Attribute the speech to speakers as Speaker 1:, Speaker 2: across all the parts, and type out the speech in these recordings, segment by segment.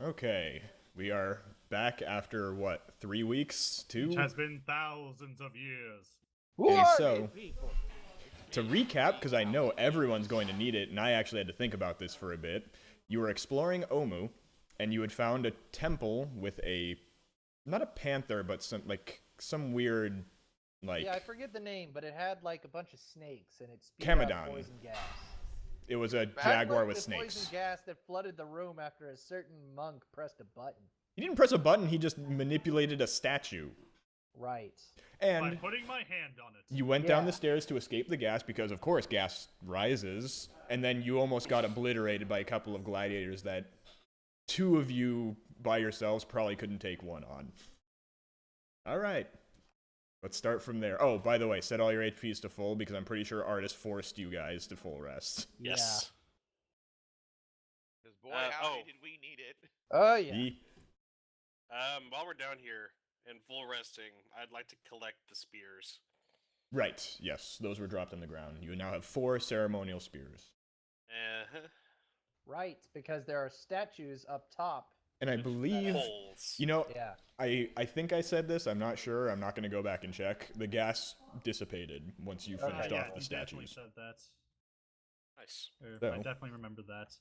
Speaker 1: Okay, we are back after what, 3 weeks?
Speaker 2: Which
Speaker 1: 2?
Speaker 2: has been thousands of years.
Speaker 3: Who
Speaker 1: Okay,
Speaker 3: are
Speaker 1: so-
Speaker 3: these people?
Speaker 1: To recap, because I know everyone's going to need it, and I actually had to think about this for a bit, you were exploring Omu, and you had found a temple with not a panther, but some weird,
Speaker 3: Yeah, I forget the name, but it had like a bunch of snakes and it spewed
Speaker 1: Camadon.
Speaker 3: out poison gas.
Speaker 1: it was a
Speaker 3: Had,
Speaker 1: jaguar
Speaker 3: like,
Speaker 1: with
Speaker 3: this
Speaker 1: snakes.
Speaker 3: Poison gas that flooded the room after a certain monk pressed a button.
Speaker 1: He didn't press a button, he just manipulated a statue.
Speaker 3: Right.
Speaker 2: By
Speaker 1: And
Speaker 2: putting my hand on it.
Speaker 1: you went down
Speaker 3: Yeah.
Speaker 1: the stairs to escape the gas because, of course, gas rises. And then you almost got obliterated by a couple of gladiators that 2 of you by yourselves probably couldn't take one on. All right. Let's start from there. Oh, by the way, set all your HPs to full because I'm pretty sure Artis forced you guys to full rest.
Speaker 4: Yes.
Speaker 5: Because boy,
Speaker 4: Uh,
Speaker 5: howdy
Speaker 4: oh.
Speaker 5: did we need it.
Speaker 3: Oh yeah.
Speaker 1: Ye-
Speaker 4: While we're down here and full resting, I'd like to collect the spears.
Speaker 1: Right, yes, those were dropped on the ground. You now have 4 ceremonial spears.
Speaker 4: Uh-huh.
Speaker 3: Right, because there are statues up top.
Speaker 1: And I believe,
Speaker 4: Holes.
Speaker 1: you know,
Speaker 3: Yeah.
Speaker 1: I think I said this, I'm not sure, I'm not going to go back and check. The gas dissipated once you
Speaker 3: Okay,
Speaker 1: finished
Speaker 2: yeah,
Speaker 1: off the
Speaker 2: you definitely
Speaker 1: statues.
Speaker 2: said that.
Speaker 4: Nice.
Speaker 1: So.
Speaker 2: I definitely remember that.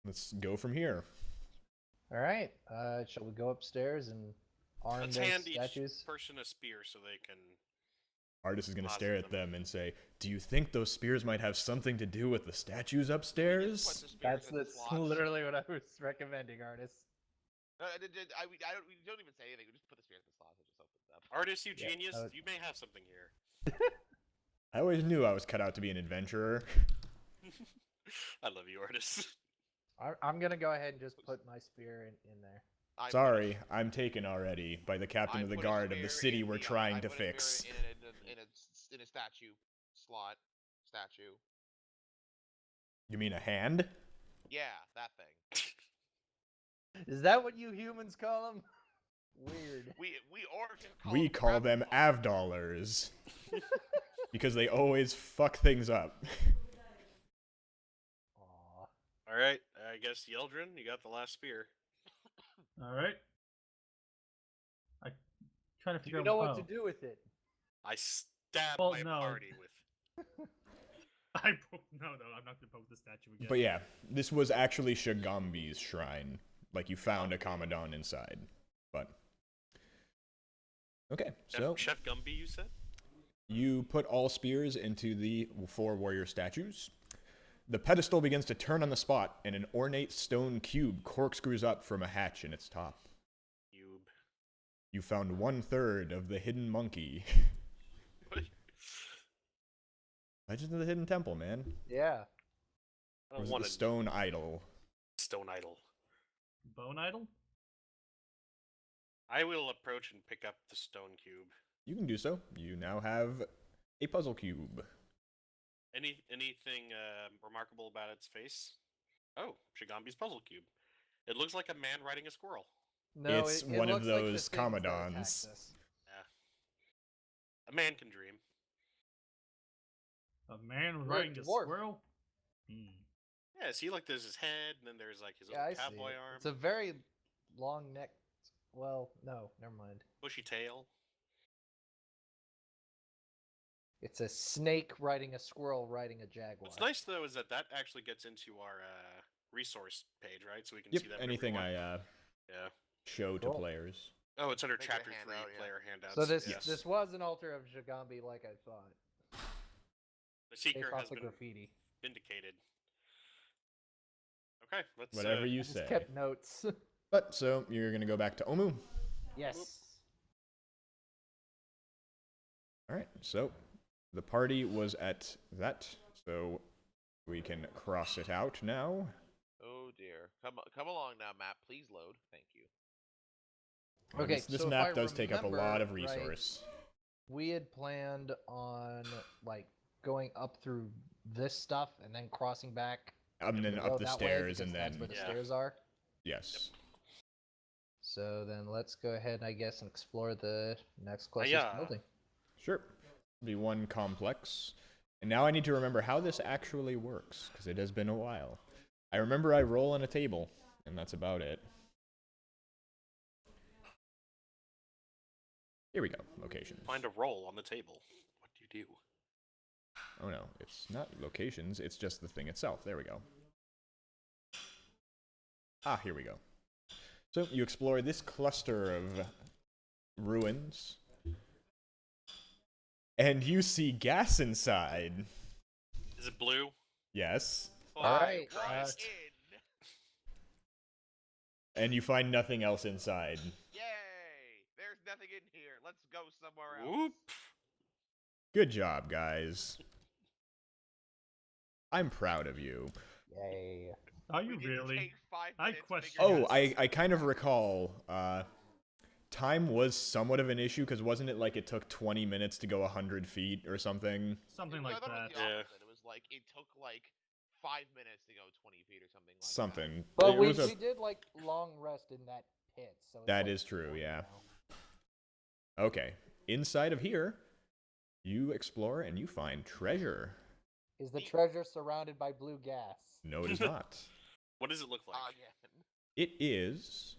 Speaker 1: Let's go from here.
Speaker 3: All right. Shall we go upstairs and arm
Speaker 4: Let's
Speaker 3: those
Speaker 4: hand
Speaker 3: statues?
Speaker 4: each person a spear so they can...
Speaker 1: Artis is going to
Speaker 4: Awesome.
Speaker 1: stare at them and say, "Do you think those spears might have something to do with the statues
Speaker 5: Put
Speaker 1: upstairs?"
Speaker 5: the spears
Speaker 3: That's
Speaker 5: in the
Speaker 3: that's
Speaker 5: slots.
Speaker 3: literally what I was recommending, artist.
Speaker 5: We don't even say anything. We just put the spears in the slots. It just opens up.
Speaker 4: Artist, you
Speaker 3: Yeah,
Speaker 4: genius,
Speaker 3: that would-
Speaker 4: you may have something here.
Speaker 1: I always knew I was cut out to be an adventurer.
Speaker 4: I love you, artist.
Speaker 3: I'm gonna go ahead and just put my spear in there.
Speaker 5: I put
Speaker 1: Sorry, I'm taken already by the captain
Speaker 5: I
Speaker 1: of the
Speaker 5: put a
Speaker 1: guard of the
Speaker 5: spear
Speaker 1: city
Speaker 5: in
Speaker 1: we're
Speaker 5: the-
Speaker 1: trying
Speaker 5: I
Speaker 1: to
Speaker 5: put a spear
Speaker 1: fix.
Speaker 5: in a statue slot. Statue.
Speaker 1: You mean a hand?
Speaker 5: Yeah, that thing.
Speaker 3: Is that what you humans call them? Weird.
Speaker 5: We orcs call
Speaker 1: We
Speaker 5: them
Speaker 1: call
Speaker 5: crab
Speaker 1: them
Speaker 5: claws.
Speaker 1: avdollars. Because they always fuck things up.
Speaker 3: Aw.
Speaker 4: Alright, I guess Yeldrin, you got the last spear.
Speaker 2: Alright. I try to
Speaker 3: Do
Speaker 2: figure
Speaker 3: you
Speaker 2: out
Speaker 3: know what to do with it?
Speaker 4: I stab
Speaker 2: Well,
Speaker 4: my
Speaker 2: no.
Speaker 4: party with...
Speaker 2: No, I'm not gonna poke the statue again.
Speaker 1: But yeah, this was actually Shagambi's shrine. Like, you found a Commandant inside. But... Okay, so...
Speaker 4: Chef Gumby, you said?
Speaker 1: You put all spears into the 4 warrior statues. The pedestal begins to turn on the spot, and an ornate stone cube corkscrews up from a hatch in its top.
Speaker 4: Cube.
Speaker 1: You found 1/3 of the hidden monkey.
Speaker 4: What?
Speaker 1: Legend of the Hidden Temple, man.
Speaker 3: Yeah.
Speaker 4: I
Speaker 1: It
Speaker 4: don't
Speaker 1: was
Speaker 4: want
Speaker 1: the
Speaker 4: a
Speaker 1: stone idol.
Speaker 4: stone idol.
Speaker 2: Bone idol?
Speaker 4: I will approach and pick up the stone cube.
Speaker 1: You can do so. You now have a puzzle cube.
Speaker 4: Anything remarkable about its face? Oh, Shigambi's puzzle cube. It looks like a man riding a squirrel.
Speaker 3: No,
Speaker 1: It's
Speaker 3: it
Speaker 1: one of
Speaker 3: looks like the
Speaker 1: those
Speaker 3: things that attacked
Speaker 1: Commandants.
Speaker 3: us.
Speaker 4: A man can dream.
Speaker 2: A man
Speaker 3: You're a
Speaker 2: riding a
Speaker 3: dwarf.
Speaker 2: squirrel? Hmm.
Speaker 4: Yeah, see, like there's his head, and then there's like his
Speaker 3: Yeah, I
Speaker 4: little
Speaker 3: see.
Speaker 4: cowboy
Speaker 3: It.
Speaker 4: arm,
Speaker 3: It's a very long neck. Well, no, never mind.
Speaker 4: bushy tail.
Speaker 3: It's a snake riding a squirrel riding a jaguar.
Speaker 4: What's nice though is that actually gets into our resource page, right? So we can
Speaker 1: Yep,
Speaker 4: see that. whenever we
Speaker 1: anything
Speaker 4: want.
Speaker 1: I
Speaker 4: Yeah.
Speaker 1: show to
Speaker 3: Cool.
Speaker 1: players.
Speaker 4: Oh, it's under
Speaker 5: Make it a
Speaker 4: chapter 3
Speaker 5: handout, yeah.
Speaker 4: player handouts.
Speaker 3: So this
Speaker 1: Yes.
Speaker 3: this was an altar of Shagambi, like I thought.
Speaker 4: The
Speaker 3: Based
Speaker 4: seeker
Speaker 3: off
Speaker 4: has
Speaker 3: the
Speaker 4: been
Speaker 3: graffiti.
Speaker 4: vindicated. Okay, let's.
Speaker 1: Whatever you
Speaker 3: I just
Speaker 1: say.
Speaker 3: kept notes.
Speaker 1: But, so, you're gonna go back to Omu.
Speaker 3: yes.
Speaker 1: Alright, so, the party was at that, so we can cross it out now.
Speaker 5: Oh dear. Come along now, map. Please load. Thank you.
Speaker 3: Okay,
Speaker 1: This
Speaker 3: so if
Speaker 1: map
Speaker 3: I
Speaker 1: does take up a lot of
Speaker 3: remember right,
Speaker 1: resource.
Speaker 3: We had planned on like going up through this stuff and then crossing back.
Speaker 1: And then
Speaker 3: to
Speaker 1: up
Speaker 3: go
Speaker 1: the
Speaker 3: that way,
Speaker 1: stairs,
Speaker 3: because
Speaker 1: and
Speaker 3: that's
Speaker 1: then,
Speaker 3: where the
Speaker 4: Yeah.
Speaker 3: stairs are.
Speaker 1: yes.
Speaker 3: So then let's go ahead, I guess, and explore the next closest
Speaker 4: yeah.
Speaker 3: building.
Speaker 1: Sure. Be one complex. And now I need to remember how this actually works, because it has been a while. I remember I roll on a table, and that's about it. Here we go. Locations.
Speaker 4: Find a roll on the table. What do you do?
Speaker 1: Oh no, it's not locations, it's just the thing itself. There we go. Ah, here we go. So you explore this cluster of ruins, and you see gas inside.
Speaker 4: Is it blue?
Speaker 1: Yes.
Speaker 3: Alright,
Speaker 4: Christ.
Speaker 1: And you find nothing else inside.
Speaker 5: Yay! There's nothing in here. Let's go somewhere else.
Speaker 4: Whoop.
Speaker 1: Good job, guys. I'm proud of you.
Speaker 3: Yay.
Speaker 2: Are
Speaker 5: We
Speaker 2: you
Speaker 5: didn't
Speaker 2: really?
Speaker 5: take 5
Speaker 2: I
Speaker 5: minutes to
Speaker 2: question-
Speaker 5: figure
Speaker 1: Oh,
Speaker 5: it out.
Speaker 1: I kind of recall, time was somewhat of an issue, because wasn't it like it took 20 minutes to go 100 feet or something?
Speaker 2: Something
Speaker 5: No, I
Speaker 2: like
Speaker 5: thought
Speaker 2: that.
Speaker 5: It was the
Speaker 4: Yeah.
Speaker 5: opposite. It was like it took like 5 minutes to go 20 feet or something. Like
Speaker 1: Something.
Speaker 3: But
Speaker 1: It
Speaker 3: we,
Speaker 1: was a-
Speaker 3: we did like long rest in that pit, so it's
Speaker 1: That
Speaker 3: like
Speaker 1: is true,
Speaker 3: 40
Speaker 1: yeah.
Speaker 3: now.
Speaker 1: Okay. Inside of here, you explore and you find treasure.
Speaker 3: Is the treasure surrounded by blue gas?
Speaker 1: No, it is not.
Speaker 4: What does it look like?
Speaker 5: Again.
Speaker 1: It is.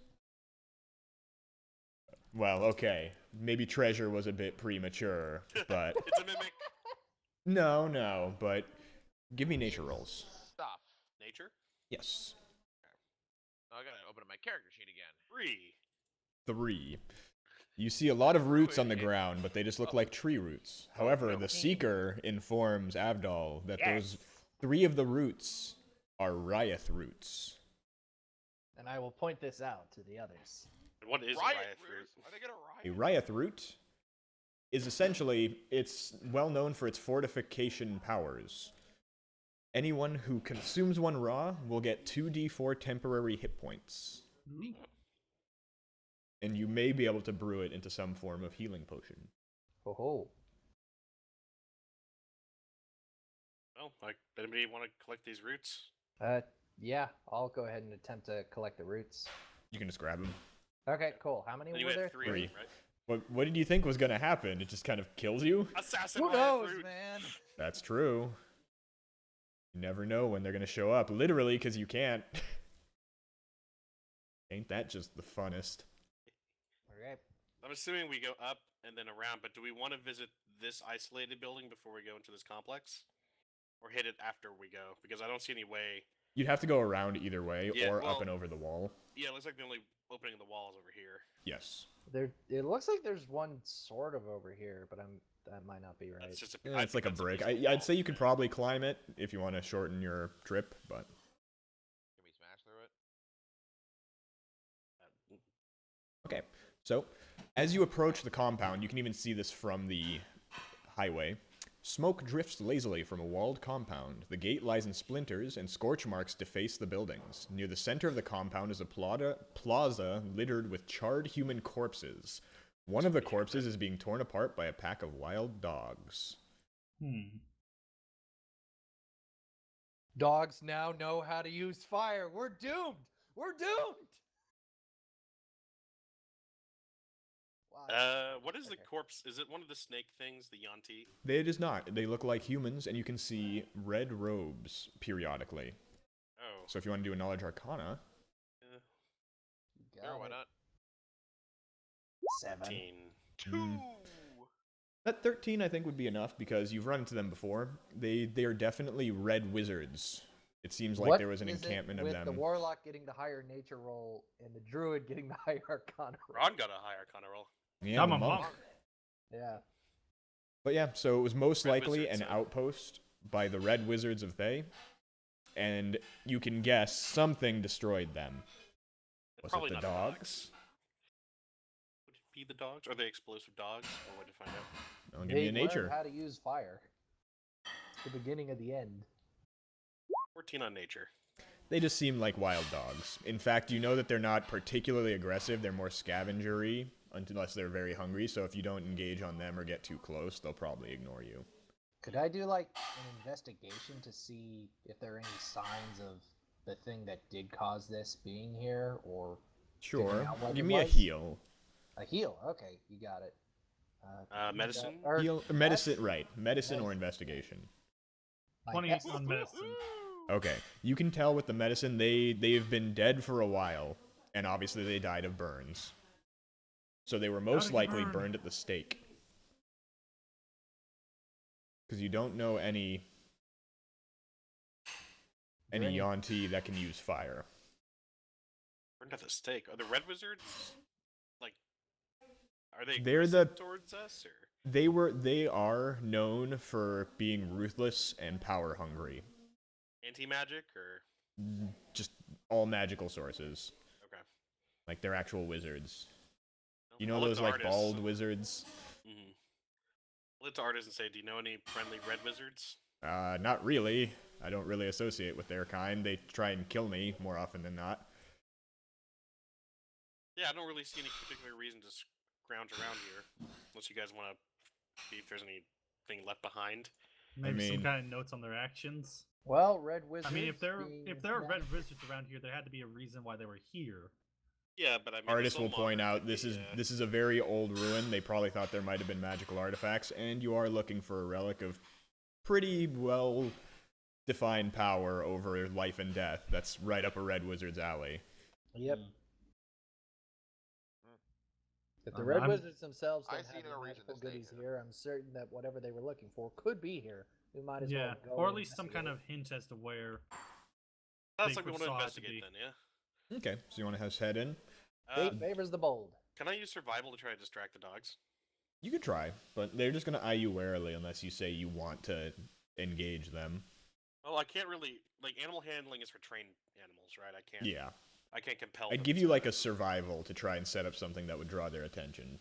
Speaker 1: Well, okay. Maybe treasure was a bit premature, but
Speaker 4: It's a mimic.
Speaker 1: no, but give me nature rolls.
Speaker 5: Stuff.
Speaker 4: Nature?
Speaker 1: Yes.
Speaker 5: Oh, I gotta open up my character sheet again.
Speaker 4: 3.
Speaker 1: 3. You see a lot of roots on the ground, but they just look like tree roots. However, the Seeker informs Avdol that those 3 of the roots are Riot roots.
Speaker 6: And I will point this out to the others.
Speaker 4: And what is
Speaker 5: Riot
Speaker 4: riot
Speaker 5: root?
Speaker 4: fruit?
Speaker 5: Are they gonna
Speaker 1: A
Speaker 5: riot?
Speaker 1: Riot root is essentially, it's well known for its fortification powers. Anyone who consumes one raw will get 2d4 temporary hit points.
Speaker 2: Ooh.
Speaker 1: And you may be able to brew it into some form of healing potion.
Speaker 3: Ho ho.
Speaker 4: Well, like, anybody want to collect these roots?
Speaker 3: Yeah, I'll go ahead and attempt to collect the roots.
Speaker 1: You can just grab them.
Speaker 3: Okay, cool. How many
Speaker 4: And you
Speaker 3: were
Speaker 4: had
Speaker 3: there?
Speaker 4: 3,
Speaker 1: Three.
Speaker 4: right?
Speaker 1: What did you think was going to happen? It just kind of kills you?
Speaker 4: Assassin
Speaker 6: Who
Speaker 4: riot
Speaker 6: knows,
Speaker 4: fruit.
Speaker 6: man?
Speaker 1: That's true. You never know when they're going to show up. Literally, because you can't. Ain't that just the funnest?
Speaker 3: Okay.
Speaker 4: I'm assuming we go up and then around, but do we want to visit this isolated building before we go into this complex? Or hit it after we go? Because I don't see any way.
Speaker 1: You'd have to go around either way,
Speaker 4: Yeah,
Speaker 1: or up
Speaker 4: well-
Speaker 1: and over the wall.
Speaker 4: Yeah, it looks like the only opening in the wall is over here.
Speaker 1: Yes.
Speaker 3: It looks like there's one sort of over here, but that might not be right.
Speaker 4: That's just a,
Speaker 1: Yeah,
Speaker 4: I
Speaker 1: it's
Speaker 4: think
Speaker 1: like a
Speaker 4: that's
Speaker 1: brick.
Speaker 4: piece of
Speaker 1: I'd
Speaker 4: wall.
Speaker 1: say you could probably climb it if you want to shorten your trip, but
Speaker 5: Can we smash through it?
Speaker 1: okay. So, as you approach the compound, you can even see this from the highway. Smoke drifts lazily from a walled compound. The gate lies in splinters, and scorch marks deface the buildings. Near the center of the compound is a plaza littered with charred human corpses. One of the corpses is being torn apart by a pack of wild dogs.
Speaker 3: Dogs now know how to use fire. We're doomed. We're doomed. Wow.
Speaker 4: What is the
Speaker 3: Okay.
Speaker 4: corpse? Is it one of the snake things, the Yanti?
Speaker 1: It is not. They look like humans, and you can see red robes periodically.
Speaker 4: Oh.
Speaker 1: So if you want to do a knowledge arcana,
Speaker 3: Got
Speaker 5: Sure, why
Speaker 3: it.
Speaker 5: not?
Speaker 6: 7.
Speaker 4: 13.
Speaker 5: 2!
Speaker 1: that 13 I think would be enough because you've run into them before. They are definitely red wizards. It seems like
Speaker 3: What
Speaker 1: there was an
Speaker 3: is it
Speaker 1: encampment of
Speaker 3: with
Speaker 1: them.
Speaker 3: the warlock getting the higher nature roll and the druid getting the higher arcana roll.
Speaker 4: Ron got a high Arcana roll.
Speaker 1: Yeah,
Speaker 2: I'm
Speaker 1: the
Speaker 2: a monk.
Speaker 3: Yeah.
Speaker 1: But yeah, so it was most
Speaker 4: Red
Speaker 1: likely
Speaker 4: wizards,
Speaker 1: an
Speaker 4: so-
Speaker 1: outpost by the red wizards of Thay, and you can guess something destroyed them. Was
Speaker 4: Probably
Speaker 1: it the
Speaker 4: not
Speaker 1: dogs?
Speaker 4: Would it be the dogs? Are they explosive dogs? One way to find out.
Speaker 1: I'll give you a
Speaker 3: They
Speaker 1: nature.
Speaker 3: learned how to use fire. It's the beginning of the end.
Speaker 4: 14 on nature.
Speaker 1: They just seem like wild dogs. In fact, you know that they're not particularly aggressive. They're more scavengery unless they're very hungry. So if you don't engage on them or get too close, they'll probably ignore you.
Speaker 3: Could I do like an investigation to see if there are any signs of the thing that did cause this being here, or
Speaker 1: Sure.
Speaker 3: out what
Speaker 1: Give
Speaker 3: it
Speaker 1: me a
Speaker 3: was?
Speaker 1: heal.
Speaker 3: a heal? Okay, you got it.
Speaker 4: Medicine?
Speaker 3: Or
Speaker 1: Heal medicine,
Speaker 3: that's-
Speaker 1: right? Medicine or
Speaker 3: Medicine.
Speaker 1: investigation.
Speaker 3: my
Speaker 2: 20
Speaker 3: best-
Speaker 2: on medicine.
Speaker 1: Okay, you can tell with the medicine they've been dead for a while, and obviously they died of burns. So they were most
Speaker 2: get
Speaker 1: likely
Speaker 2: burned.
Speaker 1: burned at the stake. Because you don't know any
Speaker 6: Any-
Speaker 1: Yuan-Ti that can use fire.
Speaker 4: Burned at the stake. Are the red wizards like? Are they
Speaker 1: They're
Speaker 4: aggressive towards us, or?
Speaker 1: They are known for being ruthless and power hungry.
Speaker 4: Anti-magic, or?
Speaker 1: Just all magical sources.
Speaker 4: Okay.
Speaker 1: Like they're actual wizards.
Speaker 4: Well,
Speaker 1: You know
Speaker 4: I'll look
Speaker 1: those
Speaker 4: to
Speaker 1: like
Speaker 4: artists.
Speaker 1: bald wizards?
Speaker 4: Mm-hmm. I'll look to artists and say, do you know any friendly red wizards?
Speaker 1: Not really. I don't really associate with their kind. They try and kill me more often than not.
Speaker 4: Yeah, I don't really see any particular reason to scrounge around here, unless you guys want to see if there's anything left behind.
Speaker 2: Maybe some
Speaker 1: mean-
Speaker 2: kind of notes on their actions.
Speaker 6: Well, red wizards.
Speaker 2: I mean, if there are red
Speaker 6: being
Speaker 2: wizards around here, there had to be a reason why they were here.
Speaker 4: Yeah, but I mean,
Speaker 1: Artists
Speaker 4: the
Speaker 1: will
Speaker 4: soul
Speaker 1: point
Speaker 4: monger
Speaker 1: out
Speaker 4: could
Speaker 1: this
Speaker 4: be,
Speaker 1: is a very old ruin. They probably thought there might have been magical artifacts, and you are looking for a relic of pretty well defined power over life and death. That's right up a red wizard's alley.
Speaker 6: Yep.
Speaker 3: Mm.
Speaker 6: If the
Speaker 2: Um,
Speaker 6: red
Speaker 2: I'm-
Speaker 6: wizards themselves
Speaker 5: I
Speaker 6: don't
Speaker 5: see
Speaker 6: have
Speaker 5: no
Speaker 6: any
Speaker 5: reason to
Speaker 6: magical
Speaker 5: stay
Speaker 6: goodies
Speaker 5: here.
Speaker 6: here, I'm certain that whatever they were looking for could be here. We might as
Speaker 2: Yeah,
Speaker 6: well go.
Speaker 2: or at
Speaker 6: and
Speaker 2: least some kind
Speaker 6: investigate.
Speaker 2: of hint as to where.
Speaker 4: That's
Speaker 2: they
Speaker 4: like we want to
Speaker 2: foresaw it to
Speaker 4: investigate
Speaker 2: be.
Speaker 4: then, yeah.
Speaker 1: Okay, so you want to head in?
Speaker 6: Fate favors the bold.
Speaker 4: Can I use survival to try to distract the dogs?
Speaker 1: You could try, but they're just going to eye you warily unless you say you want to engage them.
Speaker 4: Well, I can't really like animal handling is for trained animals, right? I can't.
Speaker 1: Yeah.
Speaker 4: I can't compel.
Speaker 1: I'd
Speaker 4: them
Speaker 1: give you
Speaker 4: to-
Speaker 1: like a survival to try and set up something that would draw their attention.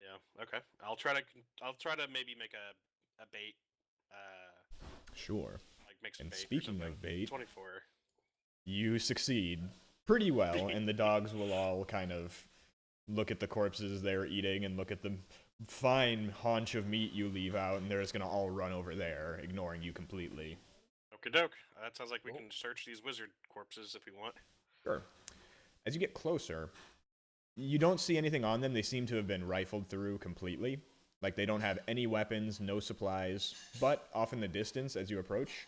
Speaker 4: Yeah. Okay. I'll try to maybe make a bait.
Speaker 1: Sure.
Speaker 4: Like make some
Speaker 1: And
Speaker 4: bait. or
Speaker 1: speaking
Speaker 4: something.
Speaker 1: of bait,
Speaker 4: 24.
Speaker 1: you succeed pretty well, and the dogs will all kind of look at the corpses they're eating and look at the fine haunch of meat you leave out, and they're just going to all run over there, ignoring you completely.
Speaker 4: Okie doke. That sounds like we
Speaker 6: Cool.
Speaker 4: can search these wizard corpses if we want.
Speaker 1: Sure. As you get closer, you don't see anything on them. They seem to have been rifled through completely. Like they don't have any weapons, no supplies. But off in the distance, as you approach,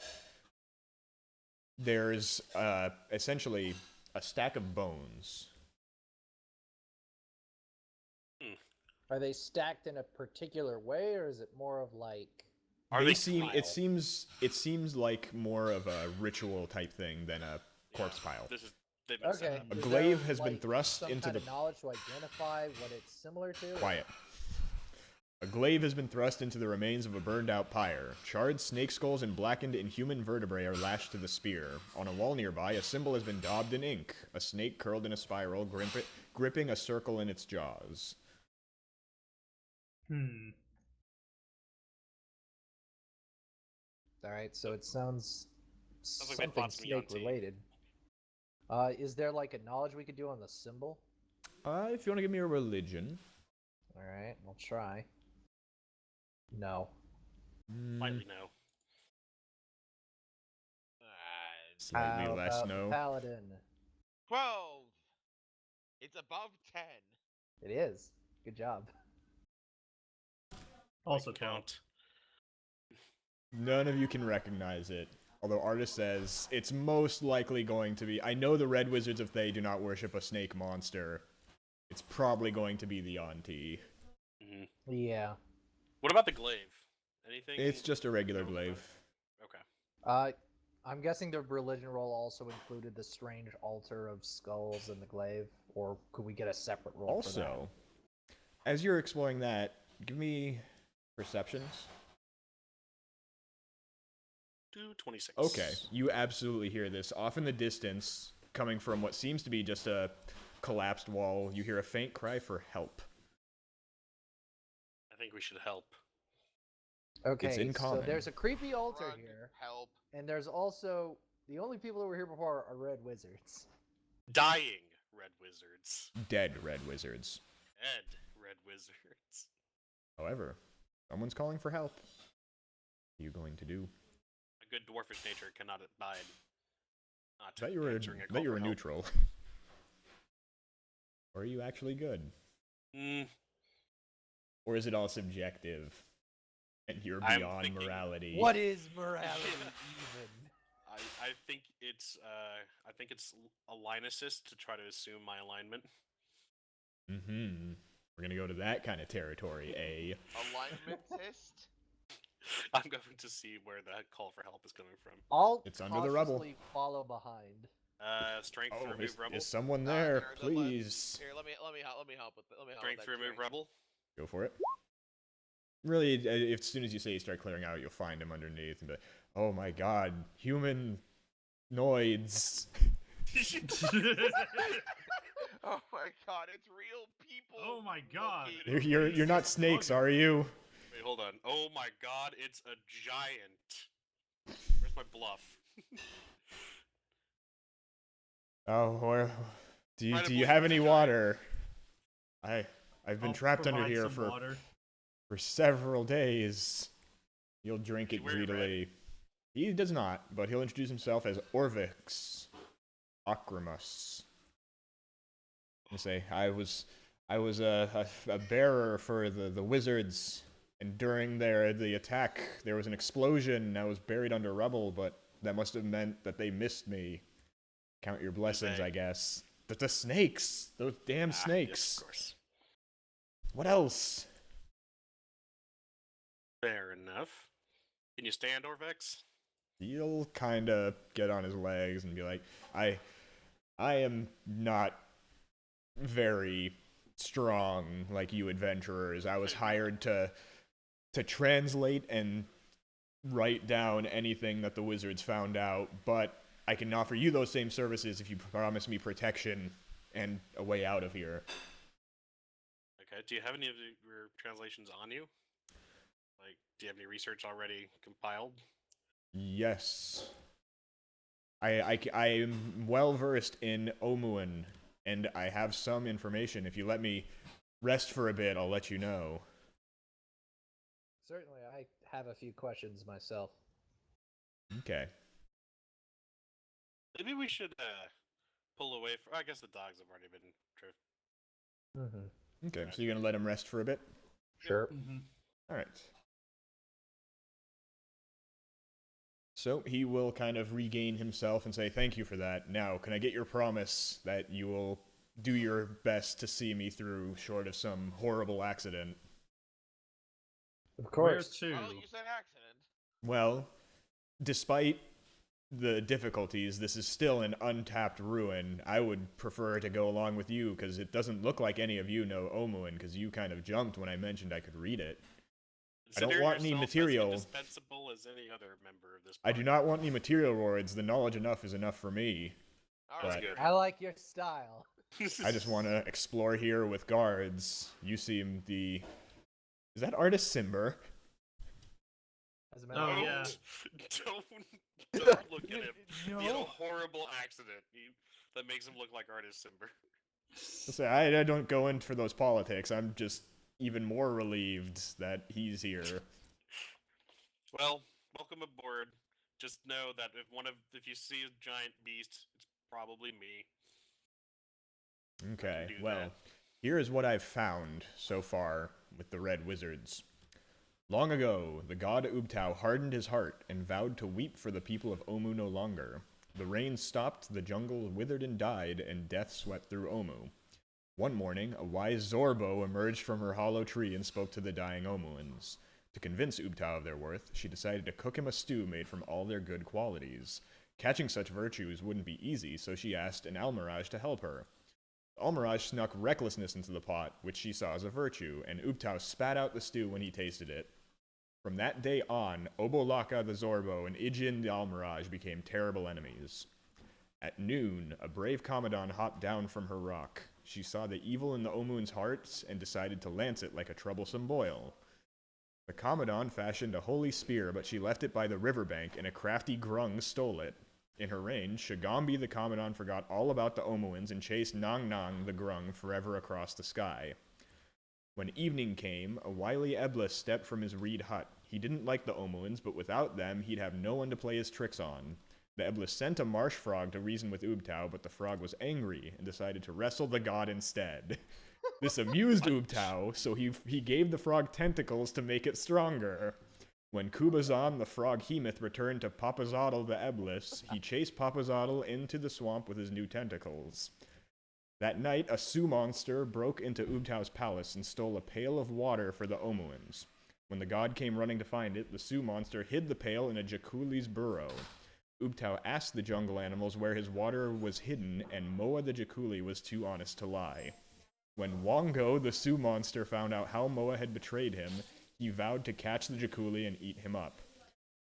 Speaker 1: there's essentially a stack of bones.
Speaker 6: Are they stacked in a particular way, or is it more of like?
Speaker 4: Are they
Speaker 1: seem
Speaker 4: pile?
Speaker 1: it seems like more of a ritual type thing than a corpse pile.
Speaker 4: This is they've been set
Speaker 6: Okay.
Speaker 4: up.
Speaker 1: A
Speaker 6: is
Speaker 1: glaive
Speaker 6: there,
Speaker 1: has been
Speaker 6: like,
Speaker 1: thrust
Speaker 6: some
Speaker 1: into
Speaker 6: kind
Speaker 1: the-
Speaker 6: of knowledge to identify what it's similar to.
Speaker 1: Quiet. A glaive has been thrust into the remains of a burned-out pyre. Charred snake skulls and blackened inhuman vertebrae are lashed to the spear. On a wall nearby, a symbol has been daubed in ink. A snake curled in a spiral, gripping a circle in its jaws.
Speaker 6: All right, so it sounds
Speaker 4: like they
Speaker 6: something
Speaker 4: fought some
Speaker 6: snake
Speaker 4: Yuan-Ti.
Speaker 6: related. Is there like a knowledge we could do on the symbol?
Speaker 1: If you want to give me a religion.
Speaker 6: All right, I'll try. No.
Speaker 4: Slightly no.
Speaker 1: Slightly
Speaker 6: How
Speaker 1: less
Speaker 6: about
Speaker 1: no.
Speaker 6: Paladin.
Speaker 5: 12. It's above 10.
Speaker 6: It is. Good job.
Speaker 2: Also
Speaker 4: Count.
Speaker 1: None of you can recognize it. Although Artist says it's most likely going to be. I know the Red Wizards, if they do not worship a snake monster, it's probably going to be the Yuan-Ti.
Speaker 4: Hmm.
Speaker 6: Yeah.
Speaker 4: What about the glaive? Anything?
Speaker 1: It's just a regular
Speaker 4: No,
Speaker 1: glaive.
Speaker 4: Okay.
Speaker 6: I'm guessing the religion roll also included the strange altar of skulls and the glaive, or could we get a separate roll for that?
Speaker 1: Also, as you're exploring that, give me perceptions.
Speaker 4: 226.
Speaker 1: Okay, you absolutely hear this. Off in the distance, coming from what seems to be just a collapsed wall, you hear a faint cry for help.
Speaker 4: I think we should help.
Speaker 6: Okay,
Speaker 1: in
Speaker 6: so
Speaker 1: common.
Speaker 6: there's a creepy altar
Speaker 5: Run,
Speaker 6: here,
Speaker 5: help.
Speaker 6: and there's also the only people who were here before are red wizards.
Speaker 4: Dying red wizards.
Speaker 1: Dead Red Wizards.
Speaker 4: Ed red wizards.
Speaker 1: However, someone's calling for help. What are you going to do?
Speaker 4: A good dwarfish nature cannot abide. Not
Speaker 1: Bet you were
Speaker 4: answering a call for help.
Speaker 1: neutral. Or are you actually good?
Speaker 4: Mm,
Speaker 1: Or is it all subjective? And you're
Speaker 4: I'm
Speaker 1: beyond
Speaker 4: thinking-
Speaker 1: morality.
Speaker 6: What is morality even?
Speaker 4: I think it's a line assist to try to assume my alignment.
Speaker 1: Mm-hmm. We're gonna go to that kind of territory, eh?
Speaker 5: Alignmentist?
Speaker 4: I'm going to see where the call for help is coming from.
Speaker 6: I'll
Speaker 1: It's under the rubble.
Speaker 6: cautiously follow behind.
Speaker 4: Strength
Speaker 1: Oh,
Speaker 4: to remove rebel.
Speaker 1: is someone
Speaker 5: Here,
Speaker 1: there?
Speaker 5: here,
Speaker 1: Please.
Speaker 5: Here, let me help with let me help with
Speaker 4: Strength
Speaker 5: that
Speaker 4: to remove
Speaker 5: strength.
Speaker 4: rebel.
Speaker 1: Go for it. Really, as soon as you say you start clearing out, you'll find him underneath and be like, oh my god, human noids.
Speaker 5: Oh my god, it's real people.
Speaker 2: Oh my god.
Speaker 5: looking.
Speaker 1: You're not snakes, are you?
Speaker 4: Wait, hold on. Oh my god, it's a giant. Where's my bluff?
Speaker 1: Oh, or
Speaker 4: Try to
Speaker 1: do you
Speaker 4: believe
Speaker 1: have
Speaker 4: it's a
Speaker 1: any
Speaker 4: giant.
Speaker 1: water? I've been
Speaker 2: I'll
Speaker 1: trapped under
Speaker 2: provide
Speaker 1: here
Speaker 2: some
Speaker 1: for
Speaker 2: water.
Speaker 1: several days. You'll drink
Speaker 4: Does
Speaker 1: it
Speaker 4: he wear red?
Speaker 1: greedily. He does not, but he'll introduce himself as Orvix Acrimus. And say, I was a bearer for the wizards, and during the attack, there was an explosion, and I was buried under rubble, but that must have meant that they missed me. Count your blessings,
Speaker 4: they?
Speaker 1: I guess. But the snakes! Those damn snakes!
Speaker 4: Yes, of course.
Speaker 1: What else?
Speaker 4: Fair enough. Can you stand, Orvex?
Speaker 1: He'll kinda get on his legs and be like, I am not very strong like you adventurers. I was hired to translate and write down anything that the wizards found out, but I can offer you those same services if you promise me protection and a way out of here.
Speaker 4: Okay. Do you have any of your translations on you? Like, do you have any research already compiled?
Speaker 1: Yes. I am well versed in Omuan, and I have some information. If you let me rest for a bit, I'll let you know.
Speaker 6: Certainly, I have a few questions myself.
Speaker 1: Okay.
Speaker 4: Maybe we should pull away from. I guess the dogs have already been driven.
Speaker 6: Mm-hmm.
Speaker 1: Okay, so you're gonna let him rest for a bit?
Speaker 6: Sure.
Speaker 2: Mm-hmm.
Speaker 1: Alright. So he will kind of regain himself and say, thank you for that. Now, can I get your promise that you will do your best to see me through, short of some horrible accident?
Speaker 6: Of
Speaker 2: Where
Speaker 6: course.
Speaker 2: to?
Speaker 5: Oh, you said accident.
Speaker 1: Well, despite the difficulties, this is still an untapped ruin. I would prefer to go along with you, because it doesn't look like any of you know Omuan, because you kind of jumped when I mentioned I could read it. I don't
Speaker 4: Consider
Speaker 1: want any
Speaker 4: yourself as
Speaker 1: material.
Speaker 4: indispensable as any other member of this
Speaker 1: I do
Speaker 4: party.
Speaker 1: not want any material rewards. The knowledge enough is enough for me.
Speaker 4: That's
Speaker 1: But-
Speaker 4: good.
Speaker 6: I like your style.
Speaker 1: I just want to explore here with guards. You seem the... Is that Artist Simber?
Speaker 6: As a matter
Speaker 2: Oh,
Speaker 6: of
Speaker 2: yeah.
Speaker 4: Don't look at him.
Speaker 6: No.
Speaker 4: He had a horrible accident that makes him look like Artist Simber.
Speaker 1: Say, I don't go in for those politics. I'm just even more relieved that he's here.
Speaker 4: Well, welcome aboard. Just know that if you see a giant beast, it's probably me.
Speaker 1: Okay,
Speaker 4: do
Speaker 1: well,
Speaker 4: that.
Speaker 1: here is what I've found so far with the Red Wizards. Long ago, the god Ubtao hardened his heart and vowed to weep for the people of Omu no longer. The rain stopped, the jungle withered and died, and death swept through Omu. One morning, a wise Zorbo emerged from her hollow tree and spoke to the dying Omuans. To convince Ubtao of their worth, she decided to cook him a stew made from all their good qualities. Catching such virtues wouldn't be easy, so she asked an Almirage to help her. Almirage snuck recklessness into the pot, which she saw as a virtue, and Ubtao spat out the stew when he tasted it. From that day on, Obolaka the Zorbo and Ijin the Almirage became terrible enemies. At noon, a brave Commandant hopped down from her rock. She saw the evil in the Omuan's hearts and decided to lance it like a troublesome boil. The Commandant fashioned a holy spear, but she left it by the riverbank, and a crafty grung stole it. In her reign, Shagambi the Commandant forgot all about the Omuans and chased Nang Nang the grung forever across the sky. When evening came, a wily Eblis stepped from his reed hut. He didn't like the Omuans, but without them, he'd have no one to play his tricks on. The Eblis sent a marsh frog to reason with Ubtao, but the frog was angry and decided to wrestle the god instead. This amused Ubtao, so he gave the frog tentacles to make it stronger. When Kubazan the frog-hemoth returned to Papazotl the Eblis, he chased Papazotl into the swamp with his new tentacles. That night, a Sioux monster broke into Ubtau's palace and stole a pail of water for the Omuans. When the god came running to find it, the Sioux monster hid the pail in a Jakuli's burrow. Ubtau asked the jungle animals where his water was hidden, and Moa the Jakuli was too honest to lie. When Wongo, the Sioux monster, found out how Moa had betrayed him, he vowed to catch the Jakuli and eat him up.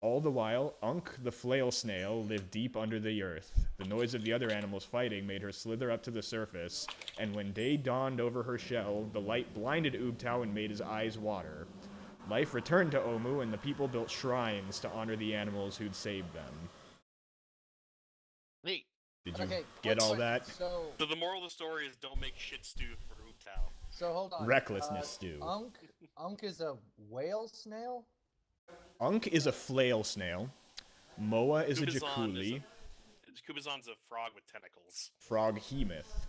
Speaker 1: All the while, Unk the flail snail lived deep under the earth. The noise of the other animals fighting made her slither up to the surface, and when day dawned over her shell, the light blinded Ubtau and made his eyes water. Life returned to Omu, and the people built shrines to honor the animals who'd saved them.
Speaker 5: Neat.
Speaker 1: Did you
Speaker 3: Okay,
Speaker 1: get
Speaker 3: quick
Speaker 1: all
Speaker 3: question.
Speaker 1: that?
Speaker 4: So the moral of the story is don't make shit stew for Ubtao.
Speaker 3: So hold on.
Speaker 1: Recklessness stew.
Speaker 3: Unk is a whale snail?
Speaker 1: Unk is a flail snail. Moa is a Jakuli.
Speaker 4: Kubazan's a frog with tentacles.
Speaker 1: Frog-hemoth.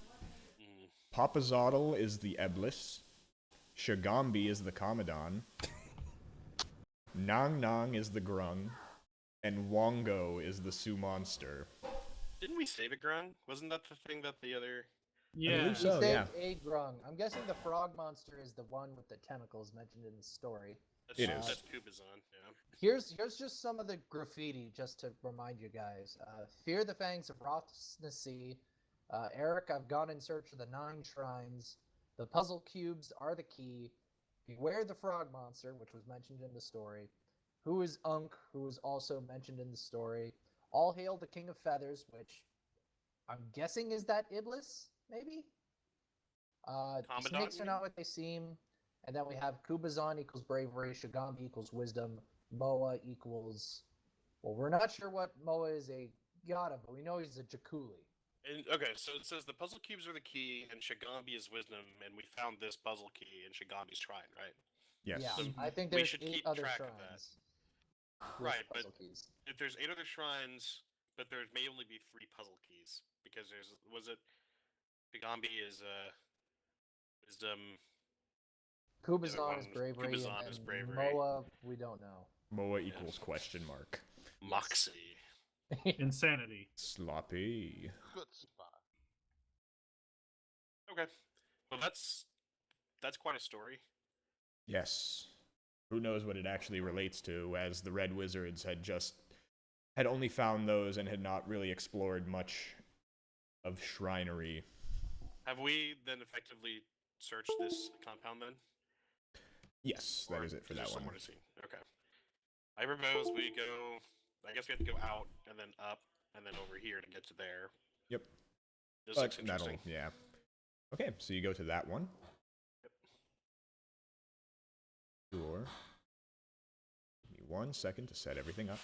Speaker 1: Papazotl is the Eblis. Shagambi is the Commodon. Nang Nang is the Grung. And Wongo is the Sioux monster.
Speaker 4: Didn't we save a grung? Wasn't that the thing that the other...
Speaker 2: Yeah.
Speaker 1: believe
Speaker 3: We
Speaker 1: so.
Speaker 3: saved
Speaker 1: yeah.
Speaker 3: a grung. I'm guessing the frog monster is the one with the tentacles mentioned in the story.
Speaker 1: It is.
Speaker 4: That's Kubazan, yeah.
Speaker 3: Here's just some of the graffiti, just to remind you guys. Fear the fangs of Rothnessy. Eric, I've gone in search of the 9 shrines. The puzzle cubes are the key. Beware the frog monster, which was mentioned in the story. Who is Unk, who is also mentioned in the story. All hail the King of Feathers, which I'm guessing is that Iblis, maybe?
Speaker 4: Commandant,
Speaker 3: Snakes
Speaker 4: you
Speaker 3: are
Speaker 4: mean?
Speaker 3: not what they seem. And then we have Kubazan equals bravery, Shagambi equals wisdom, Moa equals... Well, we're not sure what Moa is a god of, but we know he's a Jakuli.
Speaker 4: And, okay, so it says the puzzle cubes are the key, and Shagambi is wisdom, and we found this puzzle key in Shagambi's shrine, right?
Speaker 1: Yes.
Speaker 3: Yeah,
Speaker 4: So
Speaker 3: I think
Speaker 4: we
Speaker 3: there's
Speaker 4: should
Speaker 3: 8
Speaker 4: keep
Speaker 3: other
Speaker 4: track of that.
Speaker 3: shrines. with
Speaker 4: Right, but
Speaker 3: puzzle keys.
Speaker 4: if there's 8 other shrines, but there may only be 3 puzzle keys, because there's... Was it... Shagambi is, wisdom...
Speaker 3: Kubazan is
Speaker 4: one-
Speaker 3: bravery,
Speaker 4: Kubazan
Speaker 3: and
Speaker 4: is
Speaker 3: then
Speaker 4: bravery.
Speaker 3: Moa, we don't know.
Speaker 1: Moa equals question mark.
Speaker 4: Moxie.
Speaker 2: Insanity.
Speaker 1: Sloppy.
Speaker 5: Good spot.
Speaker 4: Okay. Well, that's quite a story.
Speaker 1: Yes. Who knows what it actually relates to, as the Red Wizards had only found those and had not really explored much of shrinery.
Speaker 4: Have we then effectively searched this compound then?
Speaker 1: Yes, that
Speaker 4: Or
Speaker 1: is it for
Speaker 4: there
Speaker 1: that one.
Speaker 4: somewhere to see? Okay. I propose we go... I guess we have to go out, and then up, and then over here to get to there.
Speaker 1: Yep.
Speaker 4: This
Speaker 1: But
Speaker 4: looks interesting.
Speaker 1: yeah. Okay, so you go to that one. Sure. Give me 1 second to set everything up.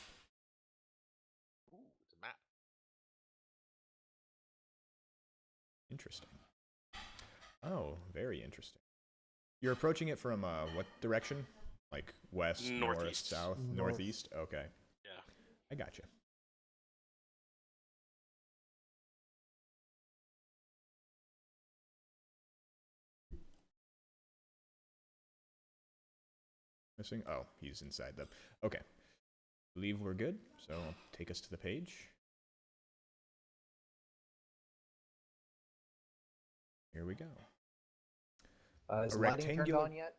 Speaker 5: Ooh, it's a map.
Speaker 1: Interesting. Oh, very interesting. You're approaching it from what direction? Like west, north,
Speaker 4: Northeast.
Speaker 1: south,
Speaker 6: North.
Speaker 1: northeast? Okay.
Speaker 4: Yeah.
Speaker 1: I gotcha. Missing? Oh, he's inside the... Okay. Believe we're good, so take us to the page. Here we go.
Speaker 6: Is
Speaker 1: A
Speaker 6: lighting turned
Speaker 1: rectangular-
Speaker 6: on yet?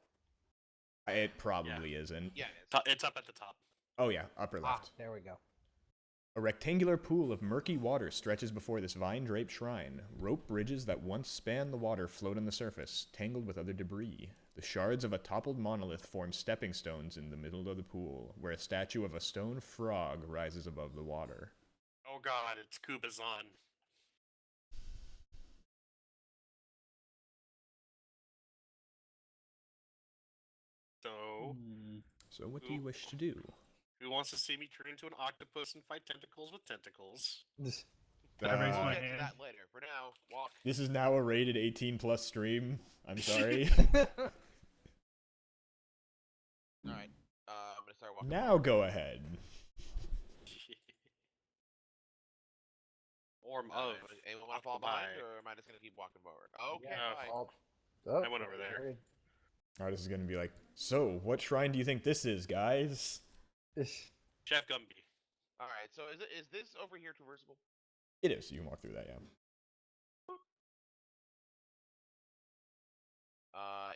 Speaker 1: It probably isn't.
Speaker 5: Yeah, it is.
Speaker 4: It's up at the top.
Speaker 1: Oh yeah, upper
Speaker 6: Ah,
Speaker 1: left.
Speaker 6: there we go.
Speaker 1: A rectangular pool of murky water stretches before this vine-draped shrine. Rope bridges that once spanned the water float on the surface, tangled with other debris. The shards of a toppled monolith form stepping stones in the middle of the pool, where a statue of a stone frog rises above the water.
Speaker 4: Oh god, it's Kubazan. So,
Speaker 1: So what do you wish to do?
Speaker 4: who wants to see me turn into an octopus and fight tentacles with tentacles?
Speaker 2: I raise
Speaker 5: We'll
Speaker 2: my
Speaker 5: get to
Speaker 2: hand.
Speaker 5: that later. For now, walk.
Speaker 1: This is now a rated 18 plus stream. I'm sorry.
Speaker 5: Alright. I'm gonna start walking.
Speaker 1: Now go ahead.
Speaker 4: Or
Speaker 5: Anyone want to fall behind, or am I just gonna keep walking forward? Okay,
Speaker 4: Yeah.
Speaker 5: fine.
Speaker 6: Oh,
Speaker 4: I went over there.
Speaker 1: Artist is gonna be like, so what shrine do you think this is, guys?
Speaker 4: Chef Gumby.
Speaker 5: All right. So is this over here traversable?
Speaker 1: It is. You can walk through that, yeah.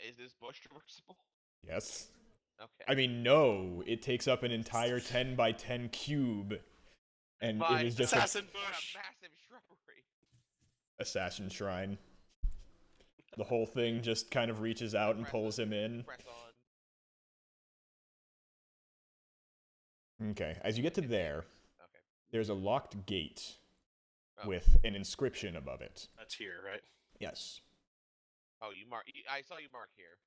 Speaker 5: Is this bush traversable?
Speaker 1: Yes.
Speaker 5: Okay.
Speaker 1: I mean, no. It takes up an entire 10 by 10 cube. And
Speaker 5: But
Speaker 1: it is just a
Speaker 4: Assassin
Speaker 5: what
Speaker 4: bush.
Speaker 5: a massive shrubbery.
Speaker 1: assassin shrine. The whole thing just kind of reaches out and pulls him in.
Speaker 5: Press on.
Speaker 1: Okay, as you get to there,
Speaker 5: Okay.
Speaker 1: there's a locked gate
Speaker 5: Oh.
Speaker 1: with an inscription above it.
Speaker 4: That's here, right?
Speaker 1: Yes.
Speaker 5: Oh, you mark. I saw you mark here.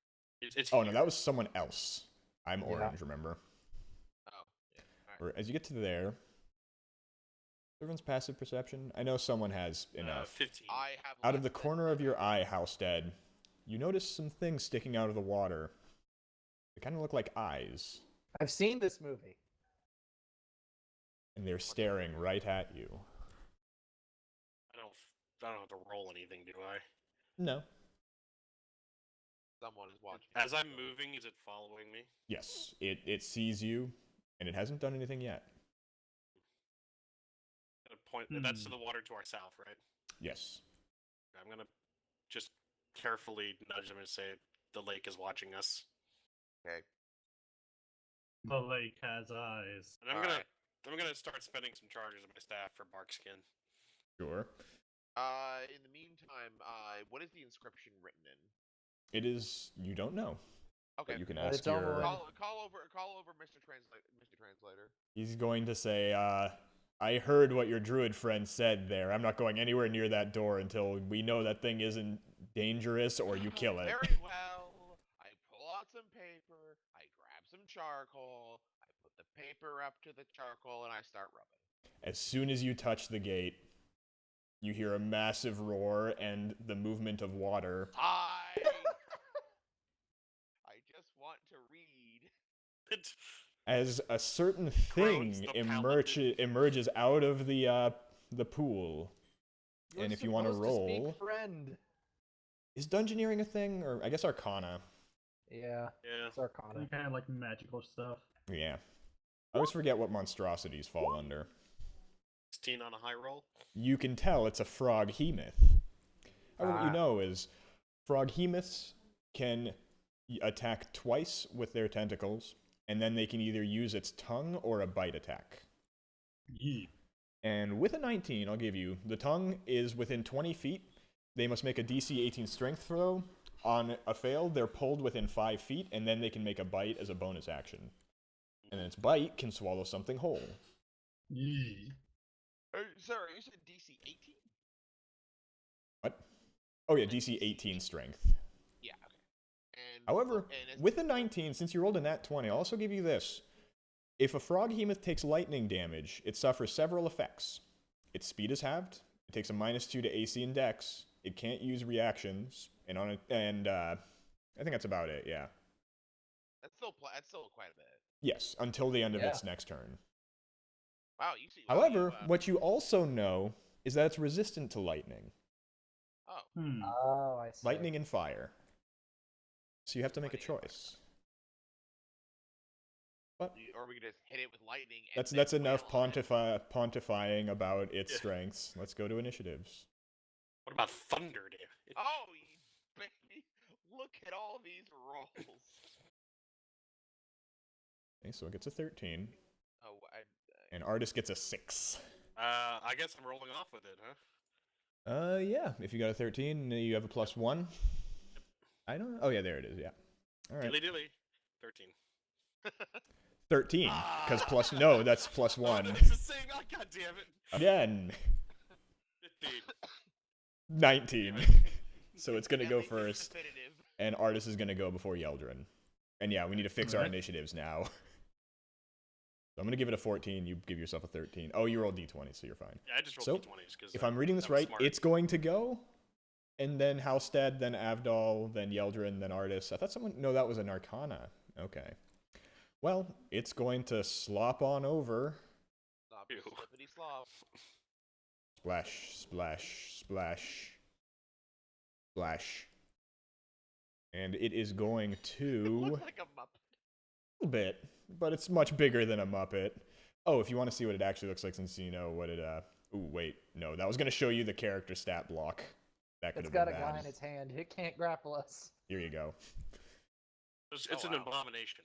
Speaker 4: It's
Speaker 1: Oh,
Speaker 4: here.
Speaker 1: no, that was someone else. I'm
Speaker 6: Yeah.
Speaker 1: orange, remember?
Speaker 5: Oh, yeah. All right.
Speaker 1: Or as you get to there, everyone's passive perception. I know someone has enough.
Speaker 4: 15.
Speaker 5: I have.
Speaker 1: Out of the
Speaker 5: less than
Speaker 1: corner of your
Speaker 5: that.
Speaker 1: eye, Halstead, you notice some things sticking out of the water. They kind of look like eyes,
Speaker 6: I've seen this movie.
Speaker 1: and they're staring right at you.
Speaker 4: I don't have to roll anything, do I?
Speaker 1: No.
Speaker 5: Someone is watching.
Speaker 4: As I'm moving, is it following me?
Speaker 1: Yes, it sees you, and it hasn't done anything yet.
Speaker 4: At a point, that's to the water to our south, right?
Speaker 1: Yes.
Speaker 4: I'm gonna just carefully nudge them and say the lake is watching us,
Speaker 5: Okay.
Speaker 2: The lake has eyes.
Speaker 4: and I'm gonna start spending some charges of my staff for barkskin.
Speaker 1: Sure.
Speaker 5: In the meantime, what is the inscription written in?
Speaker 1: It is. You don't know.
Speaker 5: Okay.
Speaker 1: But you can
Speaker 6: But
Speaker 1: ask
Speaker 6: it's on the
Speaker 1: your.
Speaker 6: line.
Speaker 5: Call over Mr. Translator.
Speaker 1: He's going to say, I heard what your druid friend said there. I'm not going anywhere near that door until we know that thing isn't dangerous or you kill it.
Speaker 5: Very well. I pull out some paper. I grab some charcoal. I put the paper up to the charcoal, and I start rubbing.
Speaker 1: As soon as you touch the gate, you hear a massive roar and the movement of water.
Speaker 5: I just want to read.
Speaker 1: As a certain
Speaker 4: Groans
Speaker 1: thing
Speaker 4: the paladin.
Speaker 1: emerges out of the pool.
Speaker 6: You're
Speaker 1: And if you wanna
Speaker 6: supposed to speak
Speaker 1: roll-
Speaker 6: friend.
Speaker 1: Is dungeoneering a thing? Or I guess Arcana.
Speaker 6: Yeah,
Speaker 4: Yeah.
Speaker 6: it's Arcana.
Speaker 2: Any kind of like magical stuff.
Speaker 1: Yeah. I always forget what monstrosities fall under.
Speaker 4: 16 on a high roll.
Speaker 1: You can tell it's a frog hemoth. However, what you
Speaker 6: Ah.
Speaker 1: know is frog hemoths can attack twice with their tentacles, and then they can either use its tongue or a bite attack.
Speaker 2: Yeah.
Speaker 1: And with a 19, I'll give you, the tongue is within 20 feet. They must make a DC 18 strength throw. On a fail, they're pulled within 5 feet, and then they can make a bite as a bonus action. And its bite can swallow something whole.
Speaker 2: Yeah.
Speaker 5: Sorry, you said DC 18?
Speaker 1: What? Oh yeah, DC 18 strength.
Speaker 5: Yeah, okay. And
Speaker 1: However,
Speaker 5: and as-
Speaker 1: with a 19, since you rolled a nat 20, I'll also give you this. If a frog hemoth takes lightning damage, it suffers several effects. Its speed is halved. It takes a -2 to AC and Dex. It can't use reactions, and I think that's about it. Yeah.
Speaker 5: that's still quite a bit.
Speaker 1: Yes, until the end of
Speaker 6: Yeah.
Speaker 1: its next turn.
Speaker 5: Wow, you see.
Speaker 1: However, what you also know is that it's resistant to lightning,
Speaker 5: Oh,
Speaker 6: Oh, I see.
Speaker 1: lightning and fire. So you have to make a
Speaker 5: Lightning and fire.
Speaker 1: choice. What?
Speaker 5: or we could just hit it with lightning. And
Speaker 1: That's
Speaker 5: then
Speaker 1: enough
Speaker 5: wail on it.
Speaker 1: pontifying about its
Speaker 4: Yeah.
Speaker 1: strengths. Let's go to initiatives.
Speaker 4: What about thunder damage?
Speaker 5: Oh, you baby! Look at all these rolls.
Speaker 1: Okay, so it gets a 13,
Speaker 5: Oh,
Speaker 1: and Artist gets a 6.
Speaker 4: I guess I'm rolling off with it, huh?
Speaker 1: Yeah, if you got a 13, you have a +1. I don't know. Oh, yeah, there it is, yeah. All right.
Speaker 4: Dilly dilly. 13.
Speaker 1: 13, because no, that's
Speaker 4: Oh,
Speaker 1: +1.
Speaker 4: no, it's the same. Oh, God damn it.
Speaker 1: Again,
Speaker 4: 15.
Speaker 1: 19. So it's going to go
Speaker 5: Everything's
Speaker 1: first,
Speaker 5: definitive.
Speaker 1: and Artist is going to go before Yeldrin. And yeah, we need to fix our
Speaker 2: Alright.
Speaker 1: initiatives now. So I'm going to give it a 14, you give yourself a 13. Oh, you rolled d20, so you're fine.
Speaker 4: Yeah, I just rolled
Speaker 1: So,
Speaker 4: d20s because
Speaker 1: If I'm reading this right, it's going to go, and then Halstead, then Avdol, then Yeldrin, then Artis. I thought someone... No, that was an Arcana. Okay. Well, it's going to slop on over.
Speaker 5: Slop,
Speaker 4: Ew.
Speaker 5: slippity slop.
Speaker 1: Splash, splash, splash, splash. And it is going to...
Speaker 5: Looks like a Muppet.
Speaker 1: little bit, but it's much bigger than a Muppet. Oh, if you want to see what it actually looks like, since you know what it. Ooh, wait, no, that was gonna show you the character stat block. That could
Speaker 3: It's
Speaker 1: have
Speaker 3: got
Speaker 1: been
Speaker 3: a guy
Speaker 1: bad.
Speaker 3: in its hand. It can't grapple us.
Speaker 1: Here you go.
Speaker 4: It's
Speaker 5: Oh,
Speaker 4: an
Speaker 5: wow.
Speaker 4: abomination,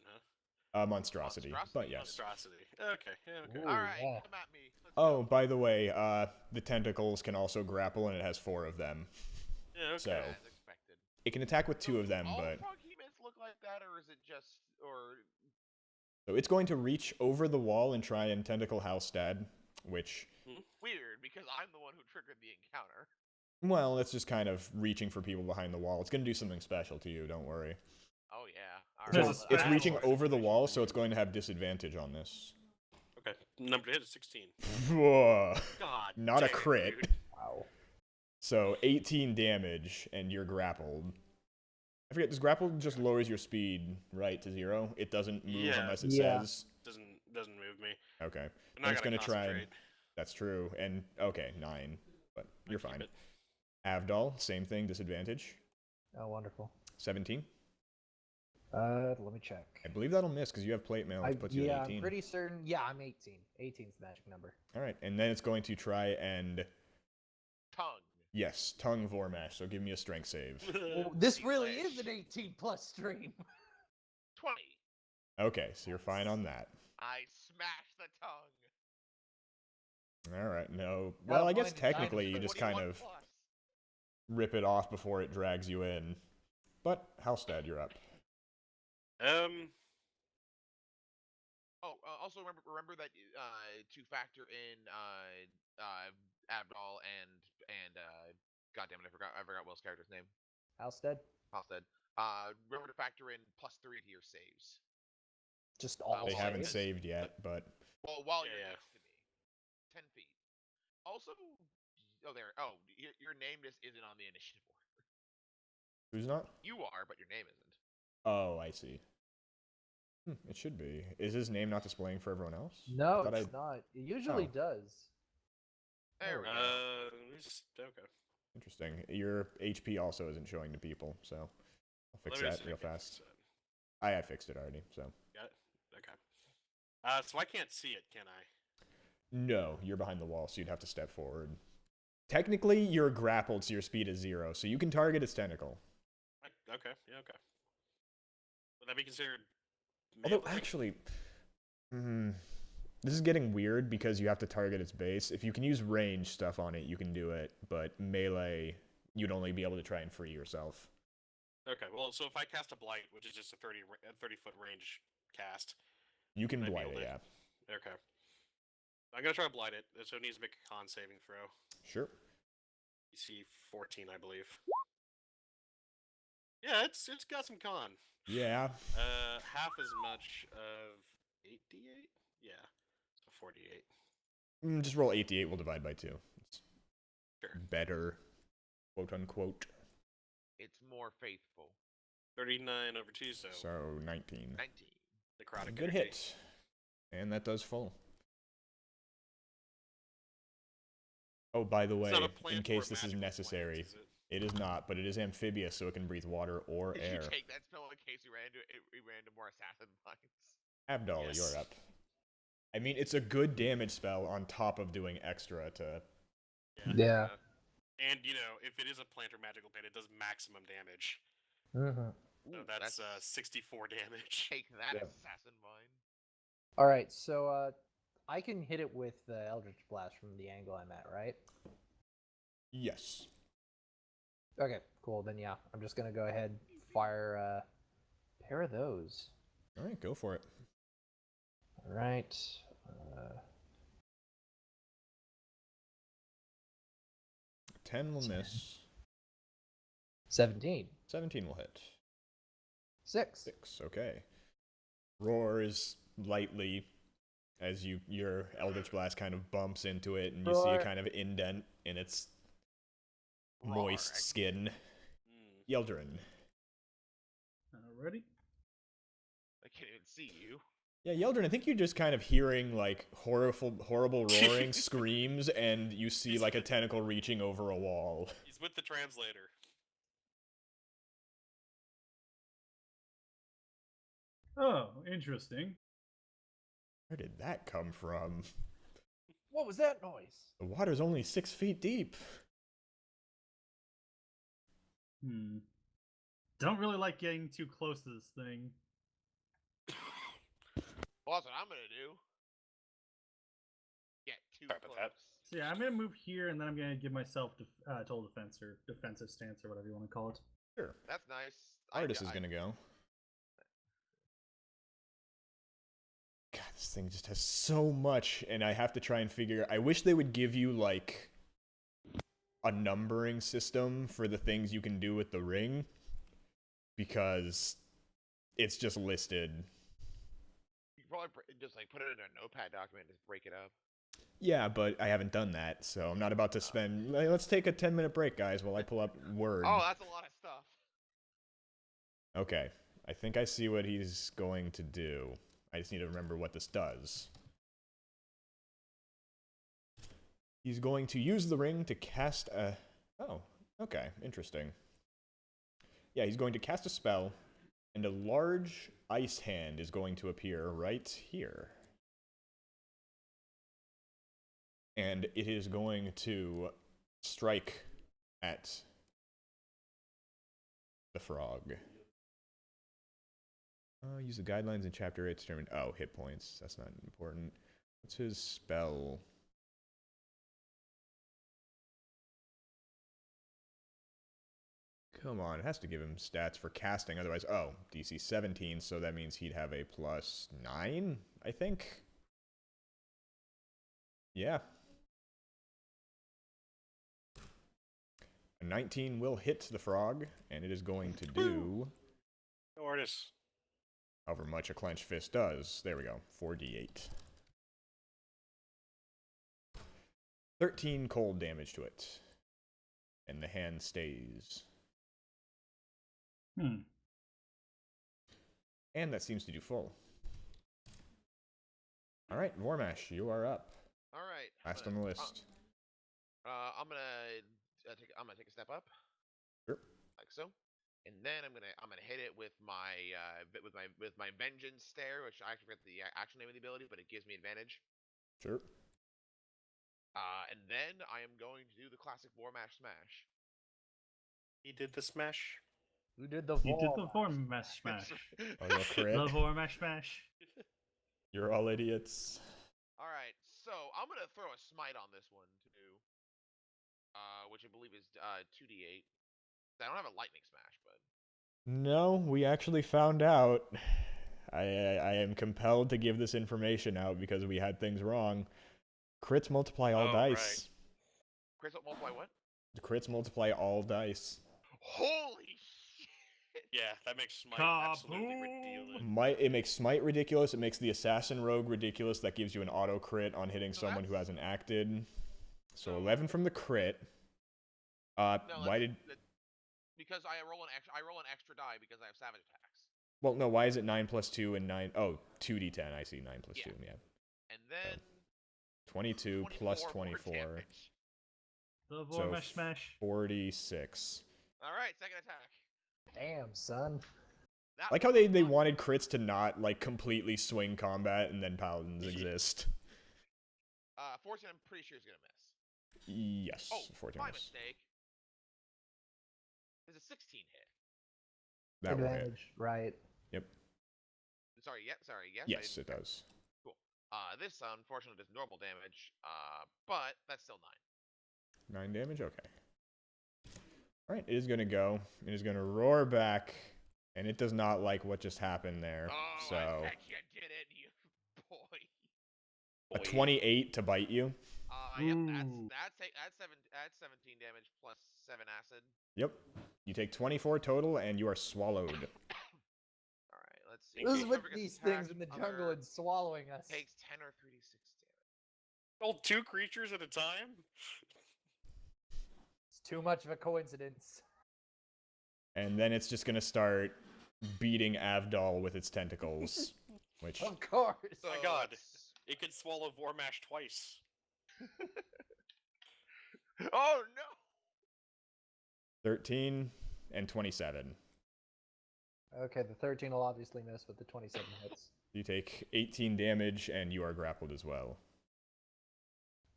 Speaker 4: huh?
Speaker 1: Monstrosity, but yes.
Speaker 4: Monstrosity. Okay, yeah, okay.
Speaker 3: Ooh,
Speaker 5: All right,
Speaker 3: yeah.
Speaker 5: come at me. Let's
Speaker 1: Oh,
Speaker 5: go.
Speaker 1: by the way, the tentacles can also grapple, and it has 4 of them.
Speaker 4: Yeah, okay.
Speaker 1: So
Speaker 5: As expected.
Speaker 1: it can attack with 2 of them,
Speaker 5: all
Speaker 1: but
Speaker 5: froghemoths look like that, or is it just
Speaker 1: so it's going to reach over the wall and try and tentacle Halstad, which,
Speaker 5: weird because I'm the one who triggered the encounter?
Speaker 1: well, it's just kind of reaching for people behind the wall. It's going to do something special to you. Don't worry.
Speaker 5: Oh yeah. All
Speaker 2: There's
Speaker 5: right.
Speaker 2: a
Speaker 1: So it's
Speaker 2: special
Speaker 1: reaching
Speaker 2: situation
Speaker 1: over the wall,
Speaker 2: for
Speaker 1: so it's
Speaker 2: you.
Speaker 1: going to have disadvantage on this.
Speaker 4: Okay. Number to hit is 16.
Speaker 1: Whoa.
Speaker 4: God.
Speaker 1: Not a
Speaker 4: damn,
Speaker 1: crit.
Speaker 4: dude.
Speaker 3: Wow.
Speaker 1: So 18 damage, and you're grappled. I forget, does grapple just lowers your speed, right, to 0? It doesn't move
Speaker 4: Yeah.
Speaker 1: unless it
Speaker 3: Yeah.
Speaker 1: says...
Speaker 4: Doesn't move me.
Speaker 1: Okay.
Speaker 4: I'm not
Speaker 1: And it's
Speaker 4: gonna
Speaker 1: going to try and...
Speaker 4: concentrate.
Speaker 1: That's true. And, okay, 9. But you're
Speaker 4: Keep
Speaker 1: fine.
Speaker 4: it.
Speaker 1: Avdol, same thing, disadvantage.
Speaker 3: Oh, wonderful.
Speaker 1: 17.
Speaker 3: Let me check.
Speaker 1: I believe that'll miss because you have plate mail, which puts you
Speaker 3: yeah,
Speaker 1: at 18.
Speaker 3: I'm pretty certain. Yeah, I'm 18. 18's the magic number.
Speaker 1: All right, and then it's going to try and...
Speaker 5: Tongue.
Speaker 1: Yes, tongue Vormash, so give me a strength save.
Speaker 3: Well, this really
Speaker 5: Delish.
Speaker 3: is an 18 plus stream.
Speaker 5: 20.
Speaker 1: Okay, so you're fine on that.
Speaker 5: I smashed the tongue.
Speaker 1: All right, no. Well, I guess
Speaker 3: mine is
Speaker 1: technically you just kind
Speaker 5: 21
Speaker 1: of
Speaker 5: plus.
Speaker 1: rip it off before it drags you in. But Halstad, you're up.
Speaker 5: Also remember that to factor in Abdal and goddamn it, I forgot Will's character's name.
Speaker 3: Halstead?
Speaker 5: Halstead. Remember to factor in +3 to your saves.
Speaker 3: Just all
Speaker 1: They haven't
Speaker 3: saves?
Speaker 1: saved yet, but
Speaker 5: Well, while
Speaker 4: Yeah,
Speaker 5: you're
Speaker 4: yeah.
Speaker 5: next to me, 10 feet. Also, your name just isn't on the initiative order.
Speaker 1: who's not?
Speaker 5: You are, but your name isn't.
Speaker 1: Oh, I see. It should be. Is his name not displaying for everyone else?
Speaker 3: No,
Speaker 1: Thought
Speaker 3: it's not. It usually
Speaker 1: Oh.
Speaker 3: does.
Speaker 5: There we go.
Speaker 4: Okay.
Speaker 1: Interesting. Your HP also isn't showing to people, so I'll fix
Speaker 4: Let me
Speaker 1: that
Speaker 4: see
Speaker 1: real
Speaker 4: if I can
Speaker 1: fast.
Speaker 4: fix it.
Speaker 1: I fixed it already, so.
Speaker 4: Got it? Okay. So I can't see it, can I?
Speaker 1: No, you're behind the wall, so you'd have to step forward. Technically, you're grappled, so your speed is 0, so you can target its tentacle.
Speaker 4: Okay, yeah, okay. Would that be considered
Speaker 1: Although,
Speaker 4: melee?
Speaker 1: actually, this is getting weird because you have to target its base. If you can use range stuff on it, you can do it, but melee, you'd only be able to try and free yourself.
Speaker 4: Okay, well, so if I cast a Blight, which is just a 30-foot range cast,
Speaker 1: You can
Speaker 4: I'd be
Speaker 1: blight
Speaker 4: able
Speaker 1: it,
Speaker 4: to-
Speaker 1: yeah.
Speaker 4: Okay. I'm gonna try to Blight it, so it needs to make a con saving throw.
Speaker 1: Sure.
Speaker 4: DC 14, I believe. Yeah, it's got some con.
Speaker 1: Yeah.
Speaker 4: Half as much of 8d8? Yeah, so 48.
Speaker 1: Just roll 8d8, we'll divide by 2. It's
Speaker 4: Sure.
Speaker 1: better, quote unquote.
Speaker 5: It's more faithful.
Speaker 4: 39 over 2, so
Speaker 1: So 19.
Speaker 5: 19.
Speaker 4: necrotic
Speaker 1: Good
Speaker 4: energy.
Speaker 1: hit. And that does full. Oh, by the way,
Speaker 4: It's not a plant
Speaker 1: in
Speaker 4: or a
Speaker 1: case this is
Speaker 4: magical
Speaker 1: necessary,
Speaker 4: plant, is it?
Speaker 1: it is not, but it is amphibious, so it can breathe water or
Speaker 5: Did
Speaker 1: air.
Speaker 5: you take that spell in case we ran into more assassin lines?
Speaker 1: Abdal,
Speaker 4: Yes.
Speaker 1: you're up. I mean, it's a good damage spell on top of doing extra to...
Speaker 3: Yeah.
Speaker 4: And, if it is a plant or magical plant, it does maximum damage.
Speaker 3: Mm-hmm.
Speaker 4: So that's 64 damage.
Speaker 5: Take that,
Speaker 3: Yeah.
Speaker 5: assassin mine.
Speaker 3: All right, so I can hit it with the Eldritch Blast from the angle I'm at, right?
Speaker 1: Yes.
Speaker 3: Okay, cool. Then yeah, I'm just gonna go ahead fire a pair of those.
Speaker 1: All right, go for it.
Speaker 3: All right.
Speaker 1: 10 will miss.
Speaker 3: 17.
Speaker 1: 17 will hit.
Speaker 3: 6.
Speaker 1: 6, okay. Roars lightly as your Eldritch Blast kind of bumps into it, and you see a
Speaker 3: Roar.
Speaker 1: kind of indent in its
Speaker 5: Roar,
Speaker 1: moist
Speaker 5: actually.
Speaker 1: skin. Yeldrin.
Speaker 2: Alrighty.
Speaker 5: I can't even see you.
Speaker 1: Yeah, Yeldrin, I think you're just kind of hearing, like, horrible roaring screams, and you see, like, a tentacle reaching over a wall.
Speaker 4: He's with the translator.
Speaker 2: Oh, interesting.
Speaker 1: Where did that come from?
Speaker 6: What was that noise?
Speaker 1: The water's only 6 feet deep.
Speaker 2: Don't really like getting too close to this thing.
Speaker 5: Well, that's what I'm gonna do. Get too
Speaker 4: Sorry about
Speaker 5: close.
Speaker 4: that.
Speaker 2: So yeah, I'm gonna move here, and then I'm gonna give myself total defense or defensive stance or whatever you want to call it.
Speaker 1: Sure.
Speaker 5: That's nice.
Speaker 1: Artis is gonna go. God, this thing just has so much, and I have to try and figure. I wish they would give you like a numbering system for the things you can do with the ring, because it's just listed.
Speaker 5: You could probably just like put it in a notepad document and just break it up.
Speaker 1: Yeah, but I haven't done that, so I'm not about to spend. Let's take a 10-minute break, guys, while I pull up Word.
Speaker 5: Oh, that's a lot of stuff.
Speaker 1: Okay, I think I see what he's going to do. I just need to remember what this does. He's going to use the ring to cast a... Oh, okay, interesting. Yeah, he's going to cast a spell, and a large ice hand is going to appear right here. And it is going to strike at the frog. Use the guidelines in Chapter 8 to determine... Oh, hit points. That's not important. What's his spell? Come on, it has to give him stats for casting. Otherwise, oh, DC 17, so that means he'd have a +9, I think? Yeah. A 19 will hit the frog, and it is going to do...
Speaker 4: Artis.
Speaker 1: However much a clenched fist does. There we go. 4d8. 13 cold damage to it. And the hand stays. And that seems to do full. Alright, Vormash, you are up.
Speaker 5: Alright.
Speaker 1: Last on the list.
Speaker 5: I'm gonna take a step up.
Speaker 1: Sure.
Speaker 5: Like so. And then I'm gonna hit it with my vengeance stare, which I actually forget the actual name of the ability, but it gives me advantage.
Speaker 1: Sure.
Speaker 5: And then I am going to do the classic Vormash smash.
Speaker 4: He did the smash.
Speaker 6: Who did the
Speaker 2: You did the
Speaker 6: Vormash?
Speaker 2: Vormash smash.
Speaker 1: Oh, you'll crit.
Speaker 2: The Vormash smash.
Speaker 1: You're all idiots.
Speaker 5: Alright, so I'm gonna throw a smite on this one too. Which I believe is 2d8. I don't have a lightning smash, but
Speaker 1: No, we actually found out. I am compelled to give this information out because we had things wrong. Crits multiply all dice.
Speaker 5: Crits multiply what?
Speaker 1: The crits multiply all dice.
Speaker 5: Holy shit!
Speaker 4: Yeah, that makes Smite absolutely
Speaker 2: Kaboom!
Speaker 4: ridiculous.
Speaker 1: It makes Smite ridiculous. It makes the Assassin Rogue ridiculous. That gives you an auto crit on hitting someone who hasn't acted. So 11 from the crit.
Speaker 5: Because I roll an extra die because I have savage attacks.
Speaker 1: Well, no, why is it 9 plus 2 and 9? Oh, 2d10. I see 9 plus 2, yeah.
Speaker 5: And then
Speaker 1: 22 plus
Speaker 5: 24
Speaker 1: 24.
Speaker 5: damage.
Speaker 2: The
Speaker 1: So
Speaker 2: Vormash smash.
Speaker 1: 46.
Speaker 5: Alright, second attack.
Speaker 6: Damn, son.
Speaker 5: That
Speaker 1: Like how
Speaker 5: was
Speaker 1: they
Speaker 5: fun.
Speaker 1: wanted crits to not, like, completely swing combat and then paladins exist.
Speaker 5: 14, I'm pretty sure is gonna miss.
Speaker 1: Yes,
Speaker 5: Oh,
Speaker 1: 14
Speaker 5: my
Speaker 1: miss.
Speaker 5: mistake. There's a 16 hit.
Speaker 1: That will hit.
Speaker 6: Advantage, right?
Speaker 1: Yep.
Speaker 5: Sorry, yes.
Speaker 1: Yes, it does.
Speaker 5: Cool. This unfortunately does normal damage. But that's still 9.
Speaker 1: 9 damage? Okay. Alright, it is going to go. It is going to roar back. And it does not like what just happened there.
Speaker 5: Oh,
Speaker 1: So,
Speaker 5: I bet you did it, you boy.
Speaker 1: a 28 to bite you.
Speaker 5: Yep,
Speaker 2: Ooh.
Speaker 5: that's 17 damage plus 7 acid.
Speaker 1: Yep. You take 24 total, and you are swallowed.
Speaker 5: Alright, let's see.
Speaker 6: This is
Speaker 5: Each
Speaker 6: with
Speaker 5: member gets
Speaker 6: these things
Speaker 5: attacked,
Speaker 6: in the
Speaker 5: other
Speaker 6: jungle and swallowing us.
Speaker 5: takes 10 or 3d6 damage.
Speaker 4: Oh, 2 creatures at a time?
Speaker 6: It's too much of a coincidence.
Speaker 1: And then it's just going to start beating Avdol with its tentacles. Which,
Speaker 6: Of course.
Speaker 4: Oh my
Speaker 5: So
Speaker 4: god.
Speaker 5: that's-
Speaker 4: It could swallow Vormash twice.
Speaker 5: Oh no!
Speaker 1: 13 and 27.
Speaker 6: Okay, the 13 will obviously miss, but the 27 hits.
Speaker 1: You take 18 damage, and you are grappled as well.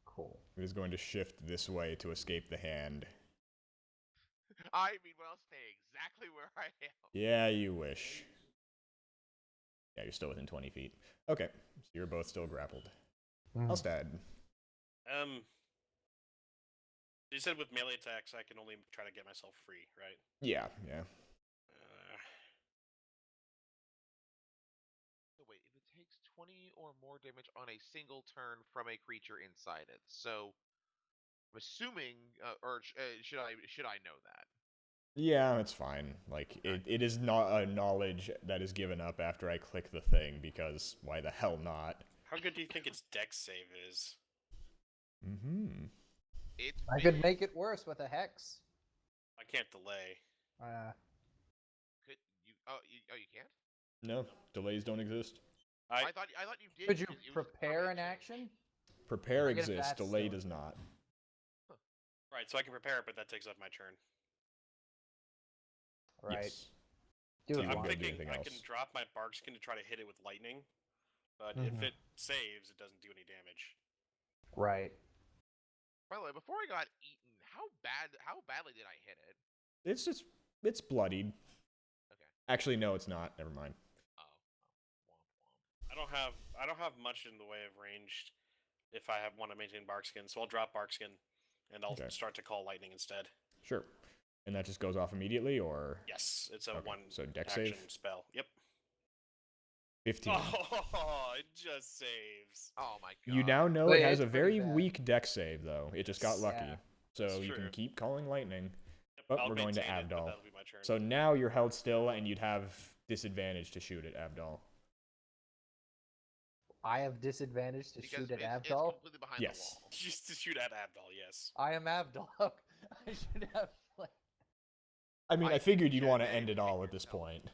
Speaker 6: Cool.
Speaker 1: It is going to shift this way to escape the hand.
Speaker 5: I mean, well, I'll stay exactly where I am.
Speaker 1: Yeah, you wish. Yeah, you're still within 20 feet. Okay, so you're both still grappled. Alstad.
Speaker 4: You said with melee attacks, I can only try to get myself free, right?
Speaker 1: Yeah.
Speaker 5: So wait, if it takes 20 or more damage on a single turn from a creature inside it, so I'm assuming, should I know that?
Speaker 1: Yeah, it's fine. Like, it is not a knowledge that is given up after I click the thing, because why the hell not?
Speaker 4: How good do you think its dex save is?
Speaker 1: Mm-hmm.
Speaker 5: It's
Speaker 6: I could make it worse with a hex.
Speaker 4: I can't delay.
Speaker 5: Could you? Oh, you can't.
Speaker 1: No, delays don't exist.
Speaker 5: I thought you did.
Speaker 6: Could you
Speaker 5: because it was
Speaker 6: prepare an
Speaker 5: permanent
Speaker 6: action?
Speaker 5: change.
Speaker 1: Prepare
Speaker 6: Forget if
Speaker 1: exists,
Speaker 6: that's
Speaker 1: delay
Speaker 6: silly.
Speaker 1: does not.
Speaker 4: Right, so I can prepare it, but that takes up my turn.
Speaker 6: Right.
Speaker 1: Yes.
Speaker 6: Do
Speaker 1: So
Speaker 6: what
Speaker 1: you
Speaker 6: you
Speaker 4: I'm
Speaker 6: want.
Speaker 1: gonna do
Speaker 4: thinking
Speaker 1: anything
Speaker 4: I
Speaker 1: else?
Speaker 4: can drop my barkskin to try to hit it with lightning, but
Speaker 6: Mhm.
Speaker 4: if it saves, it doesn't do any damage.
Speaker 6: Right.
Speaker 5: By the way, before I got eaten, how badly did I hit it?
Speaker 1: It's bloodied.
Speaker 5: Okay.
Speaker 1: Actually, no, it's not. Never mind.
Speaker 5: Oh. Womp womp.
Speaker 4: I don't have much in the way of ranged if I want to maintain barkskin, so I'll drop barkskin and I'll
Speaker 1: Okay.
Speaker 4: start to call lightning instead.
Speaker 1: Sure. And that just goes off immediately, or?
Speaker 4: Yes, it's a
Speaker 1: Okay,
Speaker 4: one
Speaker 1: so dex
Speaker 4: action
Speaker 1: save?
Speaker 4: spell. Yep.
Speaker 1: 15.
Speaker 4: Oh, it just saves.
Speaker 5: Oh my god.
Speaker 1: You now know
Speaker 6: But
Speaker 1: it has
Speaker 6: it's
Speaker 1: a very
Speaker 6: pretty bad.
Speaker 1: weak dex save, though. It just got lucky.
Speaker 6: Yeah.
Speaker 1: So
Speaker 4: It's
Speaker 1: you can
Speaker 4: true.
Speaker 1: keep calling lightning.
Speaker 4: Yep,
Speaker 1: But
Speaker 4: I'll
Speaker 1: we're going to
Speaker 4: maintain it, but
Speaker 1: Abdal.
Speaker 4: that'll be my turn.
Speaker 1: So now you're held still, and you'd have disadvantage to shoot at Abdal.
Speaker 6: I have disadvantage to
Speaker 5: Because
Speaker 6: shoot at
Speaker 5: it's
Speaker 6: Abdal.
Speaker 5: completely behind
Speaker 1: Yes.
Speaker 5: the wall.
Speaker 4: Just to shoot at Abdal, yes.
Speaker 6: I am Abdal. I should have.
Speaker 1: I mean, I
Speaker 5: I
Speaker 1: figured you'd
Speaker 5: should
Speaker 1: want to
Speaker 5: have
Speaker 1: end it all at
Speaker 5: figured
Speaker 1: this
Speaker 5: so.
Speaker 1: point.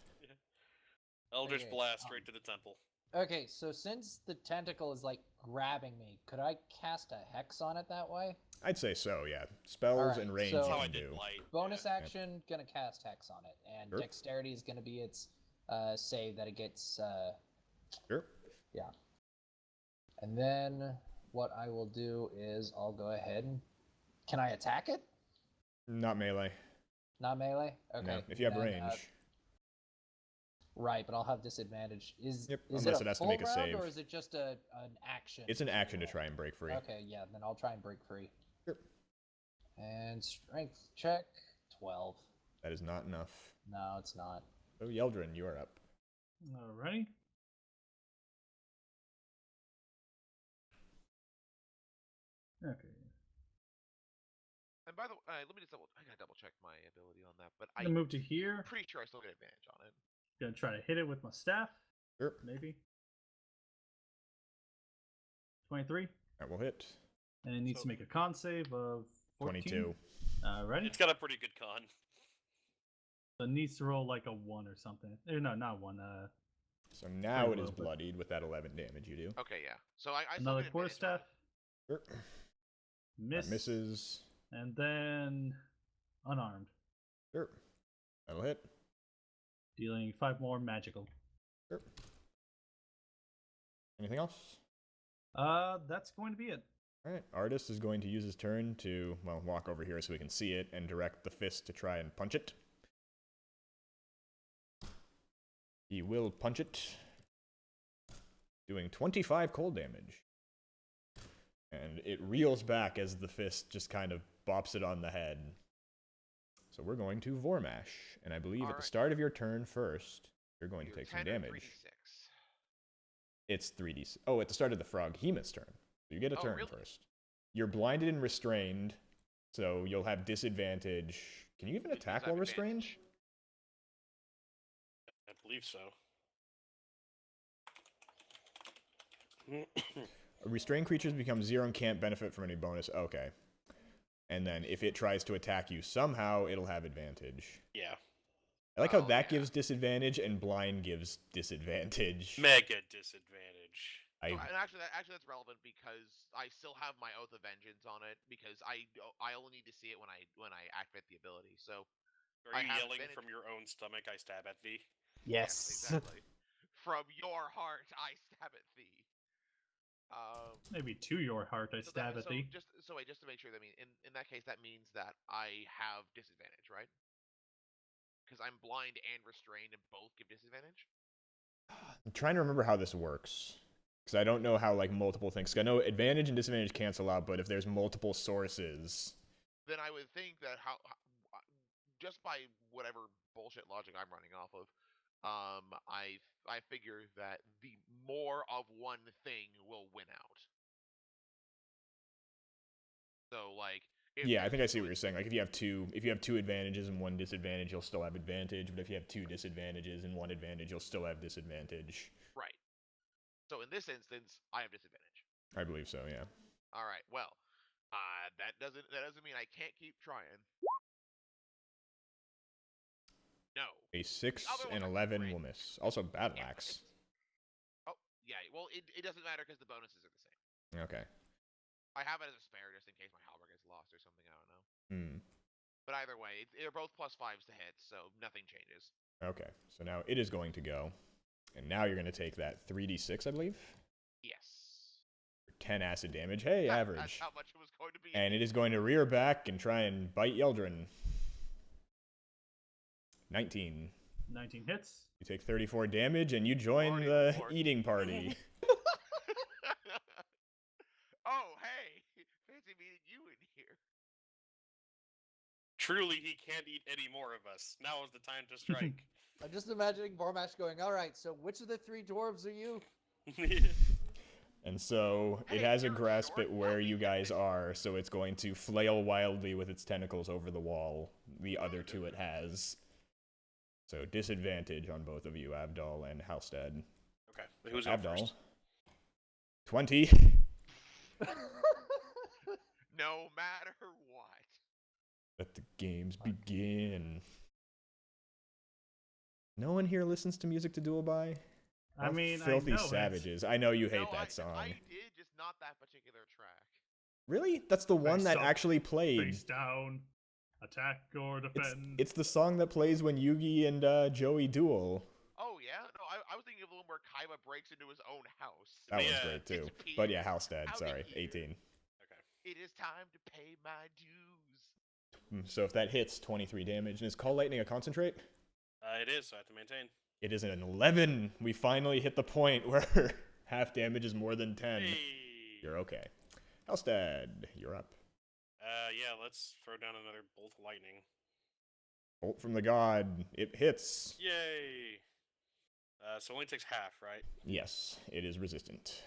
Speaker 4: Eldritch
Speaker 3: Okay,
Speaker 4: Blast straight to the temple.
Speaker 3: Okay, so since the tentacle is like grabbing me, could I cast a hex on it that way?
Speaker 1: I'd say so, yeah. Spells
Speaker 3: Alright,
Speaker 1: and range
Speaker 3: so-
Speaker 4: That's
Speaker 1: you
Speaker 4: how I
Speaker 1: can
Speaker 4: did
Speaker 1: do.
Speaker 4: light.
Speaker 3: Bonus
Speaker 4: yeah.
Speaker 3: action, gonna cast hex on it, and
Speaker 1: Sure.
Speaker 3: dexterity is gonna be its save that it gets.
Speaker 1: Sure.
Speaker 3: Yeah. And then what I will do is I'll go ahead and can I attack it?
Speaker 1: Not melee.
Speaker 3: Not melee. Okay.
Speaker 1: No, if you have
Speaker 3: then,
Speaker 1: range.
Speaker 3: Right, but I'll have disadvantage. Is
Speaker 1: unless
Speaker 3: it
Speaker 1: it
Speaker 3: a
Speaker 1: has to
Speaker 3: full
Speaker 1: make a
Speaker 3: round,
Speaker 1: save.
Speaker 3: or is it just an action?
Speaker 1: It's an action to try and break free.
Speaker 3: Okay, yeah, then I'll try and break free.
Speaker 1: Sure.
Speaker 3: And strength check 12.
Speaker 1: That is not enough.
Speaker 3: No, it's not.
Speaker 1: So, Yeldrin, you are up.
Speaker 2: Alrighty. Okay.
Speaker 5: And by the way, let me just I gotta double check my ability on that, but
Speaker 2: I'm
Speaker 5: I'm
Speaker 2: gonna move to here.
Speaker 5: pretty sure I still get advantage on it.
Speaker 2: Gonna try to hit it with my staff.
Speaker 1: Sure.
Speaker 2: Maybe. 23.
Speaker 1: That will hit.
Speaker 2: And it needs
Speaker 4: So-
Speaker 2: to make a con save of 14.
Speaker 1: 22.
Speaker 2: Alrighty.
Speaker 4: It's got a pretty good con.
Speaker 2: So it needs to roll like a 1 or something. No, not 1.
Speaker 1: So now
Speaker 2: Pretty
Speaker 1: it is
Speaker 2: low, but-
Speaker 1: bloodied with that 11 damage you do.
Speaker 5: Okay, yeah. So I still
Speaker 2: Another
Speaker 5: get advantage on
Speaker 2: quarterstaff.
Speaker 5: it.
Speaker 1: Sure.
Speaker 2: Miss.
Speaker 1: That misses.
Speaker 2: And then unarmed.
Speaker 1: Sure. That'll hit.
Speaker 2: Dealing 5 more magical.
Speaker 1: Sure. Anything else?
Speaker 2: That's going to be it.
Speaker 1: Alright, Artist is going to use his turn to, well, walk over here so we can see it and direct the fist to try and punch it. He will punch it, doing 25 cold damage. And it reels back as the fist just kind of bops it on the head. So we're going to Vormash, and I believe at the
Speaker 5: Alright.
Speaker 1: start of your turn first, you're going to
Speaker 5: You're
Speaker 1: take some
Speaker 5: 10 or
Speaker 1: damage.
Speaker 5: 3d6.
Speaker 1: It's 3d. Oh, at the start of the Froghemoth's turn. So you get a
Speaker 5: Oh,
Speaker 1: turn
Speaker 5: really?
Speaker 1: first. You're blinded and restrained, so you'll have disadvantage. Can you even
Speaker 5: It does
Speaker 1: attack
Speaker 5: have
Speaker 1: while restrained?
Speaker 5: advantage.
Speaker 4: I believe so.
Speaker 1: Restrained creatures become 0 and can't benefit from any bonus. Okay. And then if it tries to attack you somehow, it'll have advantage.
Speaker 4: Yeah.
Speaker 1: I like how
Speaker 5: Oh,
Speaker 1: that
Speaker 5: yeah.
Speaker 1: gives disadvantage and blind gives disadvantage.
Speaker 4: Mega disadvantage.
Speaker 1: I,
Speaker 5: And actually, that's relevant because I still have my Oath of Vengeance on it because I only need to see it when I activate the ability. So
Speaker 4: Are
Speaker 5: I
Speaker 4: you
Speaker 5: have
Speaker 4: yelling
Speaker 5: advantage.
Speaker 4: from your own stomach, I stab at thee?
Speaker 3: Yes.
Speaker 5: exactly. From your heart, I stab at thee.
Speaker 2: Maybe to your heart, I
Speaker 5: So
Speaker 2: stab at thee.
Speaker 5: just to make sure that in that case that means that I have disadvantage, right? Because I'm blind and restrained and both give disadvantage.
Speaker 1: I'm trying to remember how this works. Because I don't know how, like, multiple things. 'Cause I know advantage and disadvantage cancel out, but if there's multiple sources.
Speaker 5: Then I would think that just by whatever bullshit logic I'm running off of, I figure that the more of one thing will win out. So like,
Speaker 1: Yeah, I think I see what you're saying. Like, if you have two advantages and one disadvantage, you'll still have advantage. But if you have two disadvantages and one advantage, you'll still have disadvantage.
Speaker 5: Right. So in this instance, I have disadvantage.
Speaker 1: I believe so. Yeah.
Speaker 5: All right. Well, that doesn't mean I can't keep trying. No.
Speaker 1: A 6
Speaker 5: other
Speaker 1: and
Speaker 5: one-
Speaker 1: 11
Speaker 5: great.
Speaker 1: will miss. Also, battle
Speaker 5: Yeah,
Speaker 1: axe.
Speaker 5: Oh, yeah. Well, it doesn't matter because the bonuses are the same.
Speaker 1: Okay.
Speaker 5: I have it as a spare just in case my halberd gets lost or something. I don't know.
Speaker 1: Hmm.
Speaker 5: But either way, they're both +5s to hit, so nothing changes.
Speaker 1: Okay. So now it is going to go, and now you're going to take that 3d6, I believe.
Speaker 5: Yes.
Speaker 1: 10 acid damage. Hey,
Speaker 5: That's
Speaker 1: average.
Speaker 5: how much it was going to be.
Speaker 1: And it is going to rear back and try and bite Yeldrin. 19.
Speaker 2: 19 hits.
Speaker 1: You take 34 damage, and you join
Speaker 5: Already
Speaker 1: the
Speaker 5: reward.
Speaker 1: eating party.
Speaker 5: Oh, hey! Fancy meeting you in here.
Speaker 4: Truly, he can't eat any more of us. Now is the time to strike.
Speaker 3: I'm just imagining Bormash going, all right, so which of the three dwarves are you?
Speaker 1: And so it
Speaker 5: Hey,
Speaker 1: has a
Speaker 5: you're
Speaker 1: grasp
Speaker 5: short,
Speaker 1: at where
Speaker 5: I'll
Speaker 1: you
Speaker 5: be
Speaker 1: guys
Speaker 5: fifty.
Speaker 1: are, so it's going to flail wildly with its tentacles over the wall. The other two it has. So disadvantage on both of you, Abdal and Halstead.
Speaker 4: Okay, who's up
Speaker 1: Abdal.
Speaker 4: first?
Speaker 1: 20.
Speaker 5: No matter what.
Speaker 1: Let the games begin. No one here listens to music to duel by?
Speaker 2: I
Speaker 1: How
Speaker 2: mean,
Speaker 1: filthy
Speaker 2: I know
Speaker 1: savages. I know you hate
Speaker 5: No,
Speaker 1: that song.
Speaker 5: I did, just not that particular track.
Speaker 1: Really? That's the one that
Speaker 2: up,
Speaker 1: actually
Speaker 2: it's
Speaker 1: played.
Speaker 2: face down, attack or defend.
Speaker 1: It's the song that plays when Yugi and Joey duel.
Speaker 5: Oh, yeah? No, I was thinking of the one where Kaiba breaks into his own house.
Speaker 1: That one's
Speaker 4: Yeah,
Speaker 1: great too.
Speaker 5: disappears
Speaker 1: But yeah, Halstead,
Speaker 5: out of
Speaker 1: sorry,
Speaker 5: here.
Speaker 1: 18.
Speaker 4: Okay.
Speaker 5: It is time to pay my dues.
Speaker 1: So if that hits, 23 damage. And is Call Lightning a concentrate?
Speaker 4: It is, so I have to maintain.
Speaker 1: It is an 11. We finally hit the point where half damage is more than 10.
Speaker 4: Hey!
Speaker 1: You're okay. Halstead, you're up.
Speaker 4: Yeah, let's throw down another bolt of lightning.
Speaker 1: Bolt from the god. It hits.
Speaker 4: Yay! So it only takes half, right?
Speaker 1: Yes, it is resistant.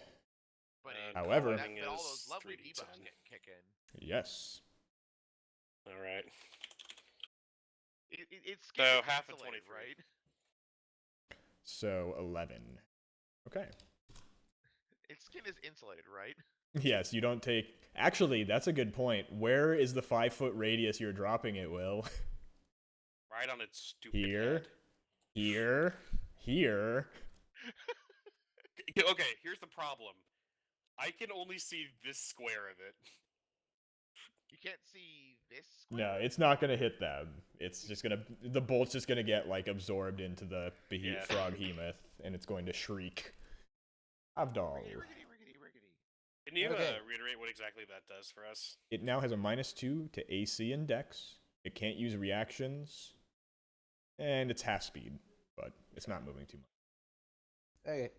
Speaker 5: But
Speaker 1: However-
Speaker 5: but all those
Speaker 4: is
Speaker 5: lovely
Speaker 4: 3d10.
Speaker 5: debuffs kick in.
Speaker 1: Yes.
Speaker 4: Alright.
Speaker 5: It's
Speaker 4: So,
Speaker 5: skin is
Speaker 4: half of
Speaker 5: insulated,
Speaker 4: 23.
Speaker 5: right?
Speaker 1: So 11. Okay.
Speaker 5: Its skin is insulated, right?
Speaker 1: Yes, you don't take... Actually, that's a good point. Where is the 5-foot radius you're dropping it, Will?
Speaker 4: Right on its stupid
Speaker 1: Here.
Speaker 4: head.
Speaker 1: Here. Here.
Speaker 4: Okay, here's the problem. I can only see this square of it.
Speaker 5: You can't see this.
Speaker 1: No, it's not gonna hit them. It's just gonna... The bolt's just gonna get, like, absorbed into the
Speaker 4: Yeah.
Speaker 1: frog hemoth, and it's going to shriek. Avdol.
Speaker 5: Riggedy, riggedy, riggedy, riggedy.
Speaker 4: Can you
Speaker 3: Okay.
Speaker 4: reiterate what exactly that does for us?
Speaker 1: It now has a -2 to AC and Dex. It can't use reactions. And it's half speed, but it's not moving too much.
Speaker 3: Okay.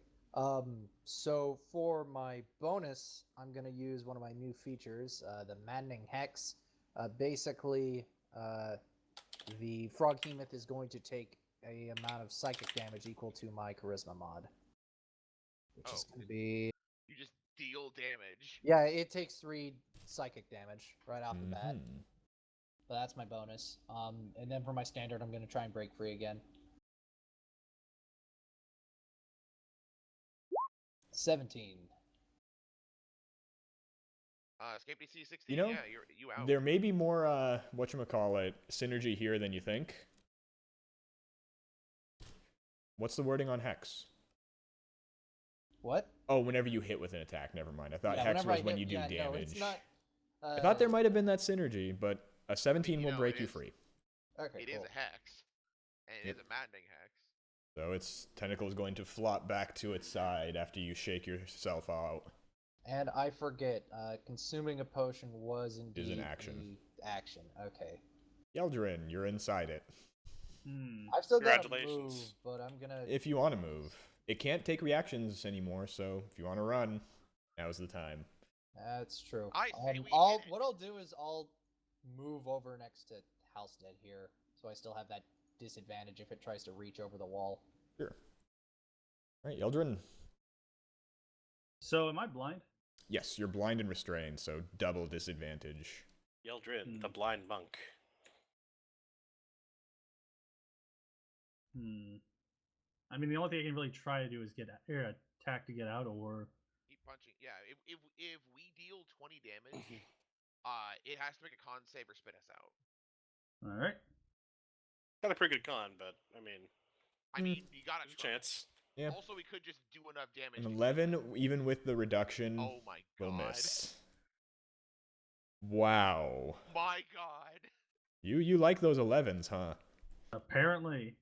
Speaker 3: So for my bonus, I'm gonna use one of my new features, the Maddening Hex. Basically, the Frog Hemoth is going to take a amount of psychic damage equal to my Charisma mod, which is
Speaker 5: Oh.
Speaker 3: going to be
Speaker 5: You just deal damage.
Speaker 3: yeah, it takes 3 psychic damage right off the bat.
Speaker 1: Mhm.
Speaker 3: But that's my bonus. And then for my standard, I'm gonna try and break free again. 17.
Speaker 5: Escape DC 16.
Speaker 1: You know,
Speaker 5: yeah, you out.
Speaker 1: There may be more, whatchamacallit, synergy here than you think. What's the wording on Hex?
Speaker 3: What?
Speaker 1: Oh, whenever you hit with an attack. Never mind. I thought
Speaker 3: Yeah,
Speaker 1: Hex
Speaker 3: whenever I
Speaker 1: was when
Speaker 3: hit-
Speaker 1: you do
Speaker 3: yeah,
Speaker 1: damage.
Speaker 3: No, it's not.
Speaker 1: I thought there might have been that synergy, but a 17
Speaker 5: you
Speaker 1: will
Speaker 5: know,
Speaker 1: break
Speaker 5: it
Speaker 1: you
Speaker 5: is-
Speaker 1: free.
Speaker 3: Okay,
Speaker 5: It is
Speaker 3: cool.
Speaker 5: a hex, and it
Speaker 1: Yep.
Speaker 5: is a maddening hex.
Speaker 1: So its tentacle is going to flop back to its side after you shake yourself out.
Speaker 3: And I forget, consuming a potion was indeed
Speaker 1: an action.
Speaker 3: the action. Okay.
Speaker 1: Yeldrin, you're inside it.
Speaker 3: I've still got to move,
Speaker 4: Congratulations.
Speaker 3: but I'm gonna.
Speaker 1: If you want to move. It can't take reactions anymore, so if you want to run, now's the time.
Speaker 3: That's true.
Speaker 5: I say we
Speaker 3: I'll
Speaker 5: hit it.
Speaker 3: what I'll do is I'll move over next to Halstead here, so I still have that disadvantage if it tries to reach over the wall.
Speaker 1: Sure. Alright, Yeldrin.
Speaker 2: So am I blind?
Speaker 1: Yes, you're blind and restrained, so double disadvantage.
Speaker 4: Yeldrin, the blind monk.
Speaker 2: I mean, the only thing I can really try to do is attack to get out, or
Speaker 5: Keep punching. Yeah, if we deal 20 damage, it has to make a con save or spit us out.
Speaker 2: all right.
Speaker 4: Got a pretty good con, but I mean,
Speaker 5: I mean, you gotta
Speaker 4: there's a
Speaker 5: try.
Speaker 4: chance.
Speaker 1: Yeah.
Speaker 5: Also, we could just do enough damage.
Speaker 1: An
Speaker 5: to
Speaker 1: 11, even with the reduction,
Speaker 5: Oh my
Speaker 1: will
Speaker 5: god.
Speaker 1: miss. Wow.
Speaker 5: My god.
Speaker 1: You like those 11s, huh?
Speaker 2: Apparently.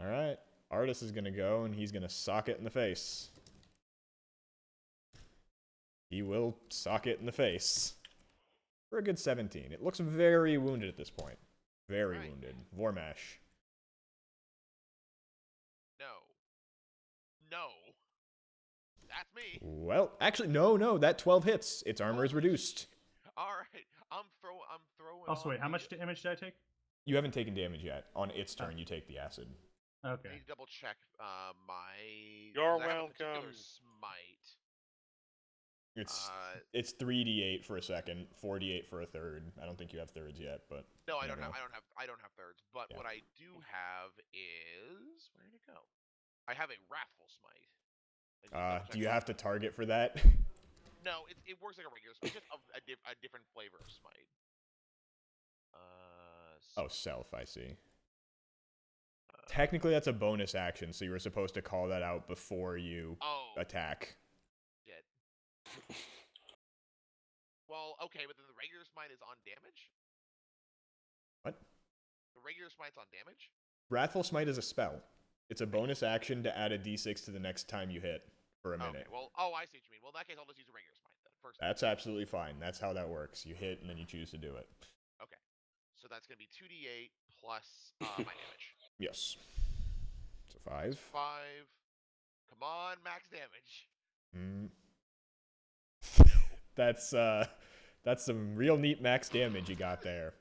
Speaker 1: Alright. Artis is gonna go, and he's gonna sock it in the face. He will sock it in the face. For a good 17. It looks very wounded at this point. Very
Speaker 5: Right.
Speaker 1: wounded. Vormash.
Speaker 5: No. That's me.
Speaker 1: Well, actually, no. That 12 hits. Its armor is
Speaker 5: Holy
Speaker 1: reduced.
Speaker 5: All right. I'm throwing.
Speaker 2: Also, wait,
Speaker 5: on
Speaker 2: how
Speaker 5: the-
Speaker 2: much damage did I take?
Speaker 1: You haven't taken damage yet. On its turn, you take the acid.
Speaker 5: I
Speaker 2: Okay.
Speaker 5: need to double check my.
Speaker 4: You're
Speaker 5: 'cause I have a particular
Speaker 4: welcome.
Speaker 5: Smite.
Speaker 1: It's 3d8 for a second, 4d8 for a third. I don't think you have thirds yet, but
Speaker 5: No, I
Speaker 1: you
Speaker 5: don't
Speaker 1: never
Speaker 5: have.
Speaker 1: know.
Speaker 5: I don't have thirds. But
Speaker 1: Yeah.
Speaker 5: what I do have is where did it go? I have a Wrathful Smite. I need to double
Speaker 1: Do
Speaker 5: check
Speaker 1: you
Speaker 5: what-
Speaker 1: have to target for that?
Speaker 5: No, it works like a regular Smite, just a different flavor of Smite.
Speaker 1: Oh, self, I see. Technically, that's a bonus action, so you were supposed to call that out before you
Speaker 5: Oh,
Speaker 1: attack.
Speaker 5: shit. Well, okay, but then the regular Smite is on damage?
Speaker 1: What?
Speaker 5: The regular Smite's on damage?
Speaker 1: Wrathful Smite is a spell. It's a bonus action to add a d6 to the next time you hit for a minute.
Speaker 5: Okay, well, I see what you mean. Well, in that case, I'll just use a regular Smite then. First.
Speaker 1: That's absolutely fine. That's how that works. You hit and then you choose to do it.
Speaker 5: Okay. So that's going to be 2d8 plus my damage.
Speaker 1: Yes. So 5.
Speaker 5: 5. Come on, max damage.
Speaker 1: That's some real neat max damage you got there.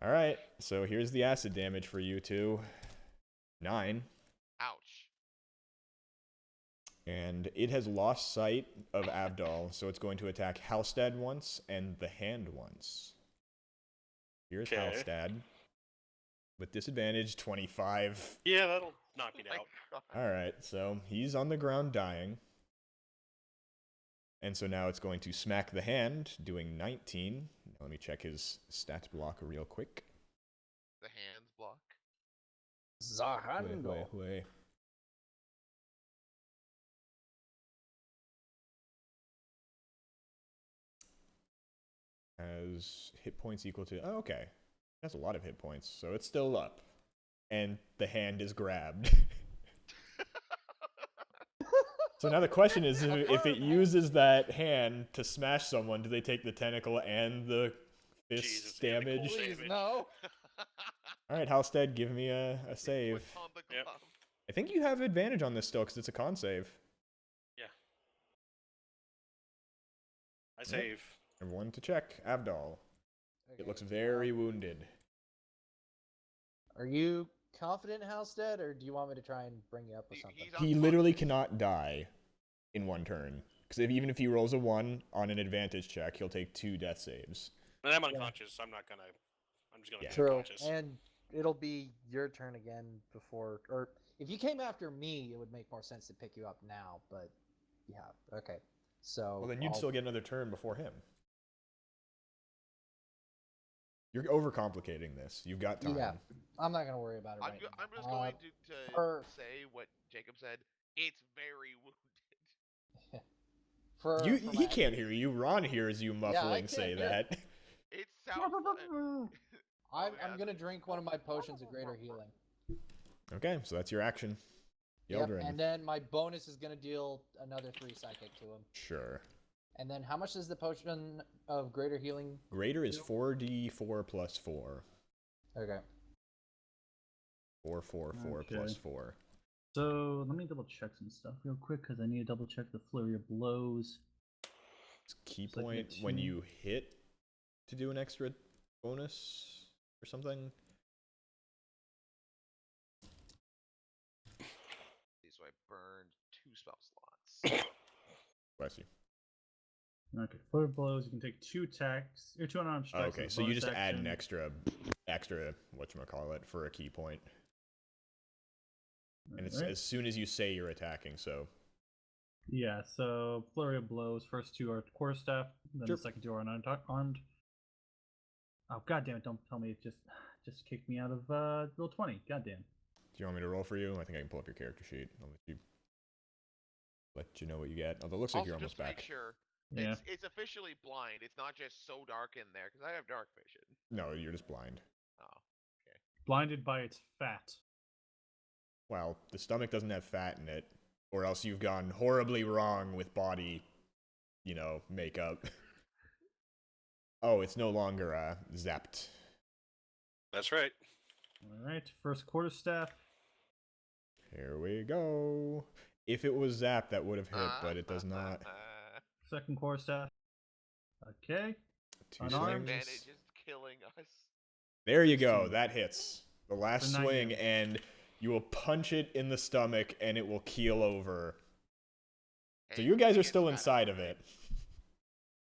Speaker 1: All right, so here's the acid damage for you two. 9.
Speaker 5: Ouch.
Speaker 1: And it has lost sight of Abdal, so it's going to attack Halstead once and the hand once. Here's
Speaker 4: Okay.
Speaker 1: Halstead. With disadvantage, 25.
Speaker 4: Yeah, that'll knock me
Speaker 5: My
Speaker 4: out.
Speaker 5: God.
Speaker 1: Alright, so he's on the ground dying. And so now it's going to smack the hand, doing 19. Let me check his stat block real quick.
Speaker 5: The hands block.
Speaker 3: Zahando.
Speaker 1: Way. Has hit points equal to... Oh, okay. That's a lot of hit points, so it's still up. And the hand is grabbed. So now the question is, if it uses that hand to smash someone, do they take the tentacle and the fist
Speaker 4: Jesus, it'd be
Speaker 1: damage?
Speaker 4: cool.
Speaker 3: Please
Speaker 4: Damage.
Speaker 3: no.
Speaker 1: Alright, Halstead, give me a save.
Speaker 5: Puts on the
Speaker 4: Yep.
Speaker 5: glove.
Speaker 1: I think you have advantage on this still, because it's a con save.
Speaker 4: I save.
Speaker 1: Everyone to check. Avdol. It
Speaker 3: Okay,
Speaker 1: looks very wounded.
Speaker 3: Are you confident, Halstead, or do you want me to try and bring you up with
Speaker 5: He-
Speaker 3: something?
Speaker 5: he's
Speaker 1: He literally cannot die in one turn. Because even if he rolls a 1 on an advantage check, he'll take 2 death saves.
Speaker 4: And I'm unconscious. I'm not gonna. I'm just gonna
Speaker 1: Yeah.
Speaker 4: be
Speaker 3: True,
Speaker 4: unconscious.
Speaker 3: and it'll be your turn again before, or if you came after me, it would make more sense to pick you up now. But yeah, okay. So
Speaker 1: Well, then you'd
Speaker 3: I'll-
Speaker 1: still get another turn before him. You're overcomplicating this. You've got time.
Speaker 3: Yeah, I'm not gonna worry about it
Speaker 5: I'm,
Speaker 3: right
Speaker 5: go-
Speaker 3: now.
Speaker 5: I'm just going to
Speaker 3: for-
Speaker 5: say what Jacob said. It's very wounded.
Speaker 3: For
Speaker 1: He
Speaker 3: my-
Speaker 1: can't hear you. Ron hears you muffling
Speaker 3: can't
Speaker 1: say
Speaker 3: hear.
Speaker 1: that.
Speaker 5: It sounds like...
Speaker 3: I'm
Speaker 5: yeah,
Speaker 3: gonna drink one of my potions of greater healing.
Speaker 1: Okay, so that's your action.
Speaker 3: Yep,
Speaker 1: Yeldrin.
Speaker 3: and then my bonus is gonna deal another 3 psychic to him.
Speaker 1: Sure.
Speaker 3: And then how much is the potion of greater healing?
Speaker 1: Greater is 4d4 plus 4.
Speaker 3: Okay.
Speaker 1: 4, 4, 4 plus
Speaker 2: Okay.
Speaker 1: 4.
Speaker 2: So let me double check some stuff real quick because I need to double check the flurry of blows.
Speaker 1: It's key
Speaker 2: So I
Speaker 1: point
Speaker 2: get
Speaker 1: when
Speaker 2: 2.
Speaker 1: you hit to do an extra bonus or something.
Speaker 5: So I burned 2 spell slots.
Speaker 1: Bless you.
Speaker 2: Okay, flurry of blows. You can take 2 attacks or 2 unarmed strikes.
Speaker 1: Okay,
Speaker 2: as a
Speaker 1: so you
Speaker 2: bonus
Speaker 1: just add an
Speaker 2: action.
Speaker 1: extra whatchamacallit for a key point. And it's
Speaker 2: Alright.
Speaker 1: as soon as you say you're attacking, so
Speaker 2: Yeah, so flurry of blows. First 2 are quarterstaff, then
Speaker 1: Sure.
Speaker 2: the second 2 are unarmed. Oh goddamn it! Don't tell me it just kicked me out of roll 20. Goddamn.
Speaker 1: do you want me to roll for you? I think I can pull up your character sheet. I'll let you know what you get. Although it looks like
Speaker 5: Also,
Speaker 1: you're
Speaker 5: just
Speaker 1: almost
Speaker 5: to make
Speaker 1: back.
Speaker 5: sure,
Speaker 2: Yeah.
Speaker 5: it's officially blind. It's not just so dark in there because I have dark vision.
Speaker 1: No, you're just blind.
Speaker 5: Oh,
Speaker 2: Blinded by its fat.
Speaker 1: Well, the stomach doesn't have fat in it, or else you've gone horribly wrong with body, makeup. Oh, it's no longer zapped.
Speaker 4: That's right.
Speaker 2: All right, first quarterstaff.
Speaker 1: Here we go. If it was zapped, that would have hit, but it does not.
Speaker 2: Second quarterstaff. Okay.
Speaker 1: 2
Speaker 2: Unarmed.
Speaker 1: swings.
Speaker 5: Advantage is killing us.
Speaker 1: There you go.
Speaker 2: 16.
Speaker 1: That hits. The last
Speaker 2: For 9
Speaker 1: swing,
Speaker 2: damage.
Speaker 1: and you will punch it in the stomach, and it will keel over. So
Speaker 5: Hey,
Speaker 1: you guys are
Speaker 5: it's
Speaker 1: still
Speaker 5: fat
Speaker 1: inside
Speaker 5: enough,
Speaker 1: of
Speaker 5: right?
Speaker 1: it.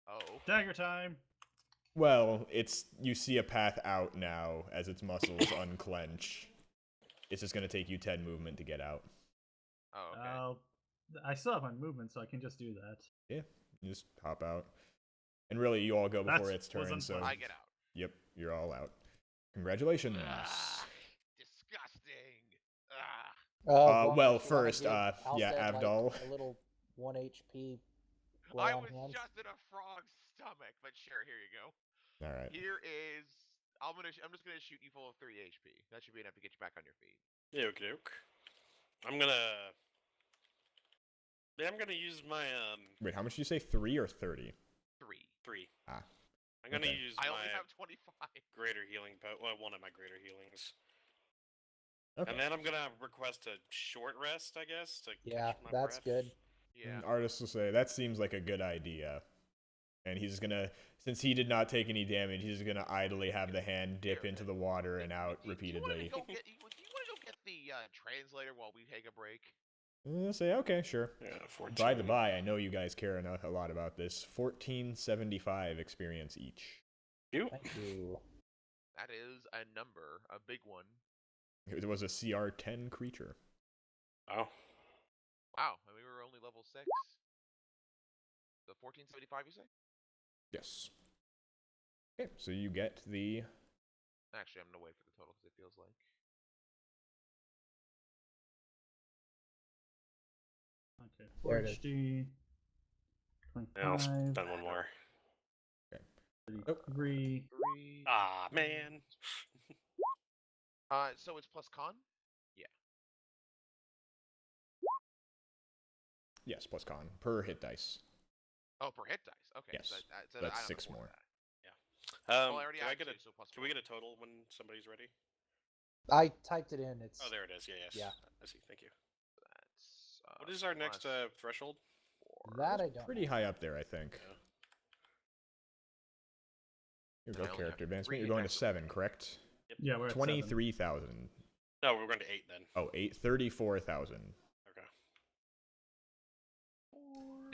Speaker 5: Oh.
Speaker 2: Dagger time.
Speaker 1: Well, you see a path out now as its muscles unclench. It's just going to take you 10 movement to get out.
Speaker 5: Oh, okay.
Speaker 2: I still have my movement, so I can just do that.
Speaker 1: Yeah, you just hop out. And really, you all go before its turn, so...
Speaker 2: unpleasant.
Speaker 5: I get out.
Speaker 1: Yep, you're all out. Congratulations.
Speaker 5: Ah, disgusting. Ah.
Speaker 3: Vaughn,
Speaker 1: well,
Speaker 3: if you wanna
Speaker 1: first,
Speaker 3: give
Speaker 1: yeah,
Speaker 3: Alced,
Speaker 1: Avdol.
Speaker 3: Like, a little 1 HP lay
Speaker 5: I
Speaker 3: on
Speaker 5: was
Speaker 3: hands.
Speaker 5: just in a frog's stomach, but sure, here you go.
Speaker 1: All right.
Speaker 5: Here is. I'm just gonna shoot you full of 3 HP. That should be enough to get you back on your feet.
Speaker 4: Yeah, okay. I'm gonna use my
Speaker 1: Wait, how much did you say? 3 or 30?
Speaker 5: 3.
Speaker 1: Ah.
Speaker 4: I'm gonna
Speaker 1: Okay.
Speaker 4: use
Speaker 5: I
Speaker 4: my
Speaker 5: only have 25.
Speaker 4: greater healing one of my greater healings.
Speaker 1: Okay.
Speaker 4: And then I'm gonna request a short rest, I guess, to
Speaker 3: Yeah,
Speaker 4: catch my
Speaker 3: that's
Speaker 4: breath.
Speaker 3: good.
Speaker 5: Yeah.
Speaker 1: Artist will say, that seems like a good idea. And he's gonna, since he did not take any damage, he's gonna idly have the hand dip into the water and out repeatedly.
Speaker 5: Do you want to go get the translator while we take a break?
Speaker 1: I'll say, okay, sure.
Speaker 4: Yeah, 14.
Speaker 1: By the by, I know you guys care a lot about this. 1475 experience each.
Speaker 4: You?
Speaker 3: Thank you.
Speaker 5: That is a number, a big one.
Speaker 1: It was a CR10 creature.
Speaker 4: Oh.
Speaker 5: Wow, and we were only level 6. So 1475, you say?
Speaker 1: Yes. Okay, so you get the...
Speaker 5: Actually, I'm gonna wait for the total because it feels like.
Speaker 2: Okay.
Speaker 3: There it is.
Speaker 2: HD.
Speaker 4: Yeah, I'll
Speaker 2: 25.
Speaker 4: spend one more.
Speaker 2: 33.
Speaker 5: 3.
Speaker 4: Ah, man.
Speaker 5: So it's plus con?
Speaker 1: Yes, plus con. Per hit dice.
Speaker 5: Oh, per hit dice. Okay.
Speaker 1: Yes,
Speaker 5: So
Speaker 1: that's
Speaker 5: I don't
Speaker 1: 6
Speaker 5: afford
Speaker 1: more.
Speaker 5: that.
Speaker 4: Well,
Speaker 5: Well, I already
Speaker 4: can I
Speaker 5: have
Speaker 4: get
Speaker 5: 2,
Speaker 4: a
Speaker 5: so plus
Speaker 4: can we get a total when somebody's ready?
Speaker 3: I typed it in. It's
Speaker 4: Oh, there it is. Yeah, yes.
Speaker 3: Yeah.
Speaker 4: I see. Thank you.
Speaker 5: That's.
Speaker 4: What is our next
Speaker 5: plus
Speaker 4: threshold?
Speaker 5: 4.
Speaker 3: that I don't.
Speaker 1: Pretty
Speaker 3: know.
Speaker 1: high up there, I think.
Speaker 4: Yeah.
Speaker 1: Here we
Speaker 5: I
Speaker 1: go,
Speaker 5: only
Speaker 1: character
Speaker 5: have
Speaker 1: advancement.
Speaker 5: 3
Speaker 1: You're going to
Speaker 5: attacks.
Speaker 1: 7, correct?
Speaker 2: Yeah, we're at 7.
Speaker 1: 23,000.
Speaker 4: No, we're going to 8 then.
Speaker 1: Oh, 34,000.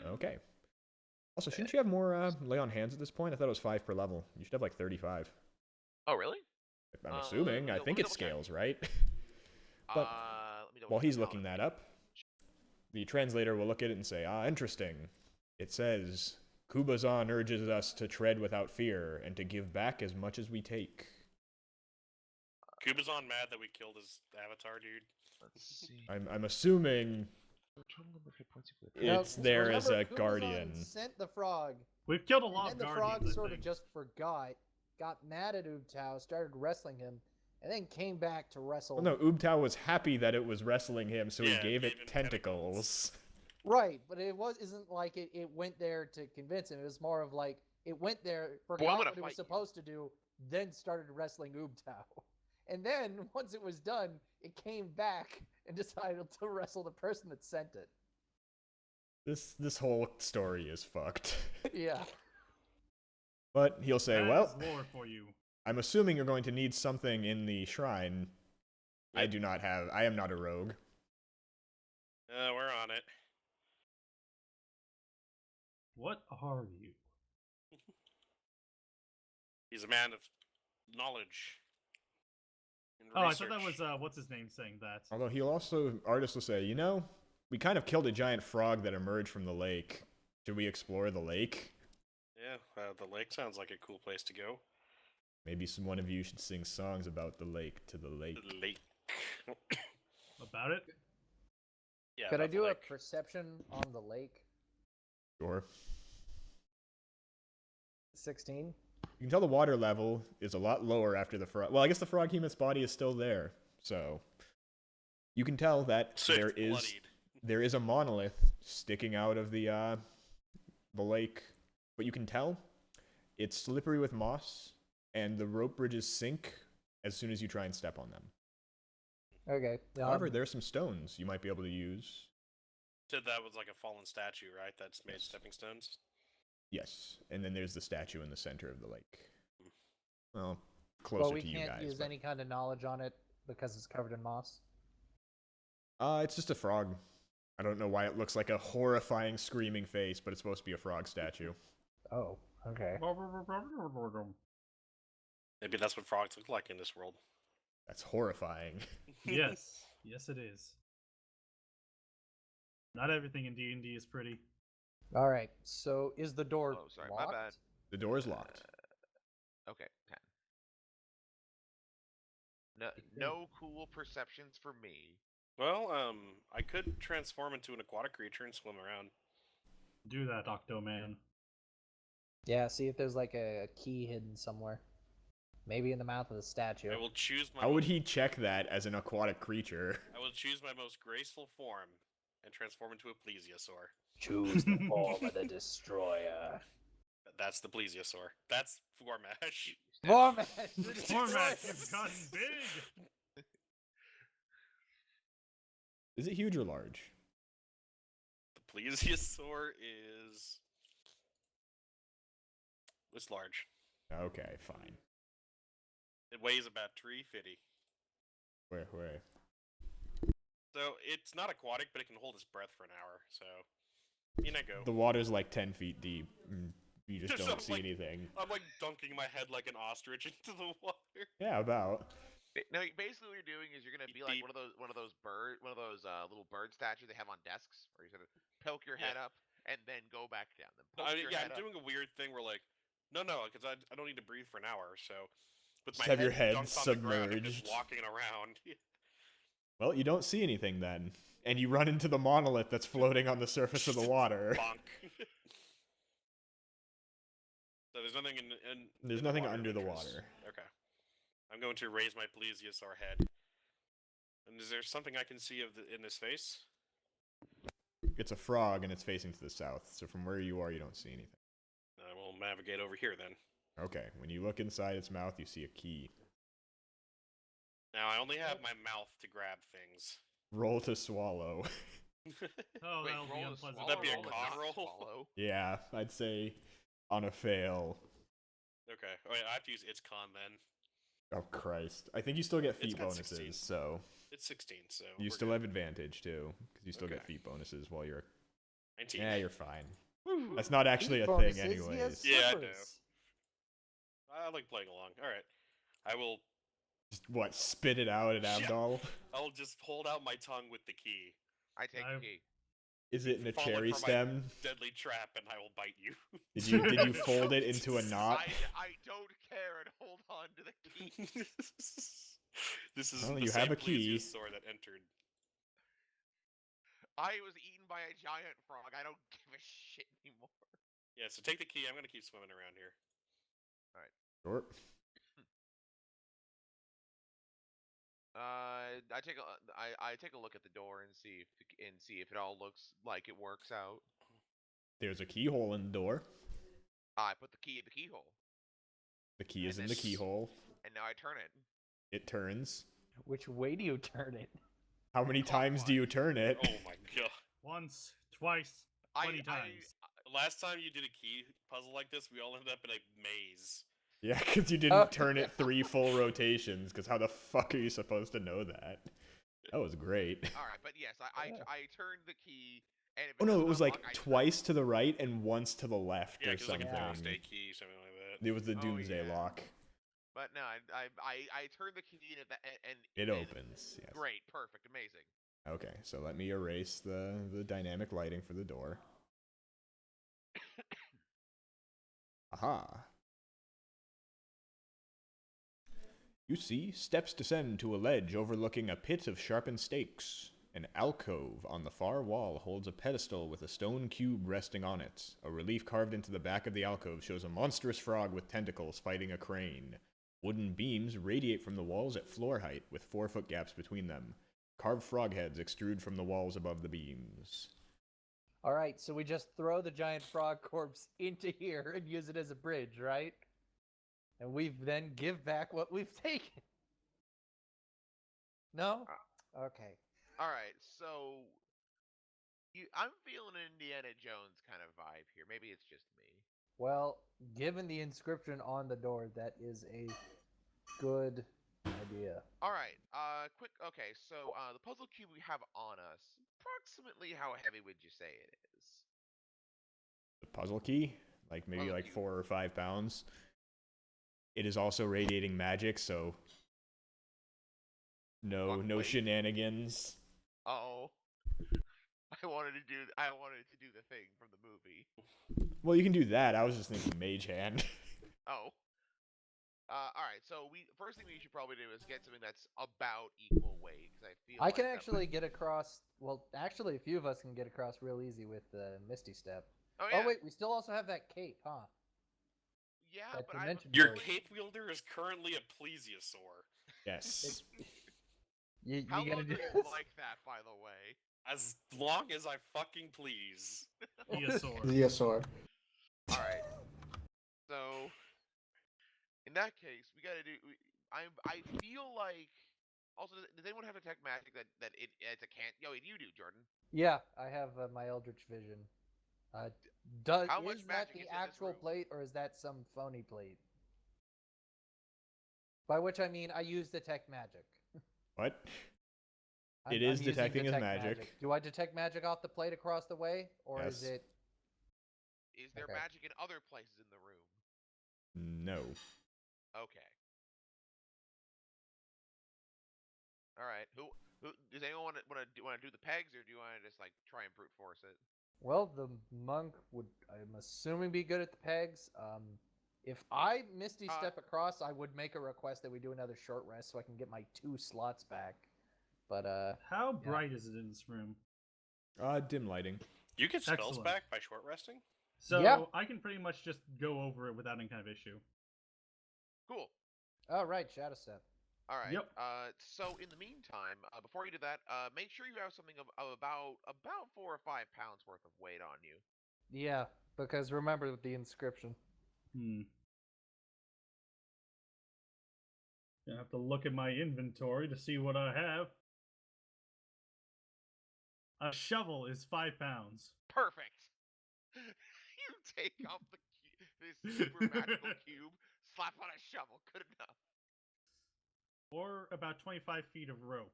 Speaker 4: Okay.
Speaker 1: Okay. Also, shouldn't you have more lay on hands at this point? I thought it was 5 per level. You should have like 35.
Speaker 5: Oh, really?
Speaker 1: I'm
Speaker 5: let
Speaker 1: assuming.
Speaker 5: me
Speaker 1: I
Speaker 5: dou-
Speaker 1: think
Speaker 5: let
Speaker 1: it
Speaker 5: me double check.
Speaker 1: scales, right? But
Speaker 5: Let me double
Speaker 1: while
Speaker 5: check
Speaker 1: he's
Speaker 5: the
Speaker 1: looking that
Speaker 5: paladin.
Speaker 1: up, the translator will look at it and say, interesting. It says, Kubazan urges us to tread without fear and to give back as much as we take.
Speaker 4: Kubazan mad that we killed his avatar, dude.
Speaker 5: Let's see.
Speaker 1: I'm assuming
Speaker 5: Total number of hit points equal.
Speaker 1: it's there as
Speaker 3: remember,
Speaker 1: a
Speaker 3: Kubazan
Speaker 1: guardian.
Speaker 3: Sent the frog,
Speaker 2: We've killed a lot
Speaker 3: and
Speaker 2: of
Speaker 3: then the
Speaker 2: guardians.
Speaker 3: frog
Speaker 2: I
Speaker 3: sort of
Speaker 2: think.
Speaker 3: just forgot, got mad at Ubtao, started wrestling him, and then came back to wrestle.
Speaker 1: Well, no, Ubtao was happy that it was wrestling him, so he
Speaker 4: Yeah,
Speaker 1: gave
Speaker 4: gave
Speaker 1: it
Speaker 4: him
Speaker 1: tentacles.
Speaker 3: Right, but isn't like it went there to convince him. It was more of like it went there,
Speaker 5: I'm
Speaker 3: forgot
Speaker 5: gonna
Speaker 3: what it was
Speaker 5: fight you.
Speaker 3: supposed to do, then started wrestling Ubtao. And then once it was done, it came back and decided to wrestle the person that sent it.
Speaker 1: This whole story is fucked.
Speaker 3: Yeah.
Speaker 1: But he'll say,
Speaker 2: That
Speaker 1: well,
Speaker 2: is lore for you.
Speaker 1: I'm assuming you're going to need something in the shrine. I am not a rogue.
Speaker 4: We're on it.
Speaker 2: What are you?
Speaker 4: He's a man of knowledge. And
Speaker 2: Oh, I thought that
Speaker 4: research.
Speaker 2: was what's his name saying that.
Speaker 1: Although artist will say, we kind of killed a giant frog that emerged from the lake. Should we explore the lake?
Speaker 4: Yeah, the lake sounds like a cool place to go.
Speaker 1: Maybe one of you should sing songs about the lake to the lake.
Speaker 4: The lake.
Speaker 2: About it?
Speaker 4: Yeah.
Speaker 3: Could I
Speaker 4: about the
Speaker 3: do a
Speaker 4: lake.
Speaker 3: perception on the lake?
Speaker 1: Sure.
Speaker 3: 16.
Speaker 1: You can tell the water level is a lot lower after the frog. Well, I guess the frog human's body is still there, so you can tell that
Speaker 4: So it's
Speaker 1: there is a monolith sticking out of the lake. But you can tell it's slippery with moss, and the rope bridges sink as soon as you try and step on them.
Speaker 3: Okay.
Speaker 1: However, there are some stones you might be able to use.
Speaker 4: Said that was like a fallen statue, right? That's made
Speaker 1: Yes.
Speaker 4: stepping stones.
Speaker 1: Yes, and then there's the statue in the center of the lake. Well,
Speaker 3: well,
Speaker 1: closer
Speaker 3: we
Speaker 1: to you
Speaker 3: can't
Speaker 1: guys.
Speaker 3: use
Speaker 1: but-
Speaker 3: any kind of knowledge on it because it's covered in moss.
Speaker 1: It's just a frog. I don't know why it looks like a horrifying screaming face, but it's supposed to be a frog statue.
Speaker 3: Oh, okay.
Speaker 4: Maybe that's what frogs look like in this world.
Speaker 1: That's horrifying.
Speaker 2: Yes. Yes, it is. Not everything in D&D is pretty.
Speaker 3: All right. So is the door
Speaker 5: Oh, sorry,
Speaker 3: locked?
Speaker 5: my bad.
Speaker 1: The door is locked.
Speaker 5: Okay, 10. No cool perceptions for me.
Speaker 4: Well, I could transform into an aquatic creature and swim around.
Speaker 2: Do that, Octoman.
Speaker 3: Yeah. See if there's like a key hidden somewhere. Maybe in the mouth of the statue.
Speaker 4: I will choose my.
Speaker 1: How would he check that as an aquatic creature?
Speaker 4: I will choose my most graceful form and transform into a plesiosaur.
Speaker 3: Choose the form of the destroyer.
Speaker 4: That's the plesiosaur. That's Formash.
Speaker 3: Format.
Speaker 2: Format has gotten big.
Speaker 1: Is it huge or large?
Speaker 4: The plesiosaur is. It's large.
Speaker 1: Okay, fine.
Speaker 4: It weighs about 350.
Speaker 1: Where?
Speaker 4: So it's not aquatic, but it can hold its breath for an hour. So, go.
Speaker 1: The water's like 10 feet deep. You just
Speaker 4: So
Speaker 1: don't
Speaker 4: I'm
Speaker 1: see
Speaker 4: like-
Speaker 1: anything.
Speaker 4: I'm like dunking my head like an ostrich into the water.
Speaker 1: Yeah, about.
Speaker 5: No, basically what you're doing is you're gonna be like
Speaker 4: Deep.
Speaker 5: one of those little bird statues they have on desks, where you're gonna poke your head up and then go back down. Then poke your head
Speaker 4: I'm
Speaker 5: up.
Speaker 4: doing a weird thing where like, no, because I don't need to breathe for an hour. So, with
Speaker 1: Just
Speaker 4: my
Speaker 1: have your head
Speaker 4: dunked on the ground, I'm just
Speaker 1: submerged.
Speaker 4: walking around.
Speaker 1: Well, you don't see anything then. And you run into the monolith that's floating on the surface of the water.
Speaker 4: Bonk. So there's nothing in
Speaker 1: There's
Speaker 4: in
Speaker 1: nothing
Speaker 4: water of
Speaker 1: under the
Speaker 4: interest.
Speaker 1: water.
Speaker 4: Okay. I'm going to raise my plesiosaur head. And is there something I can see in this face?
Speaker 1: It's a frog and it's facing to the south. So from where you are, you don't see anything.
Speaker 4: I will navigate over here then.
Speaker 1: Okay, when you look inside its mouth, you see a key.
Speaker 4: Now I only have my mouth to grab things.
Speaker 1: Roll to swallow.
Speaker 2: Oh,
Speaker 5: Wait,
Speaker 2: that'll be
Speaker 5: roll to
Speaker 2: unpleasant.
Speaker 5: swallow,
Speaker 4: Would that be a
Speaker 5: roll to
Speaker 4: con
Speaker 5: not
Speaker 4: roll?
Speaker 5: swallow?
Speaker 1: Yeah, I'd say on a fail.
Speaker 4: Okay. Oh, wait, I have to use its con then.
Speaker 1: Oh, Christ. I think you still get
Speaker 4: It's
Speaker 1: feet
Speaker 4: got
Speaker 1: bonuses,
Speaker 4: 16.
Speaker 1: so
Speaker 4: It's 16, so
Speaker 1: you
Speaker 4: we're
Speaker 1: still
Speaker 4: good.
Speaker 1: have advantage, too, because you still get
Speaker 4: Okay.
Speaker 1: feet bonuses while you're...
Speaker 4: 19.
Speaker 1: Yeah, you're fine. That's not actually a thing
Speaker 3: Bonuses,
Speaker 1: anyways.
Speaker 3: yes,
Speaker 4: Yeah, I know.
Speaker 3: slippers.
Speaker 4: I like playing along. All right. I will.
Speaker 1: Just, what, spit it out at
Speaker 4: Yeah.
Speaker 1: Abdal?
Speaker 4: I'll just hold out my tongue with the key.
Speaker 5: I take
Speaker 2: I-
Speaker 5: the key.
Speaker 1: Is it in a
Speaker 4: Fall
Speaker 1: cherry
Speaker 4: in for my
Speaker 1: stem?
Speaker 4: Deadly trap, and I will bite you.
Speaker 1: Did you fold it into a knot?
Speaker 5: I don't care and hold on to the key.
Speaker 4: This is
Speaker 1: Well,
Speaker 4: the
Speaker 1: you
Speaker 4: same
Speaker 1: have a key.
Speaker 4: plesiosaur that entered.
Speaker 5: I was eaten by a giant frog. I don't give a shit anymore.
Speaker 4: Yeah, so take the key. I'm gonna keep swimming around here.
Speaker 1: Sure.
Speaker 5: I take a look at the door and see if it all looks like it works out.
Speaker 1: There's a keyhole in the door.
Speaker 5: I put the key in the keyhole,
Speaker 1: The key is
Speaker 4: And
Speaker 1: in the
Speaker 4: this-
Speaker 1: keyhole.
Speaker 5: and now I turn it.
Speaker 1: It turns.
Speaker 6: Which way do you turn it?
Speaker 1: How many times do you turn it?
Speaker 4: Oh my god.
Speaker 2: Once, twice, 20 times.
Speaker 4: Last time you did a key puzzle like this, we all ended up in a maze.
Speaker 1: Yeah, because you didn't turn it 3 full rotations. Because how the fuck are you supposed to know that? That was great.
Speaker 5: All right, but yes, I turned the key, and if
Speaker 1: Oh no,
Speaker 5: doesn't
Speaker 1: it was
Speaker 5: unlock,
Speaker 1: like
Speaker 5: I turn
Speaker 1: twice to the right and once to the left
Speaker 4: Yeah,
Speaker 1: or
Speaker 4: because like
Speaker 1: something.
Speaker 4: a doomsday key, something like that.
Speaker 1: It was the
Speaker 5: Oh,
Speaker 1: doomsday
Speaker 5: yeah.
Speaker 1: lock.
Speaker 5: But no, I turned the key and
Speaker 1: It opens. Yes.
Speaker 5: Great, perfect, amazing.
Speaker 1: Okay, so let me erase the dynamic lighting for the door. Aha. You see, steps descend to a ledge overlooking a pit of sharpened stakes. An alcove on the far wall holds a pedestal with a stone cube resting on it. A relief carved into the back of the alcove shows a monstrous frog with tentacles fighting a crane. Wooden beams radiate from the walls at floor height with 4-foot gaps between them. Carved frog heads extrude from the walls above the beams.
Speaker 6: All right, so we just throw the giant frog corpse into here and use it as a bridge, right? And we then give back what we've taken. No? Okay.
Speaker 5: All right, so I'm feeling an Indiana Jones kind of vibe here. Maybe it's just me.
Speaker 6: Well, given the inscription on the door, that is a good idea.
Speaker 5: All right, quick. Okay, so the puzzle cube we have on us, approximately how heavy would you say it is?
Speaker 1: The puzzle key, like maybe
Speaker 5: Puzzle
Speaker 1: like
Speaker 5: cube.
Speaker 1: 4 or 5 pounds. It is also radiating magic, so no
Speaker 5: Wait.
Speaker 1: shenanigans.
Speaker 5: Oh, I wanted to do the thing from the movie.
Speaker 1: Well, you can do that. I was just thinking mage hand.
Speaker 5: Oh. All right. So first thing we should probably do is get something that's about equal weight because I feel
Speaker 6: I can
Speaker 5: like that
Speaker 6: actually
Speaker 5: might-
Speaker 6: get across. Well, actually, a few of us can get across real easy with Misty Step.
Speaker 5: Oh yeah.
Speaker 6: Oh wait, we still also have that cape, huh?
Speaker 5: Yeah,
Speaker 6: that
Speaker 5: but I'm
Speaker 6: dimension
Speaker 4: Your
Speaker 6: Sorry.
Speaker 4: cape wielder is currently a plesiosaur.
Speaker 1: Yes.
Speaker 6: You
Speaker 5: How
Speaker 6: gotta
Speaker 5: long
Speaker 6: do
Speaker 5: do you like that, by the way?
Speaker 4: As long as I fucking please.
Speaker 2: Theosaur.
Speaker 7: Theosaur.
Speaker 5: All right. So, in that case, we gotta do. I feel like. Also, does anyone have detect magic that it's a can't? Yo, you do, Jordan.
Speaker 6: Yeah, I have my Eldritch Vision. Does
Speaker 5: How much
Speaker 6: is that
Speaker 5: magic
Speaker 6: the
Speaker 5: is in this
Speaker 6: actual
Speaker 5: room?
Speaker 6: plate or is that some phony plate? By which I mean I use detect magic.
Speaker 1: What?
Speaker 6: I'm
Speaker 1: is
Speaker 6: using
Speaker 1: detecting as
Speaker 6: detect
Speaker 1: magic.
Speaker 6: Do I detect magic off the plate across the way, or is
Speaker 1: Yes.
Speaker 6: it?
Speaker 5: Is there
Speaker 6: Okay.
Speaker 5: magic in other places in the room?
Speaker 1: No.
Speaker 5: Okay. All right. Who does anyone want to do the pegs, or do you want to just like try and brute force it?
Speaker 6: Well, the monk would, I'm assuming, be good at the pegs. If I Misty Step across, I would make a request that we do another short rest so I can get my 2 slots back. But
Speaker 2: How bright is it in this room?
Speaker 1: Dim lighting.
Speaker 4: You get spells
Speaker 2: Excellent.
Speaker 4: back by short resting?
Speaker 2: So
Speaker 6: Yeah.
Speaker 2: I can pretty much just go over it without any kind of issue.
Speaker 5: Cool.
Speaker 6: all right, Shadow Step.
Speaker 5: All right.
Speaker 2: Yep.
Speaker 5: So in the meantime, before you do that, make sure you have something of about 4 or 5 pounds worth of weight on you.
Speaker 6: Yeah, because remember the inscription.
Speaker 2: Gonna have to look at my inventory to see what I have. A shovel is 5 pounds.
Speaker 5: Perfect. You take off this super magical cube, slap on a shovel. Good enough.
Speaker 2: Or about 25 feet of rope.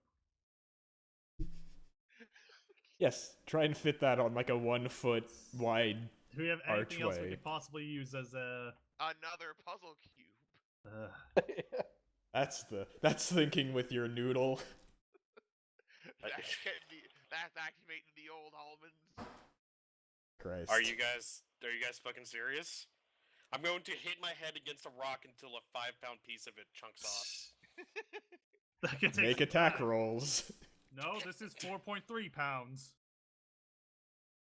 Speaker 1: Yes. Try and fit that on like a 1 foot wide.
Speaker 2: Do we have anything else we
Speaker 1: Archway.
Speaker 2: could possibly use as a?
Speaker 5: Another puzzle cube.
Speaker 1: That's thinking with your noodle.
Speaker 5: That's activating the old almonds.
Speaker 1: Christ.
Speaker 4: Are you guys fucking serious? I'm going to hit my head against a rock until a 5-pound piece of it chunks off.
Speaker 2: That could take
Speaker 1: Make
Speaker 2: some
Speaker 1: attack
Speaker 2: time.
Speaker 1: rolls.
Speaker 2: No, this is 4.3 pounds.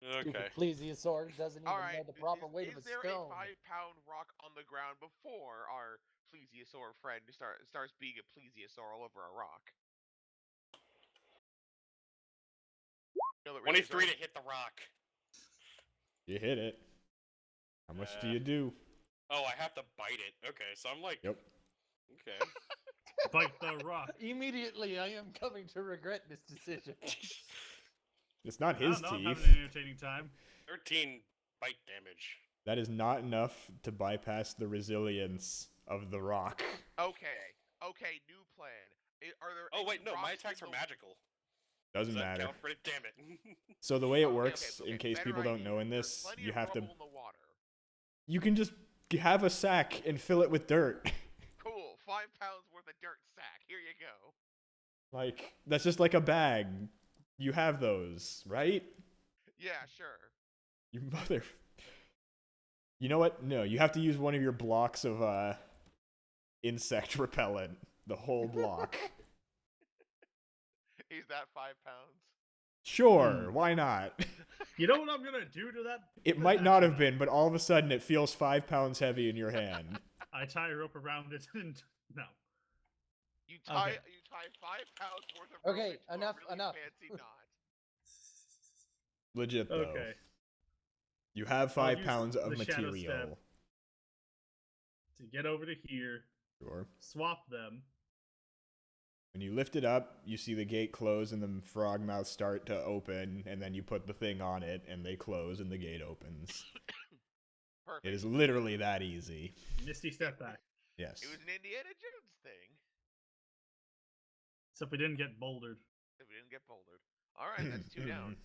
Speaker 4: Okay.
Speaker 6: Plesiosaur doesn't even
Speaker 5: All right.
Speaker 6: know the proper weight of a
Speaker 5: Is there
Speaker 6: stone.
Speaker 5: a 5-pound rock on the ground before our plesiosaur friend starts being a plesiosaur all over a rock? No, but really,
Speaker 4: 23 to hit the rock.
Speaker 1: You hit it. How much do
Speaker 4: Uh,
Speaker 1: you do?
Speaker 4: Oh, I have to bite it. Okay, so I'm like,
Speaker 1: Yep.
Speaker 4: okay.
Speaker 2: Bite the rock.
Speaker 6: Immediately, I am coming to regret this decision.
Speaker 1: It's not
Speaker 2: I
Speaker 1: his
Speaker 2: don't know, I'm
Speaker 1: teeth.
Speaker 2: having an entertaining time.
Speaker 4: 13 bite damage.
Speaker 1: That is not enough to bypass the resilience of the rock.
Speaker 5: Okay, new plan. Are there
Speaker 4: Oh
Speaker 5: any
Speaker 4: wait, no, my
Speaker 5: rocks
Speaker 4: attacks
Speaker 5: in
Speaker 4: are
Speaker 5: the-
Speaker 4: magical.
Speaker 1: Doesn't
Speaker 4: Does that
Speaker 1: matter.
Speaker 4: count for it? Damn it.
Speaker 1: So the way it
Speaker 5: Okay,
Speaker 1: works,
Speaker 5: okay,
Speaker 1: in case
Speaker 5: better
Speaker 1: people don't
Speaker 5: idea.
Speaker 1: know in
Speaker 5: There's
Speaker 1: this,
Speaker 5: plenty
Speaker 1: you
Speaker 5: of
Speaker 1: have to.
Speaker 5: rubble in the water.
Speaker 1: You can just have a sack and fill it with dirt.
Speaker 5: Cool, 5 pounds worth of dirt sack. Here you go.
Speaker 1: Like, that's just like a bag. You have those, right?
Speaker 5: Yeah, sure.
Speaker 1: You mother. You know what? No, you have to use one of your blocks of insect repellent. The whole block.
Speaker 5: Is that 5 pounds?
Speaker 1: Sure, why not?
Speaker 2: You know what I'm gonna do to that?
Speaker 1: It might not have been, but all of a sudden it feels 5 pounds heavy in your hand.
Speaker 2: I tie a rope around it and no.
Speaker 5: You tie
Speaker 2: Okay.
Speaker 5: 5 pounds worth of rope
Speaker 6: Okay,
Speaker 5: into a
Speaker 6: enough,
Speaker 5: really
Speaker 6: enough.
Speaker 5: fancy knot.
Speaker 1: Legit though.
Speaker 2: Okay.
Speaker 1: You have
Speaker 2: I'll
Speaker 1: 5
Speaker 2: use
Speaker 1: pounds of
Speaker 2: the shadow
Speaker 1: material.
Speaker 2: step. To get over to here,
Speaker 1: Sure.
Speaker 2: swap them.
Speaker 1: When you lift it up, you see the gate close and the frog mouths start to open, and then you put the thing on it, and they close, and the gate opens.
Speaker 5: Perfect.
Speaker 1: It is literally that easy.
Speaker 2: Misty step back.
Speaker 1: Yes.
Speaker 5: It was an Indiana Jones thing.
Speaker 2: Except we didn't get bouldered.
Speaker 5: If we didn't get bouldered. Alright, that's 2 down.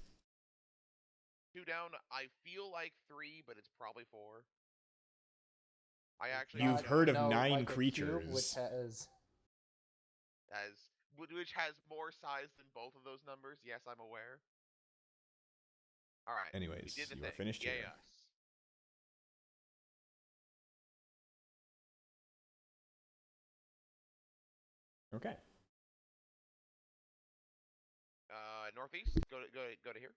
Speaker 5: 2 down, I feel like 3, but it's probably 4. I actually
Speaker 1: You've
Speaker 6: God,
Speaker 1: heard of
Speaker 6: no,
Speaker 1: 9
Speaker 6: like a cube,
Speaker 1: creatures.
Speaker 6: which has
Speaker 5: which has more size than both of those numbers. Yes, I'm aware. Alright.
Speaker 1: Anyways,
Speaker 5: we did the
Speaker 1: you are
Speaker 5: thing.
Speaker 1: finished
Speaker 5: Yay
Speaker 1: here.
Speaker 5: us.
Speaker 1: Okay.
Speaker 5: Northeast. Go to here.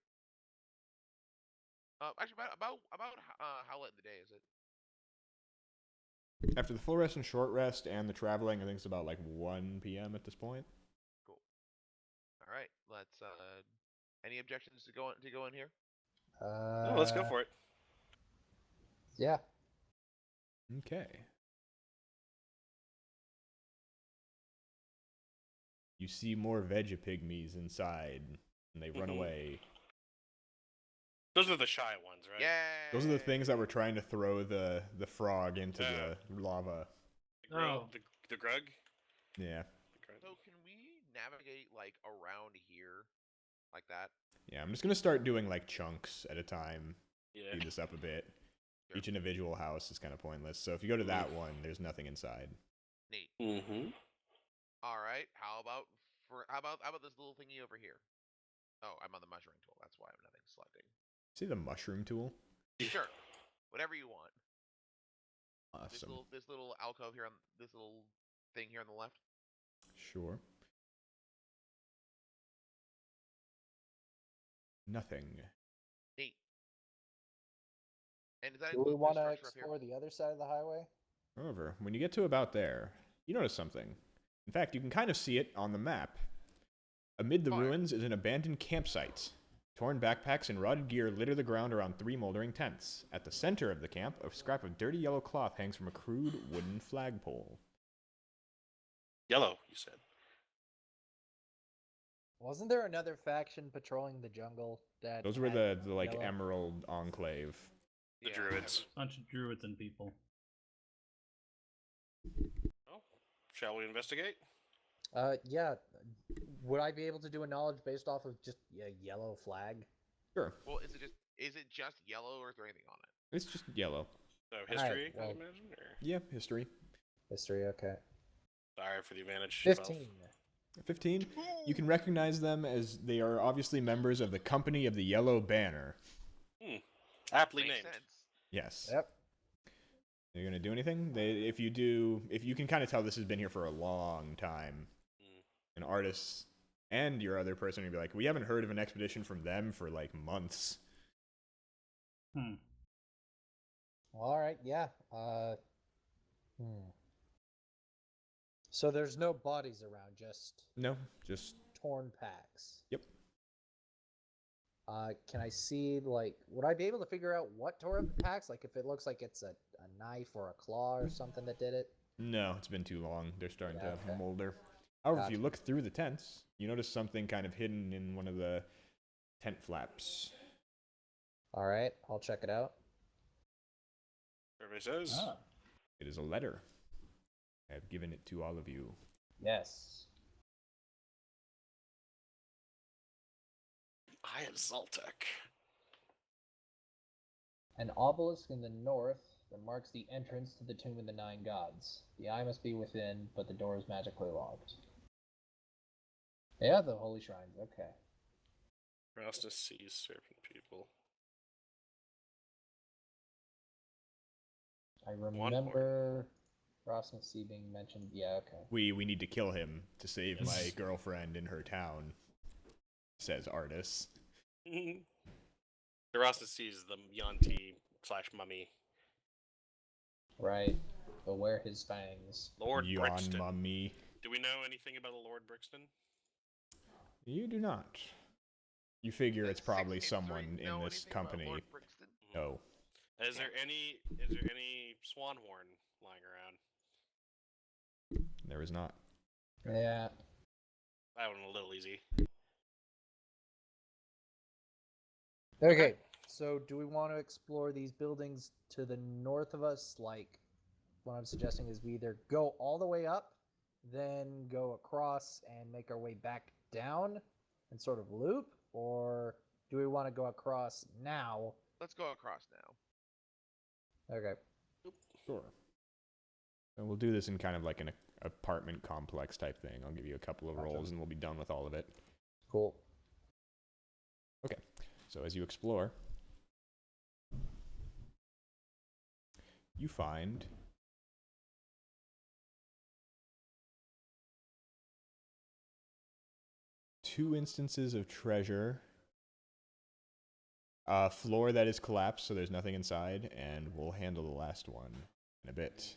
Speaker 5: Actually, about how late in the day is it?
Speaker 1: After the full rest and short rest and the traveling, I think it's about like 1 p.m. at this point.
Speaker 5: Cool. All right. Let's. Any objections to go in here?
Speaker 4: No, let's go for it.
Speaker 6: Yeah.
Speaker 1: Okay. You see more Vegapygmies inside, and they run away.
Speaker 4: Those are the shy ones, right?
Speaker 5: Yeah.
Speaker 1: Those are the things that were trying to throw the frog into the lava.
Speaker 4: The grill,
Speaker 2: Oh.
Speaker 4: the grug.
Speaker 1: Yeah.
Speaker 5: So can we navigate like around here, like that?
Speaker 1: Yeah, I'm just gonna start doing like chunks at a time.
Speaker 4: Yeah.
Speaker 1: Speed this up a bit.
Speaker 5: Sure.
Speaker 1: Each individual house is kind of pointless. So if you go to that one, there's nothing inside.
Speaker 5: Neat.
Speaker 4: Mm-hmm.
Speaker 5: All right. How about this little thingy over here? Oh, I'm on the measuring tool. That's why I'm nothing selecting.
Speaker 1: See the mushroom tool?
Speaker 5: Sure. Whatever you want.
Speaker 1: Awesome.
Speaker 5: This little alcove here on this little thing here on the left.
Speaker 1: Sure. Nothing.
Speaker 5: Neat. And does that
Speaker 6: Do we
Speaker 5: include
Speaker 6: want to
Speaker 5: this structure up here?
Speaker 6: explore the other side of the highway?
Speaker 1: However, when you get to about there, you notice something. In fact, you can kind of see it on the map. Amid the
Speaker 5: Fire.
Speaker 1: ruins is an abandoned campsite. Torn backpacks and rotted gear litter the ground around 3 moldering tents. At the center of the camp, a scrap of dirty yellow cloth hangs from a crude wooden flagpole.
Speaker 4: Yellow, you said.
Speaker 6: Wasn't there another faction patrolling the jungle that
Speaker 1: Those were
Speaker 6: had
Speaker 1: the like
Speaker 6: yellow?
Speaker 1: Emerald Enclave.
Speaker 4: The
Speaker 5: Yeah,
Speaker 4: druids.
Speaker 2: Bunch of druids and people.
Speaker 4: Oh, shall we investigate?
Speaker 6: Yeah. Would I be able to do a knowledge based off of just a yellow flag?
Speaker 1: Sure.
Speaker 5: Well, is it just yellow or is there anything on it?
Speaker 1: It's just yellow.
Speaker 4: So history,
Speaker 6: well-
Speaker 4: I imagine. Or...
Speaker 1: Yeah, history.
Speaker 6: History, okay.
Speaker 4: Sorry for the advantage.
Speaker 6: 15.
Speaker 1: 15. You can recognize them as they are obviously members of the Company of the Yellow Banner.
Speaker 4: Aptly
Speaker 5: Makes
Speaker 4: named.
Speaker 5: sense.
Speaker 1: Yes.
Speaker 6: Yep.
Speaker 1: They're gonna do anything? If you can kind of tell this has been here for a long time.
Speaker 4: Mm.
Speaker 1: An artist and your other person would be like, we haven't heard of an expedition from them for like months.
Speaker 2: Hmm.
Speaker 6: All right, yeah. So there's no bodies around, just
Speaker 1: No, just
Speaker 6: torn packs.
Speaker 1: yep.
Speaker 6: Can I see, like, would I be able to figure out what tore up the packs? Like, if it looks like it's a knife or a claw or something that did it?
Speaker 1: No, it's been too long. They're starting
Speaker 6: Yeah,
Speaker 1: to
Speaker 6: okay.
Speaker 1: molder. However, if you
Speaker 6: Gotcha.
Speaker 1: look through the tents, you notice something kind of hidden in one of the tent flaps.
Speaker 6: All right, I'll check it out.
Speaker 4: Survey says.
Speaker 2: Ah.
Speaker 1: It is a letter. I have given it to all of you.
Speaker 6: Yes.
Speaker 4: I am Zoltek.
Speaker 6: An obelisk in the north that marks the entrance to the Tomb of the Nine Gods. The eye must be within, but the door is magically locked. Yeah, the holy shrines. Okay.
Speaker 4: Rastus sees serpent people.
Speaker 6: I remember Rasmus C being mentioned. Yeah, okay.
Speaker 1: We need to kill him to save my girlfriend in her town, says Artis.
Speaker 4: Rastus sees the Yanti / mummy.
Speaker 6: Right. Beware his fangs.
Speaker 4: Lord
Speaker 1: Yawn
Speaker 4: Brixton.
Speaker 1: mummy.
Speaker 4: Do we know anything about the Lord Brixton?
Speaker 1: You do not. You figure it's probably
Speaker 5: 16
Speaker 1: someone
Speaker 5: know
Speaker 1: in this
Speaker 5: anything about
Speaker 1: company.
Speaker 5: Lord Brixton?
Speaker 1: No.
Speaker 4: Is there any swan horn lying around?
Speaker 1: There is not.
Speaker 6: Yeah.
Speaker 4: That one a little easy.
Speaker 6: Okay. So, do we want to explore these buildings to the north of us? Like, what I'm suggesting is we either go all the way up, then go across and make our way back down and sort of loop, or do we want to go across now?
Speaker 5: Let's go across now.
Speaker 6: Okay.
Speaker 1: Sure. And we'll do this in kind of like an apartment complex type thing. I'll give you a couple of
Speaker 6: Gotcha.
Speaker 1: rolls and we'll be done with all of it.
Speaker 6: Cool.
Speaker 1: Okay. So as you explore, you find two instances of treasure. A floor that is collapsed, so there's nothing inside, and we'll handle the last one in a bit.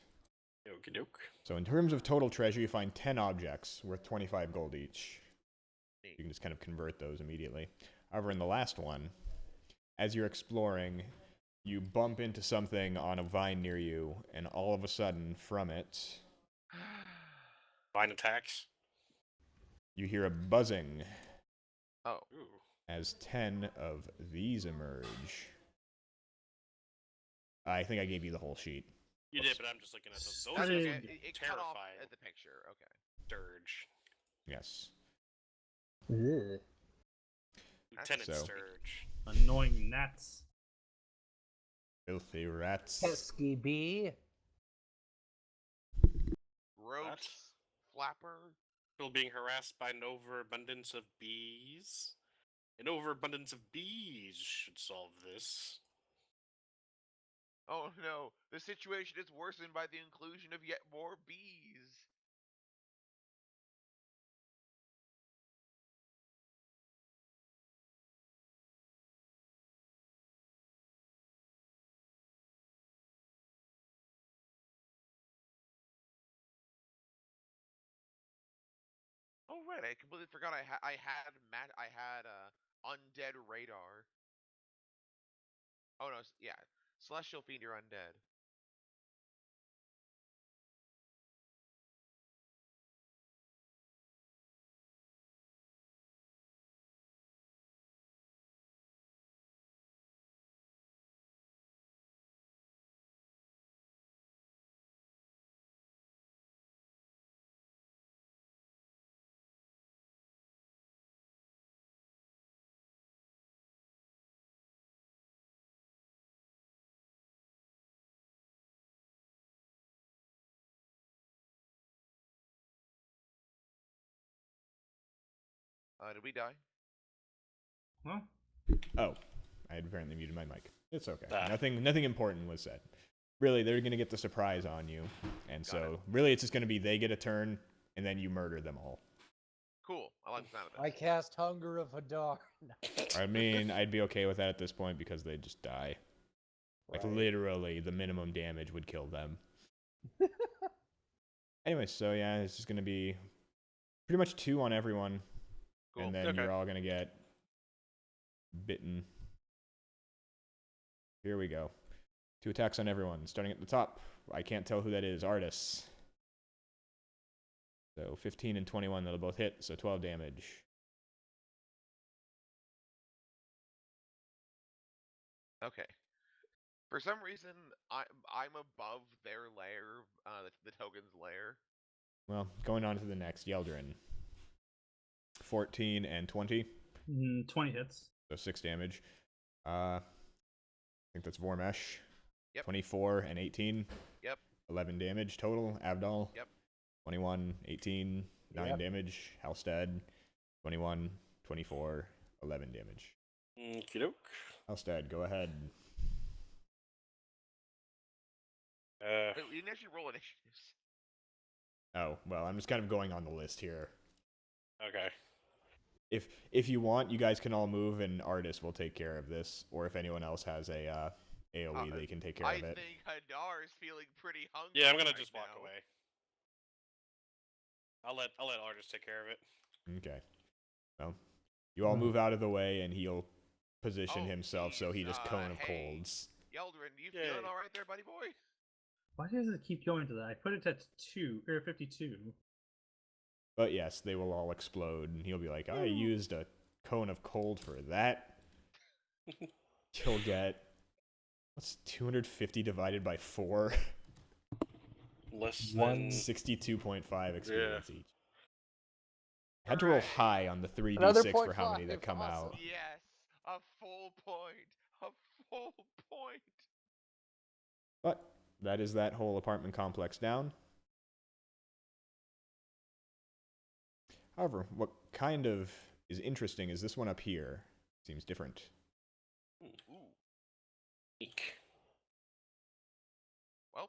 Speaker 4: Okie doke.
Speaker 1: So in terms of total treasure, you find 10 objects worth 25 gold each. You can just kind of convert those immediately. However, in the last one, as you're exploring, you bump into something on a vine near you, and all of a sudden, from it,
Speaker 4: Vine attacks.
Speaker 1: you hear a buzzing
Speaker 5: Oh.
Speaker 4: Ooh.
Speaker 1: as 10 of these emerge. I think I gave you the whole sheet.
Speaker 4: You did, but I'm just looking at those. Those
Speaker 5: That's
Speaker 4: are
Speaker 5: okay.
Speaker 4: some
Speaker 5: It cut off
Speaker 4: terrifying.
Speaker 5: at the picture. Okay.
Speaker 4: Sturge.
Speaker 1: Yes.
Speaker 6: Ugh.
Speaker 4: Lieutenant
Speaker 1: So-
Speaker 4: Sturge.
Speaker 2: Annoying gnats.
Speaker 1: Filthy rats.
Speaker 6: Pesky bee.
Speaker 5: Roach. Flapper.
Speaker 4: People being harassed by an overabundance of bees. An overabundance of bees should solve this.
Speaker 5: Oh no, the situation is worsened by the inclusion of yet more bees. Oh right, I completely forgot I had undead radar. Oh no, yeah, celestial fiend, you're undead. Did we die?
Speaker 2: Huh?
Speaker 1: Oh, I had apparently muted my mic. It's okay.
Speaker 4: Ah.
Speaker 1: Nothing important was said. Really, they're going to get the surprise on you. And
Speaker 5: Got
Speaker 1: so, really, it's just going to be they get a turn, and then you murder them all.
Speaker 5: Cool. I like the sound of
Speaker 6: I
Speaker 5: this.
Speaker 6: cast Hunger of Hadar.
Speaker 1: I mean, I'd be okay with that at this point because they just die. Like,
Speaker 6: Right.
Speaker 1: literally, the minimum damage would kill them. Anyway, so yeah, it's just going to be pretty much 2 on everyone.
Speaker 5: Cool.
Speaker 1: And then
Speaker 4: Okay.
Speaker 1: you're all going to get bitten. Here we go. 2 attacks on everyone, starting at the top. I can't tell who that is. Artis. So 15 and 21, that'll both hit, so 12 damage.
Speaker 5: Okay. For some reason, I'm above their lair, the token's lair.
Speaker 1: Well, going on to the next, Yeldrin. 14 and 20.
Speaker 2: 20 hits.
Speaker 1: So 6 damage. I think that's Vormesh.
Speaker 5: Yep.
Speaker 1: 24 and 18.
Speaker 5: Yep.
Speaker 1: 11 damage total. Abdal.
Speaker 5: Yep.
Speaker 1: 21, 18, 9
Speaker 6: Yep.
Speaker 1: damage. Halstead. 21, 24, 11 damage.
Speaker 4: Okie doke.
Speaker 1: Halstead, go ahead.
Speaker 5: Wait, we didn't actually roll initiatives.
Speaker 1: Oh, well, I'm just kind of going on the list here.
Speaker 4: Okay.
Speaker 1: If you want, you guys can all move, and Artis will take care of this. Or if anyone else has a AoE, they can take care of it.
Speaker 5: I think Hadar is feeling pretty hungry.
Speaker 4: Yeah, I'm gonna
Speaker 5: right
Speaker 4: just walk
Speaker 5: now.
Speaker 4: away. I'll let Artis take care of it.
Speaker 1: Okay. Well, you all move out of the way, and he'll position
Speaker 5: Oh,
Speaker 1: himself so he just
Speaker 5: geez,
Speaker 1: cone of
Speaker 5: hey.
Speaker 1: colds.
Speaker 5: Yeldrin, you
Speaker 4: Yay.
Speaker 5: feeling all right there, buddy boy?
Speaker 2: Why does it keep going to that? I put it at 52.
Speaker 1: But yes, they will all explode, and he'll be like, I used a cone of cold for that. He'll get, what's 250 divided by 4?
Speaker 4: Less
Speaker 6: One-
Speaker 4: than
Speaker 1: 62.5 experience each. I had to roll
Speaker 5: Alright.
Speaker 1: high on the 3d6
Speaker 6: Another
Speaker 1: for how many
Speaker 6: 0.5,
Speaker 1: that come
Speaker 6: awesome.
Speaker 1: out.
Speaker 5: Yes, a full point. A full point.
Speaker 1: But that is that whole apartment complex down. However, what kind of is interesting is this one up here. Seems different.
Speaker 5: Ooh.
Speaker 4: Eek.
Speaker 5: Well,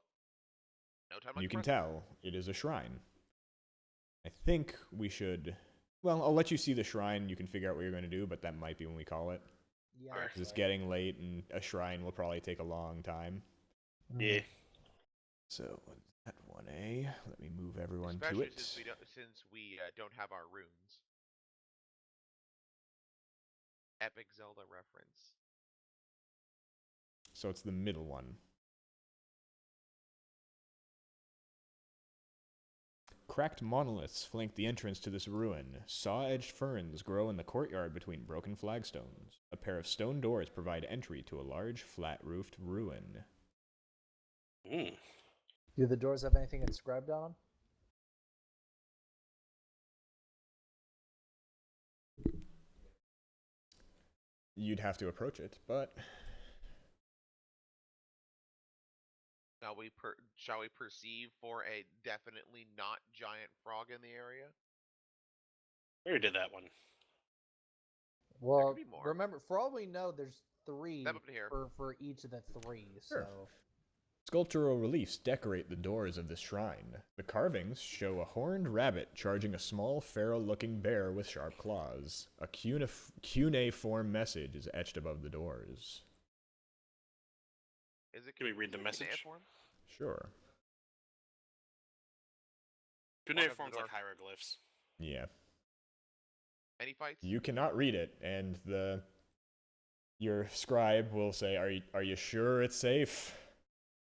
Speaker 5: no time like
Speaker 1: You
Speaker 5: the
Speaker 1: can
Speaker 5: present.
Speaker 1: tell it is a shrine. I think we should... Well, I'll let you see the shrine. You can figure out what you're going to do, but that might be when we call it.
Speaker 6: Yeah.
Speaker 4: Alright.
Speaker 1: Because it's getting late, and a shrine will probably take a long time.
Speaker 4: Yeah.
Speaker 1: So, that 1A. Let me move everyone to
Speaker 5: Especially
Speaker 1: it.
Speaker 5: since we don't have our runes. Epic Zelda reference.
Speaker 1: So it's the middle one. Cracked monoliths flank the entrance to this ruin. Saw-edged ferns grow in the courtyard between broken flagstones. A pair of stone doors provide entry to a large, flat-roofed ruin.
Speaker 6: Do the doors have anything inscribed on them?
Speaker 1: You'd have to approach it, but
Speaker 5: Shall we perceive for a definitely not giant frog in the area?
Speaker 4: We already did that one.
Speaker 6: Well,
Speaker 5: be more.
Speaker 6: remember, for all we know, there's 3
Speaker 5: Step up to here.
Speaker 6: for each of the 3.
Speaker 1: Sure.
Speaker 6: So
Speaker 1: sculptural reliefs decorate the doors of this shrine. The carvings show a horned rabbit charging a small feral-looking bear with sharp claws. A cuneiform message is etched above the doors.
Speaker 5: Is it?
Speaker 4: Can we read the message?
Speaker 5: cuneiform?
Speaker 1: Sure.
Speaker 4: Cuneiform's
Speaker 5: door.
Speaker 4: like hieroglyphs.
Speaker 1: Yeah.
Speaker 5: Any fights?
Speaker 1: You cannot read it, and your scribe will say, "Are you sure it's safe?"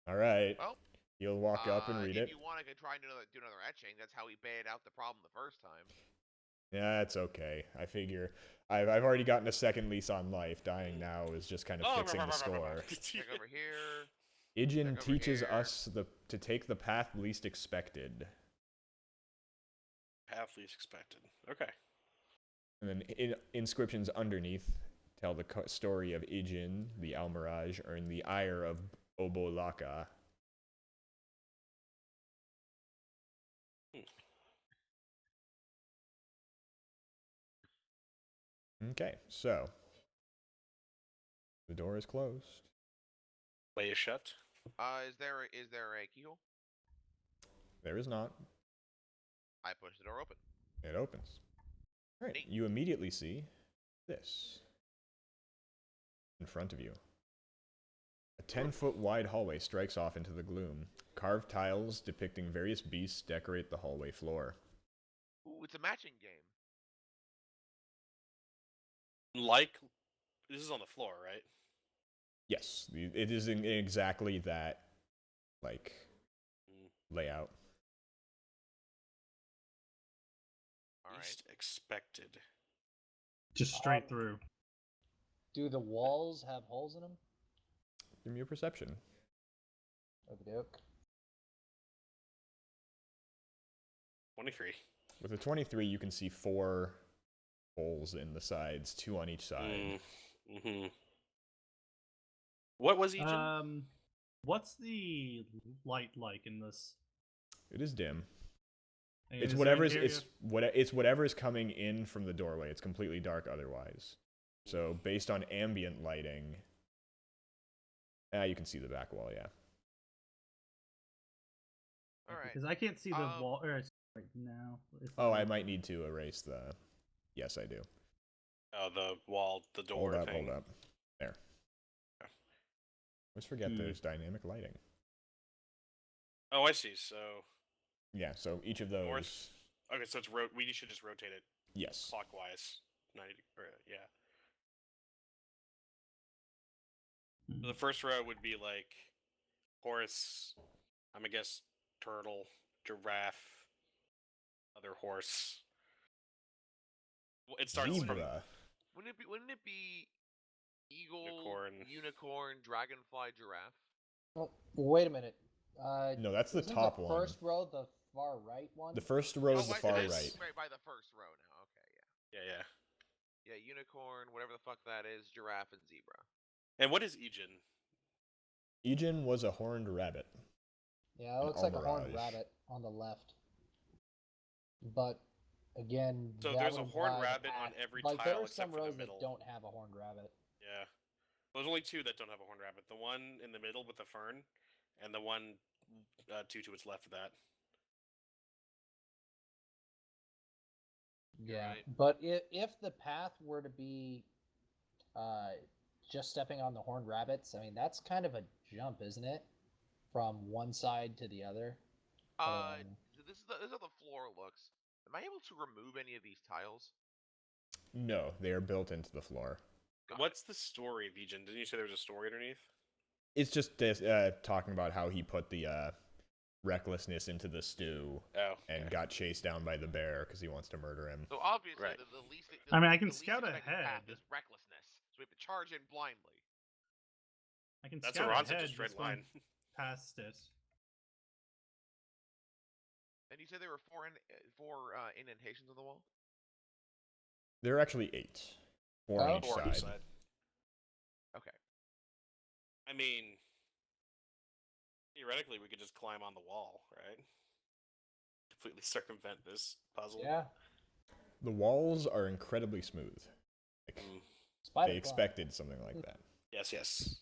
Speaker 1: All right.
Speaker 5: Well,
Speaker 1: You'll walk up and read
Speaker 5: if
Speaker 1: it.
Speaker 5: you want to try and do another etching, that's how we baited out the problem the first time.
Speaker 1: Yeah, it's okay. I figure I've already gotten a second lease on life. Dying now is just kind of fixing the score.
Speaker 5: Check over here.
Speaker 1: Ijin
Speaker 5: Check over
Speaker 1: teaches
Speaker 5: here.
Speaker 1: us to take the path least expected.
Speaker 4: Path least expected. Okay.
Speaker 1: And then inscriptions underneath tell the story of Ijin, the Almiraj, earned the ire of Obolaka. Okay, so the door is closed.
Speaker 4: Way is shut.
Speaker 5: Is there a keyhole?
Speaker 1: There is not.
Speaker 5: I push the door open.
Speaker 1: It opens. All right,
Speaker 5: Neat.
Speaker 1: you immediately see this in front of you. A 10-foot wide hallway strikes off into the gloom. Carved tiles depicting various beasts decorate the hallway floor.
Speaker 5: Ooh, it's a matching game.
Speaker 4: Like This is on the floor, right?
Speaker 1: Yes, it is in exactly that, like, layout.
Speaker 5: All right.
Speaker 4: Least expected.
Speaker 2: Just straight through.
Speaker 3: Do the walls have holes in them?
Speaker 1: Give me a perception.
Speaker 3: Okey-doke.
Speaker 4: 23.
Speaker 1: With a 23, you can see 4 holes in the sides, 2 on each side.
Speaker 4: Mm-hmm. What was Ejin?
Speaker 2: What's the light like in this?
Speaker 1: It is dim.
Speaker 2: And
Speaker 1: It's
Speaker 2: is there
Speaker 1: whatever
Speaker 2: an
Speaker 1: is
Speaker 2: area-
Speaker 1: it's whatever is coming in from the doorway. It's completely dark otherwise. So based on ambient lighting, you can see the back wall. Yeah.
Speaker 5: All right.
Speaker 2: Because I can't see the wall right now.
Speaker 1: Oh, I might need to erase the. Yes, I do.
Speaker 4: Oh, the wall, the door thing.
Speaker 1: Hold up. There.
Speaker 4: Okay.
Speaker 1: Always forget there's dynamic lighting.
Speaker 4: Oh, I see. So.
Speaker 1: Yeah. So each of those.
Speaker 4: North. Okay, so it's we should just rotate it.
Speaker 1: Yes.
Speaker 4: Clockwise, 90. Yeah. So the first row would be like horse. I'm gonna guess turtle, giraffe, other horse. It starts from
Speaker 1: Zebra.
Speaker 5: Wouldn't it be eagle,
Speaker 4: Unicorn.
Speaker 5: dragonfly, giraffe?
Speaker 3: Oh, wait a minute.
Speaker 1: No, that's the
Speaker 3: isn't
Speaker 1: top
Speaker 3: the
Speaker 1: one.
Speaker 3: first row the far right one?
Speaker 1: The first row is the
Speaker 5: I
Speaker 1: far
Speaker 5: see.
Speaker 1: right.
Speaker 5: Right by the first row now. Okay, yeah.
Speaker 4: Yeah.
Speaker 5: Yeah, unicorn, whatever the fuck that is, giraffe and zebra.
Speaker 4: And what is Ejin?
Speaker 1: Ejin was a horned rabbit.
Speaker 3: Yeah, it looks like a horned
Speaker 1: Almirage.
Speaker 3: rabbit on the left. But again,
Speaker 4: So
Speaker 3: that
Speaker 4: there's a
Speaker 3: would
Speaker 4: horned
Speaker 3: imply the
Speaker 4: rabbit on
Speaker 3: path.
Speaker 4: every
Speaker 3: like,
Speaker 4: tile
Speaker 3: there are
Speaker 4: except
Speaker 3: some
Speaker 4: for the
Speaker 3: rows
Speaker 4: middle.
Speaker 3: that don't have a horned rabbit.
Speaker 4: Yeah. There's only 2 that don't have a horned rabbit. The one in the middle with the fern, and the one 2 to its left of that.
Speaker 3: Yeah,
Speaker 5: Right.
Speaker 3: but if the path were to be just stepping on the horned rabbits, I mean, that's kind of a jump, isn't it? From one side to the other.
Speaker 5: This is how the floor looks. Am I able to remove any of these tiles?
Speaker 1: No, they are built into the floor.
Speaker 4: What's the story of Ejin? Didn't you say there was a story underneath?
Speaker 1: It's just talking about how he put the recklessness into the stew and got chased down by the bear because he wants to murder him.
Speaker 5: So obviously,
Speaker 4: Right.
Speaker 5: the least.
Speaker 2: I mean, I can
Speaker 5: the least
Speaker 2: scout
Speaker 5: effective path
Speaker 2: ahead.
Speaker 5: is recklessness, so we have to charge in blindly.
Speaker 2: I can
Speaker 4: That's
Speaker 2: scout
Speaker 4: what Ron said,
Speaker 2: ahead
Speaker 4: just straight
Speaker 2: just going
Speaker 4: line.
Speaker 2: past it.
Speaker 5: And you said there were four indentations on the wall.
Speaker 1: There are actually 8. 4 on each
Speaker 4: 4 on each
Speaker 1: side.
Speaker 4: side.
Speaker 5: Okay.
Speaker 4: I mean, theoretically, we could just climb on the wall, right? Completely circumvent this puzzle.
Speaker 3: Yeah.
Speaker 1: The walls are incredibly smooth. Like,
Speaker 3: Spider
Speaker 1: they expected something like that.
Speaker 4: Yes.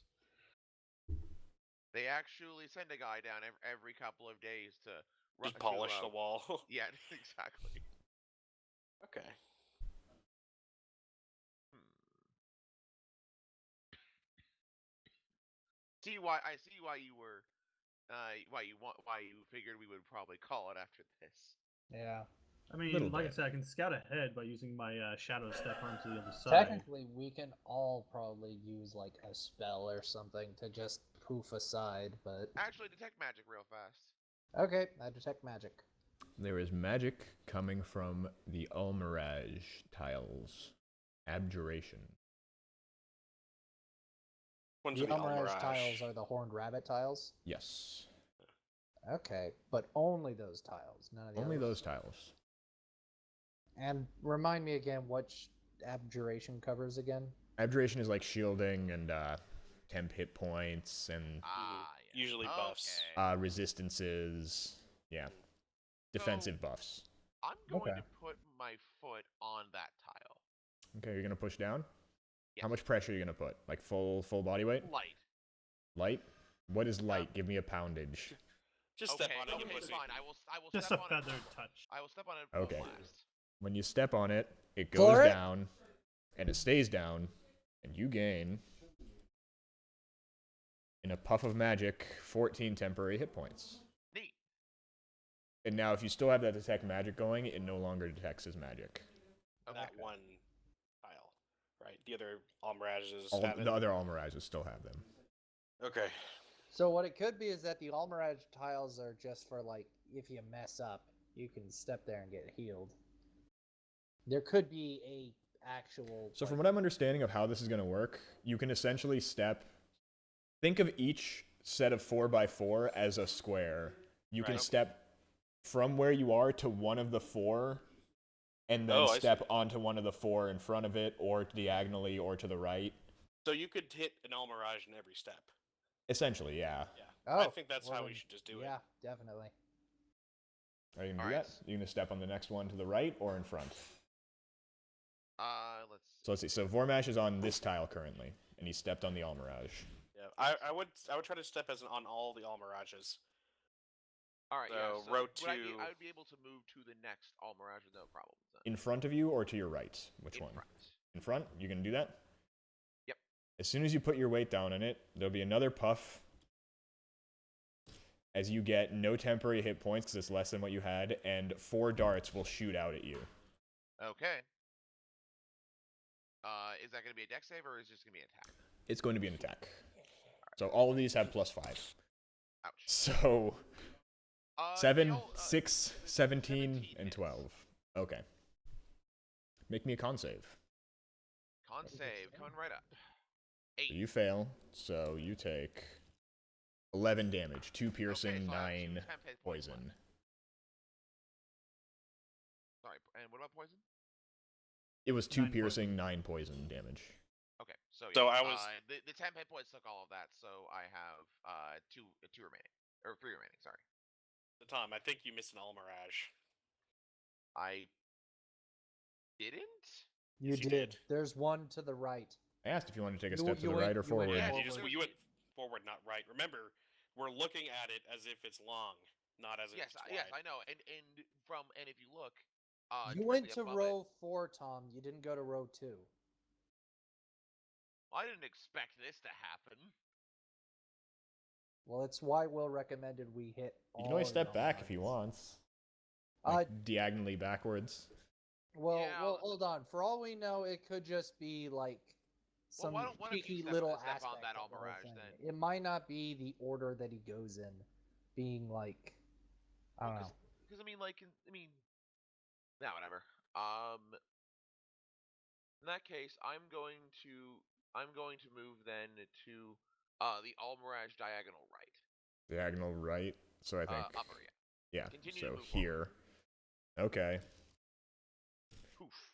Speaker 5: They actually send a guy down every couple of days to
Speaker 4: Just polish the wall.
Speaker 5: Yeah, exactly.
Speaker 4: Okay.
Speaker 5: I see why you were, why you figured we would probably call it after this.
Speaker 3: Yeah.
Speaker 2: I mean,
Speaker 1: Little
Speaker 2: like
Speaker 1: bit.
Speaker 2: I said, I can scout ahead by using my shadow step onto the other side.
Speaker 3: Technically, we can all probably use like a spell or something to just poof aside, but
Speaker 5: Actually, detect magic real fast.
Speaker 3: okay, I detect magic.
Speaker 1: There is magic coming from the Almirage tiles. Abjuration.
Speaker 4: One's
Speaker 3: The
Speaker 4: the
Speaker 3: Almirage
Speaker 4: Almirage.
Speaker 3: tiles are the horned rabbit tiles.
Speaker 1: Yes.
Speaker 3: Okay, but only those tiles, none of the
Speaker 1: Only
Speaker 3: others.
Speaker 1: those tiles.
Speaker 3: And remind me again what abjuration covers again.
Speaker 1: Abjuration is like shielding and temp hit points and
Speaker 5: Yeah.
Speaker 4: Usually buffs.
Speaker 5: Okay.
Speaker 1: resistances. Yeah. Defensive buffs.
Speaker 5: I'm going
Speaker 3: Okay.
Speaker 5: to put my foot on that tile.
Speaker 1: Okay, you're gonna push down?
Speaker 5: Yes.
Speaker 1: How much pressure are you gonna put? Like full body weight?
Speaker 5: Light.
Speaker 1: Light? What is light? Give me a poundage.
Speaker 4: Just
Speaker 5: Okay,
Speaker 4: step on it, you
Speaker 5: okay,
Speaker 4: pussy.
Speaker 5: fine. I will
Speaker 2: Just
Speaker 5: step
Speaker 2: a
Speaker 5: on
Speaker 2: feathered
Speaker 5: it.
Speaker 2: touch.
Speaker 5: I will step on it.
Speaker 1: Okay.
Speaker 5: Last.
Speaker 1: When you step on it, it goes
Speaker 3: Floor it.
Speaker 1: down, and it stays down, and you gain, in a puff of magic, 14 temporary hit points.
Speaker 5: Neat.
Speaker 1: And now, if you still have that detect magic going, it no longer detects as magic.
Speaker 5: Okay.
Speaker 4: That one tile, right? the other Almirages
Speaker 1: All,
Speaker 4: have it?
Speaker 1: the other Almirages still have them.
Speaker 4: Okay.
Speaker 6: So what it could be is that the Almirage tiles are just for like if you mess up, you can step there and get healed. There could be a actual.
Speaker 1: So from what I'm understanding of how this is going to work, you can essentially step. Think of each set of 4x4 as a square. You can
Speaker 4: Right.
Speaker 1: step from where you are to one of the 4, and then
Speaker 4: Oh, I
Speaker 1: step
Speaker 4: see.
Speaker 1: onto one of the 4 in front of it, or diagonally, or to the right.
Speaker 4: So you could hit an Almirage in every step.
Speaker 1: Essentially, yeah.
Speaker 4: Yeah.
Speaker 6: Oh,
Speaker 4: I think that's
Speaker 6: well
Speaker 4: how we
Speaker 6: then,
Speaker 4: should just do
Speaker 6: yeah,
Speaker 4: it.
Speaker 6: definitely.
Speaker 1: Are you going to do
Speaker 5: Alright.
Speaker 1: that? You're going to step on the next one to the right or in front?
Speaker 5: Let's see.
Speaker 1: So let's see. So Vormash is on this tile currently, and he stepped on the Almirage.
Speaker 4: Yeah. I would try to step as on all the Almirages.
Speaker 5: All right, yeah.
Speaker 4: So
Speaker 5: So
Speaker 4: row
Speaker 5: would I
Speaker 4: 2.
Speaker 5: I would be able to move to the next Almirage with no problems then.
Speaker 1: In front of you or to your right? Which
Speaker 5: In
Speaker 1: one?
Speaker 5: front.
Speaker 1: In front? You can do that?
Speaker 5: Yep.
Speaker 1: As soon as you put your weight down in it, there'll be another puff as you get no temporary hit points because it's less than what you had, and 4 darts will shoot out at you.
Speaker 5: Okay. Is that going to be a dex save or is it just going to be an attack?
Speaker 1: It's going to be an attack. So all of these have +5.
Speaker 5: Ouch.
Speaker 1: So
Speaker 5: Uh,
Speaker 1: 7,
Speaker 5: the ol-
Speaker 1: 6,
Speaker 5: the
Speaker 1: 17, and
Speaker 5: hits.
Speaker 1: 12. Okay. Make me a con save.
Speaker 5: Con save coming right up. 8.
Speaker 1: So you fail, so you take 11 damage, 2 piercing,
Speaker 5: Okay, so I have 2
Speaker 1: 9
Speaker 5: temp hit points
Speaker 1: poison.
Speaker 5: left. Sorry, and what about poison?
Speaker 1: It was 2
Speaker 2: 9
Speaker 1: piercing, 9 poison damage.
Speaker 5: Okay, so
Speaker 4: So
Speaker 5: yeah,
Speaker 4: I was-
Speaker 5: the temp hit points took all of that, so I have 2 remaining or 3 remaining. Sorry,
Speaker 4: So Tom, I think you missed an Almirage.
Speaker 5: I didn't.
Speaker 6: You
Speaker 4: Yes, you
Speaker 6: did.
Speaker 4: did.
Speaker 6: There's one to the right.
Speaker 1: I asked if you wanted to take a
Speaker 6: You-
Speaker 1: step to
Speaker 6: you
Speaker 1: the
Speaker 6: went-
Speaker 1: right or
Speaker 6: you went
Speaker 1: forward.
Speaker 4: Yeah,
Speaker 6: forward.
Speaker 4: you went forward, not right. Remember, we're looking at it as if it's long, not as if
Speaker 5: Yes,
Speaker 4: it's wide.
Speaker 5: yes, I know. And if you look,
Speaker 6: You went
Speaker 5: directly
Speaker 6: to
Speaker 5: above
Speaker 6: row
Speaker 5: it,
Speaker 6: 4, Tom. You didn't go to row 2.
Speaker 5: I didn't expect this to happen.
Speaker 6: Well, that's why Will recommended we hit.
Speaker 1: You can always
Speaker 6: all
Speaker 1: step
Speaker 6: the
Speaker 1: back if he
Speaker 6: Almirages.
Speaker 1: wants. Like
Speaker 6: Uh,
Speaker 1: diagonally backwards.
Speaker 6: well,
Speaker 5: Yeah,
Speaker 6: well, hold on. For all we know, it could just be like
Speaker 5: Well,
Speaker 6: some
Speaker 5: why don't you
Speaker 6: cheeky
Speaker 5: step-
Speaker 6: little
Speaker 5: step on
Speaker 6: aspect
Speaker 5: that
Speaker 6: of the whole
Speaker 5: Almirage
Speaker 6: thing.
Speaker 5: then?
Speaker 6: It might not be the order that he goes in, being like, I don't know.
Speaker 5: Because I mean, nah, whatever. In that case, I'm going to move then to the Almirage diagonal right.
Speaker 1: Diagonal right. So I think.
Speaker 5: Upper, yeah.
Speaker 1: Yeah.
Speaker 5: Continue to
Speaker 1: So
Speaker 5: move forward.
Speaker 1: here. Okay.
Speaker 5: Poof.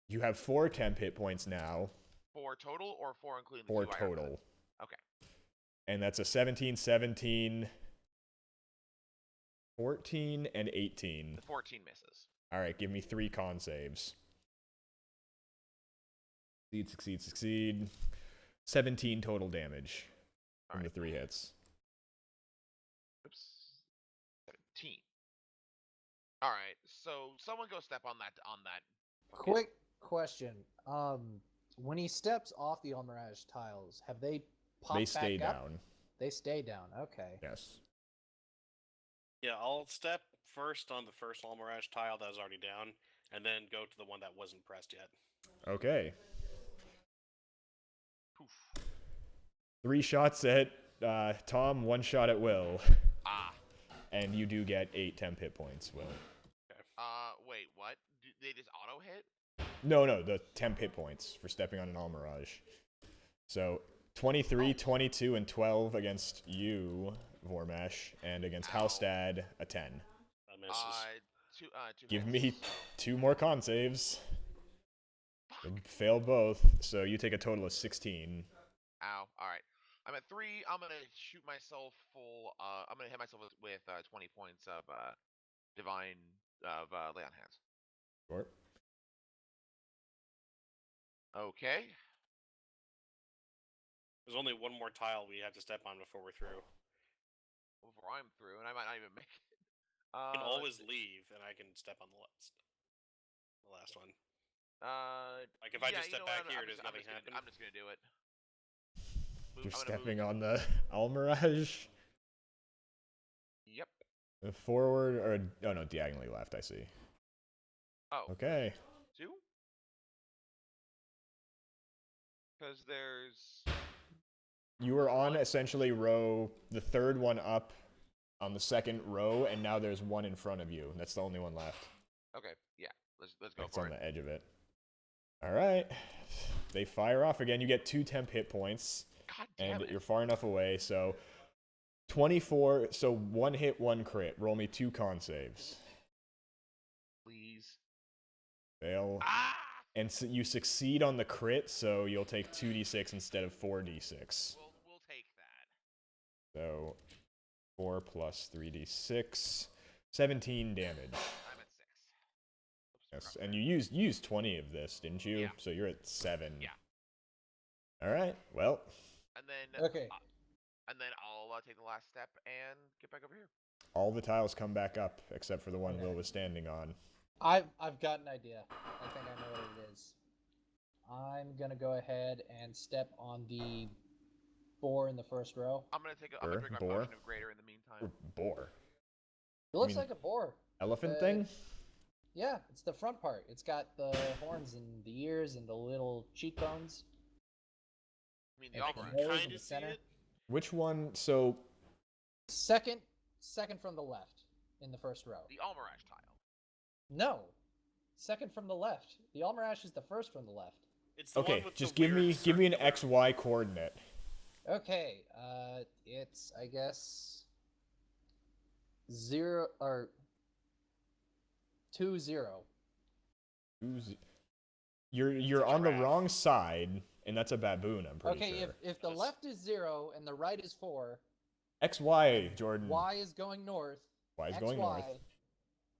Speaker 1: You have 4 temp hit points now.
Speaker 5: 4 total or 4 including the
Speaker 1: 4
Speaker 5: 2 I already
Speaker 1: total.
Speaker 5: Okay.
Speaker 1: And that's a 17, 17, 14, and 18.
Speaker 5: The 14 misses.
Speaker 1: Alright, give me 3 con saves. Succeed, succeed, succeed. 17 total damage from
Speaker 5: Alright.
Speaker 1: the 3 hits.
Speaker 5: Oops. 17. Alright, so someone go step on that bucket.
Speaker 6: Quick question. When he steps off the Almirage tiles, have they popped
Speaker 1: They
Speaker 6: back
Speaker 1: stay
Speaker 6: up?
Speaker 1: down.
Speaker 6: They stay down. Okay.
Speaker 1: Yes.
Speaker 4: Yeah, I'll step first on the first Almirage tile that was already down, and then go to the one that wasn't pressed yet.
Speaker 1: Okay.
Speaker 5: Poof.
Speaker 1: 3 shots at Tom, 1 shot at Will.
Speaker 5: Ah.
Speaker 1: And you do get 8 temp hit points, Will.
Speaker 5: Wait, what? Do they just auto hit?
Speaker 1: No, the temp hit points for stepping on an Almirage. So 23, 22, and 12 against you, Vormash, and against
Speaker 5: Ow.
Speaker 1: Halstad, a 10.
Speaker 4: That misses.
Speaker 5: Two
Speaker 1: Give
Speaker 5: hits,
Speaker 1: me
Speaker 5: so-
Speaker 1: 2 more con saves.
Speaker 5: Fuck.
Speaker 1: Fail both, so you take a total of 16.
Speaker 5: Ow. Alright. I'm at 3. I'm gonna shoot myself full. I'm gonna hit myself with 20 points of divine lay on hands.
Speaker 1: Sure.
Speaker 5: Okay.
Speaker 4: There's only one more tile we have to step on before we're through.
Speaker 5: Before I'm through, and I might not even make it.
Speaker 4: You can always
Speaker 5: let's see.
Speaker 4: leave, and I can step on the last one. Like, if I
Speaker 5: Yeah,
Speaker 4: just
Speaker 5: you
Speaker 4: step
Speaker 5: know
Speaker 4: back
Speaker 5: what,
Speaker 4: here,
Speaker 5: I'm
Speaker 4: does
Speaker 5: just- I'm
Speaker 4: nothing
Speaker 5: just gonna-
Speaker 4: happen?
Speaker 5: I'm just gonna do it.
Speaker 1: You're
Speaker 5: I'm gonna
Speaker 1: stepping
Speaker 5: move-
Speaker 1: on the Almirage.
Speaker 5: Yep.
Speaker 1: Forward, or, oh no, diagonally left, I see.
Speaker 5: Oh.
Speaker 1: Okay.
Speaker 5: 2? Because there's.
Speaker 1: You were on essentially the third one up on the second row, and now there's one in front of you. That's the only one left.
Speaker 5: Okay, yeah. Let's go
Speaker 1: It's
Speaker 5: for
Speaker 1: on
Speaker 5: it.
Speaker 1: the edge of it. All right. They fire off again. You get 2 temp hit points,
Speaker 5: God damn
Speaker 1: and
Speaker 5: it.
Speaker 1: you're far enough away. So 24. So 1 hit, 1 crit. Roll me 2 con saves.
Speaker 5: Please.
Speaker 1: Fail.
Speaker 5: Ah!
Speaker 1: And so you succeed on the crit, so you'll take 2d6 instead of 4d6.
Speaker 5: We'll take that.
Speaker 1: So 4 plus 3d6, 17 damage.
Speaker 5: I'm at 6.
Speaker 1: Yes, and you used 20 of this, didn't you?
Speaker 5: Yeah.
Speaker 1: So you're at 7.
Speaker 5: Yeah.
Speaker 1: All right. Well,
Speaker 5: And then.
Speaker 6: Okay.
Speaker 5: And then I'll take the last step and get back over here.
Speaker 1: all the tiles come back up except for the one
Speaker 6: Okay.
Speaker 1: Will was standing on.
Speaker 6: I've got an idea. I think I know what it is. I'm gonna go ahead and step on the boar in the first row.
Speaker 5: I'm gonna drink my
Speaker 1: Boar?
Speaker 5: potion of greater in the meantime.
Speaker 1: Or boar.
Speaker 6: It looks
Speaker 1: mean-
Speaker 6: like a boar.
Speaker 1: Elephant
Speaker 6: Uh,
Speaker 1: thing?
Speaker 6: Yeah, it's the front part. It's got the horns and the ears and the little cheekbones.
Speaker 5: I mean, the
Speaker 6: and
Speaker 5: Alvarez.
Speaker 6: nose in
Speaker 4: Kind
Speaker 6: the
Speaker 4: of see
Speaker 6: center.
Speaker 4: it.
Speaker 1: Which one? So,
Speaker 6: Second from the left in the first row.
Speaker 5: The Almarash tile.
Speaker 6: No, second from the left. The Almarash is the first from the left.
Speaker 4: It's the
Speaker 1: okay,
Speaker 4: one with
Speaker 1: just
Speaker 4: the
Speaker 1: give
Speaker 4: weird
Speaker 1: me an
Speaker 4: circular-
Speaker 1: XY coordinate.
Speaker 6: Okay, it's I guess 0 or 2-0.
Speaker 1: You're on the wrong side, and that's a baboon, I'm pretty
Speaker 6: Okay,
Speaker 1: sure.
Speaker 6: if the
Speaker 4: Yes.
Speaker 6: left is 0 and the right is 4,
Speaker 1: XY, Jordan.
Speaker 6: Y is going north.
Speaker 1: Y is
Speaker 6: XY
Speaker 1: going north.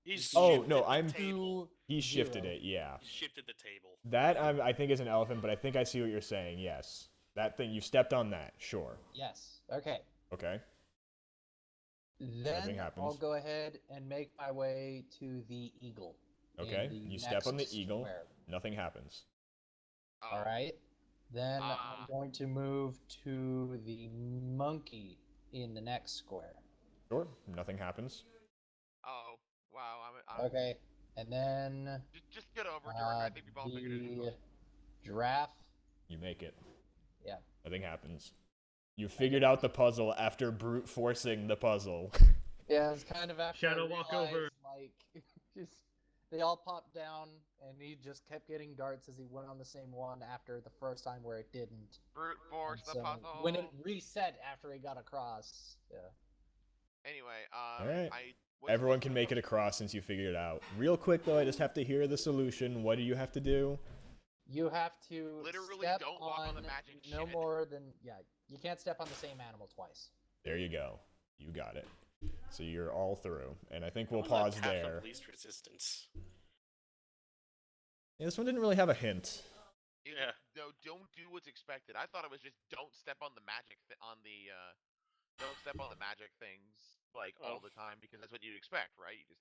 Speaker 4: He's
Speaker 1: Oh,
Speaker 4: shifted
Speaker 1: no,
Speaker 4: the
Speaker 1: I'm-
Speaker 4: table.
Speaker 1: He shifted
Speaker 6: 0.
Speaker 1: it, yeah.
Speaker 4: He shifted the table.
Speaker 1: That I think is an elephant, but I think I see what you're saying, yes. That thing, you stepped on that, sure.
Speaker 6: Yes. Okay.
Speaker 1: Okay.
Speaker 6: Then
Speaker 1: happens.
Speaker 6: I'll go ahead and make my way to the eagle. in
Speaker 1: Okay,
Speaker 6: the
Speaker 1: you step on the
Speaker 6: next
Speaker 1: eagle.
Speaker 6: square.
Speaker 1: Nothing happens.
Speaker 5: Oh.
Speaker 6: All right. Then
Speaker 5: Ah.
Speaker 6: I'm going to move to the monkey in the next square.
Speaker 1: Sure, nothing happens.
Speaker 5: Oh. Wow. I'm
Speaker 6: Okay. And then
Speaker 5: Just get over it, Jordan. I think we've all figured it
Speaker 6: the
Speaker 5: out.
Speaker 6: giraffe.
Speaker 1: You make it.
Speaker 6: Yeah.
Speaker 1: Nothing happens. You figured out the puzzle after brute forcing the puzzle.
Speaker 6: Yeah, it's kind of after
Speaker 2: Shadow
Speaker 6: I
Speaker 2: walk over.
Speaker 6: realized, like, just they all popped down, and he just kept getting darts as he went on the same one after the first time where it didn't.
Speaker 5: Brute force
Speaker 6: And
Speaker 5: the
Speaker 6: so
Speaker 5: puzzle.
Speaker 6: when it reset after he got across, yeah.
Speaker 5: Anyway,
Speaker 1: Alright. Everyone can make it across since you figured it out. Real quick though, I just have to hear the solution. What do you have to do?
Speaker 6: You have to
Speaker 5: Literally
Speaker 6: step
Speaker 5: don't walk on the magic
Speaker 6: no
Speaker 5: shit.
Speaker 6: more than you can't step on the same animal twice.
Speaker 1: There you go. You got it. So you're all through. And I think we'll
Speaker 4: What was
Speaker 1: pause
Speaker 4: that path
Speaker 1: there.
Speaker 4: of least resistance.
Speaker 1: Yeah, this one didn't really have a hint.
Speaker 4: Yeah.
Speaker 5: No, don't do what's expected. I thought it was just don't step on the magic don't step on the magic things like all
Speaker 4: Oh.
Speaker 5: the time because that's what you'd expect, right? You just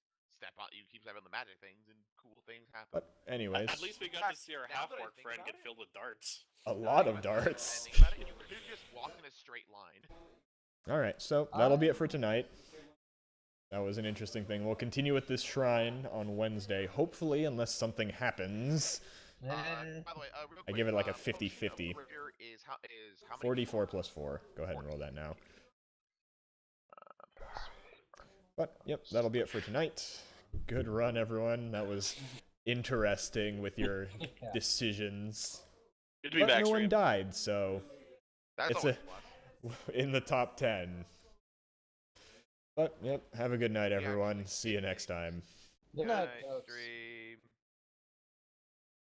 Speaker 5: you keep stepping on the magic things and cool things happen.
Speaker 1: But anyways,
Speaker 4: At least we got to see our
Speaker 5: Now that I
Speaker 4: half-orc
Speaker 5: think
Speaker 4: friend
Speaker 5: about
Speaker 4: get
Speaker 5: it-
Speaker 4: filled with darts.
Speaker 1: a lot
Speaker 5: Now
Speaker 1: of
Speaker 5: that I
Speaker 1: darts.
Speaker 5: think about it, you could just walk in a straight line.
Speaker 1: Alright, so that'll be it for tonight. That was an interesting thing. We'll continue with this shrine on Wednesday, hopefully, unless something happens.
Speaker 5: By the way, real quick,
Speaker 1: I give it like a
Speaker 5: potion of
Speaker 1: 50-50.
Speaker 5: greater is how many?
Speaker 1: 44 plus 4. Go ahead and roll that now. But, yep, that'll be it for tonight. Good run, everyone. That was interesting with your
Speaker 6: Yeah.
Speaker 1: decisions.
Speaker 4: Good to be
Speaker 1: But
Speaker 4: back,
Speaker 1: no one
Speaker 4: stream.
Speaker 1: died, so
Speaker 5: That's
Speaker 1: it's
Speaker 5: always
Speaker 1: a-
Speaker 5: a plus.
Speaker 1: in the top 10. But, yep, have a good night,
Speaker 5: Yeah,
Speaker 1: everyone.
Speaker 5: actually,
Speaker 1: See you next time.
Speaker 6: Good
Speaker 5: Good
Speaker 6: night,
Speaker 5: night,
Speaker 6: folks.
Speaker 5: Street.